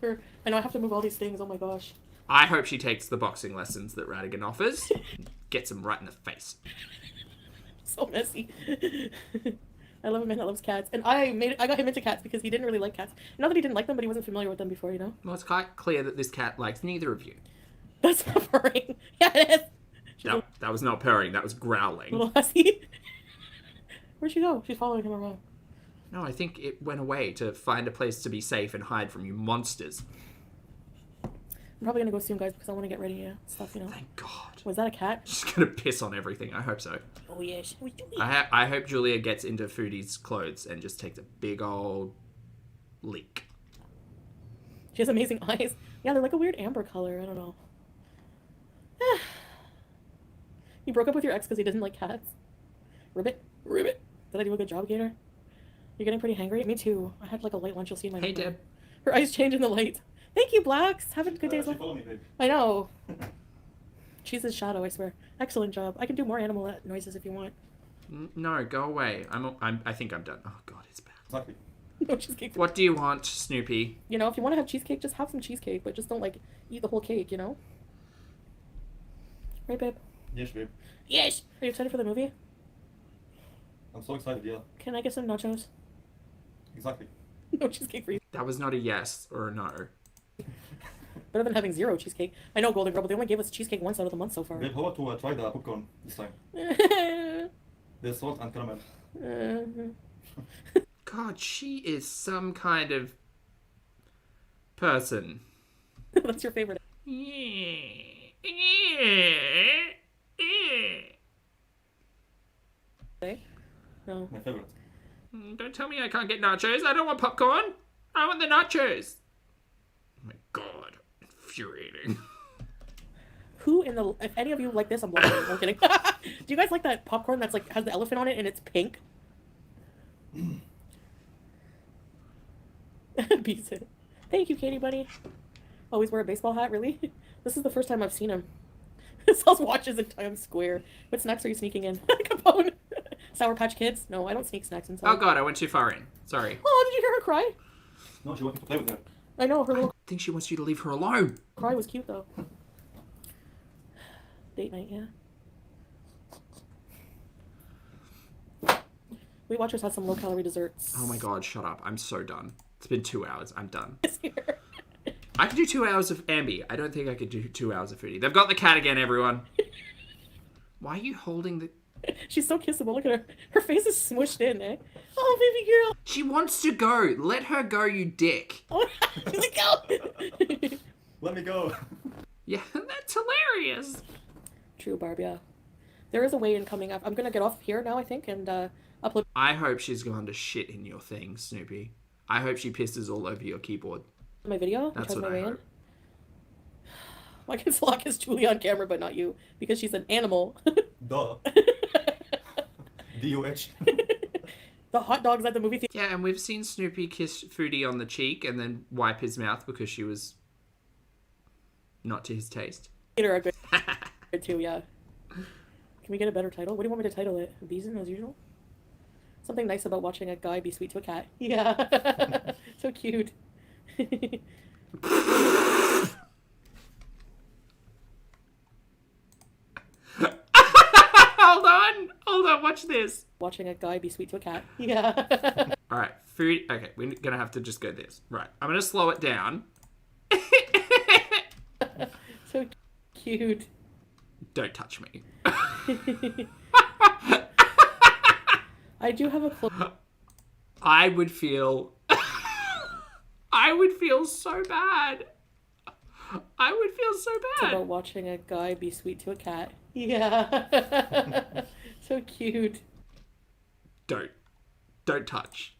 her. I know I have to move all these things. Oh my gosh. I hope she takes the boxing lessons that Radigan offers. Gets him right in the face. So messy. I love a man that loves cats, and I got him into cats because he didn't really like cats. Not that he didn't like them, but he wasn't familiar with them before, you know. Well, it's quite clear that this cat likes neither of you. That's not purring. Yeah, it is. She's No, that was not purring. That was a growling. little hussy. Where'd she go? She's following him around. No, I think it went away to find a place to be safe and hide from you monsters. I'm probably gonna go soon, guys, because I want to get ready and stuff, you know. Thank God. Was that a cat? She's gonna piss on everything. I hope so. Oh yes. I hope Julia gets into Foodie's clothes and just takes a big old leak. She has amazing eyes. Yeah, they're like a weird amber color. I don't know. You broke up with your ex because he doesn't like cats. Ribbit. Did I do a good job, Gator? You're getting pretty hangry? Me too. I had like a light lunch. You'll see in my Hey, window. Deb. Her eyes change in the light. Thank you, Blacks. Have a good day as She well. follow me, babe. I know. She's his shadow, I swear. Excellent job. I can do more animal noises if you want. No, go away. I think I'm done. Oh God, it's bad. Exactly. No cheesecake. What do you want, Snoopy? You know, if you want to have cheesecake, just have some cheesecake, but just don't like eat the whole cake, you know? Right, babe? Yes, babe. Yes! Are you excited for the movie? I'm so excited, yeah. Can I get some nachos? Exactly. No cheesecake for you. That was not a yes or a no. Better than having zero cheesecake. I know, Golden Girl, but they only gave us cheesecake once out of the month so far. Babe, how about to try the popcorn this time? There's salt and caramel. God, she is some kind of person. That's your favorite. Okay? No. My favorite. Don't tell me I can't get nachos. I don't want popcorn. I want the nachos. Oh my God, infuriating. Who in the... If any of you like this, I'm blocking you. I'm kidding. Do you guys like that popcorn that's like has the elephant on it and it's pink? Beats it. Thank you, Katie, buddy. Always wear a baseball hat, really? This is the first time I've seen him. Sells watches in Times Square. What snacks are you sneaking in? Capone. Sour Patch Kids? No, I don't sneak snacks inside. Oh God, I went too far in. Sorry. Oh, did you hear her cry? No, she wanted to play with her. I know, her little I think she wants you to leave her alone. cry was cute, though. Date night, yeah. Weight Watchers has some low-calorie desserts. Oh my God, shut up. I'm so done. It's been 2 hours. I'm done. It's here. I could do 2 hours of Ambi. I don't think I could do 2 hours of Foodie. They've got the cat again, everyone. Why are you holding the... She's so kissable. Look at her. Her face is smushed in, eh? Oh, baby girl. She wants to go. Let her go, you dick. Oh, she's like, go. Let me go. Yeah, that's hilarious. True, Barb, yeah. There is a weigh-in coming up. I'm going to get off here now, I think, and upload I hope she's gone to shit in your thing, Snoopy. I hope she pisses all over your keyboard. my video. That's which has what my I weigh-in. hope. Why can Slock is Julie on camera, but not you? Because she's an animal. Duh. D-U-H. The hot dogs at the movie theater. Yeah, and we've seen Snoopy kiss Foodie on the cheek and then wipe his mouth because she was not to his taste. Are good too, yeah. Can we get a better title? What do you want me to title it? Beeson as usual? Something nice about watching a guy be sweet to a cat. Yeah. So cute. Hold on, watch this. Watching a guy be sweet to a cat. Yeah. All right, food. Okay, we're gonna have to just go this. Right, I'm gonna slow it down. So cute. Don't touch me. I do have a close. I would feel. I would feel so bad. I would feel so bad. About watching a guy be sweet to a cat. Yeah. So cute. Don't touch.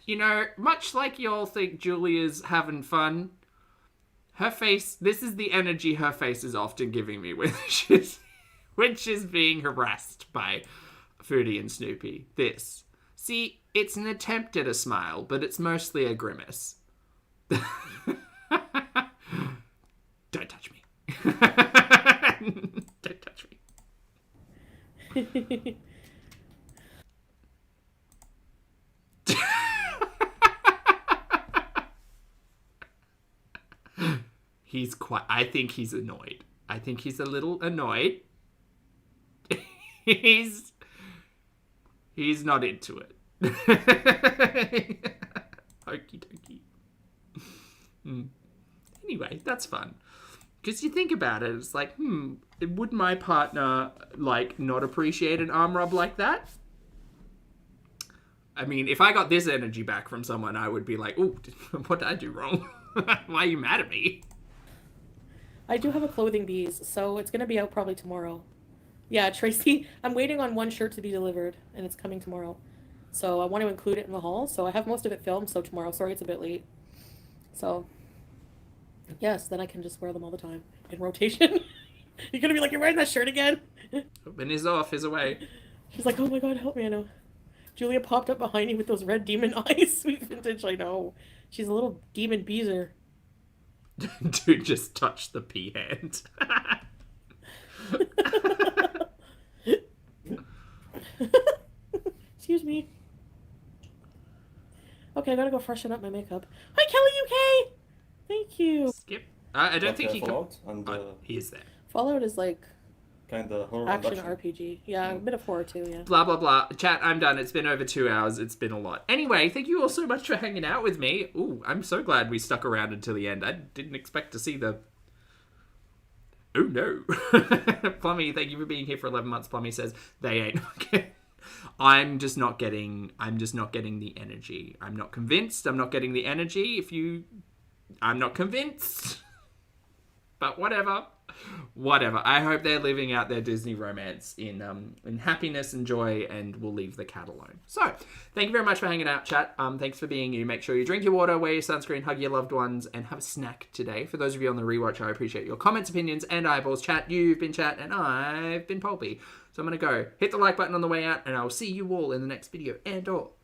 You know, much like y'all think Julia's having fun, her face, this is the energy her face is often giving me when she's being harassed by Foodie and Snoopy. This. See, it's an attempt at a smile, but it's mostly a grimace. Don't touch me. Don't touch me. I think he's annoyed. I think he's a little annoyed. He's not into it. Okie dokie. Anyway, that's fun. Because you think about it, it's like, would my partner, like, not appreciate an arm rub like that? I mean, if I got this energy back from someone, I would be like, ooh, what did I do wrong? Why are you mad at me? I do have a clothing bees, so it's going to be out probably tomorrow. Yeah, Tracy, I'm waiting on one shirt to be delivered, and it's coming tomorrow. So I want to include it in the haul, so I have most of it filmed, so tomorrow. Sorry, it's a bit late. So, yes, then I can just wear them all the time in rotation. You're going to be like, you're wearing that shirt again? When he's off, he's away. She's like, oh my god, help me, I know. Julia popped up behind you with those red demon eyes. Sweet vintage, I know. She's a little demon beezer. Dude just touched the pea hand. Excuse me. Okay, I gotta go freshen up my makeup. Hi, Kelly UK! Thank you. Skip. I don't think he can. Fallout and He is there. Fallout is like kind of horror action and RPG. Yeah, a bit of horror too, yeah. Blah, blah, blah. Chat, I'm done. It's been over 2 hours. It's been a lot. Anyway, thank you all so much for hanging out with me. Ooh, I'm so glad we stuck around until the end. I didn't expect to see the... Oh, no. Plummy, thank you for being here for 11 months. Plummy says, they ain't... Okay. I'm just not getting the energy. I'm not convinced. I'm not getting the energy. I'm not convinced. But whatever. I hope they're living out their Disney romance in happiness and joy, and we'll leave the cat alone. So, thank you very much for hanging out, chat. Thanks for being you. Make sure you drink your water, wear your sunscreen, hug your loved ones, and have a snack today. For those of you on the rewatch, I appreciate your comments, opinions, and eyeballs. Chat, you've been Chat, and I've been Pulpy. So I'm going to go hit the like button on the way out, and I'll see you all in the next video, and all.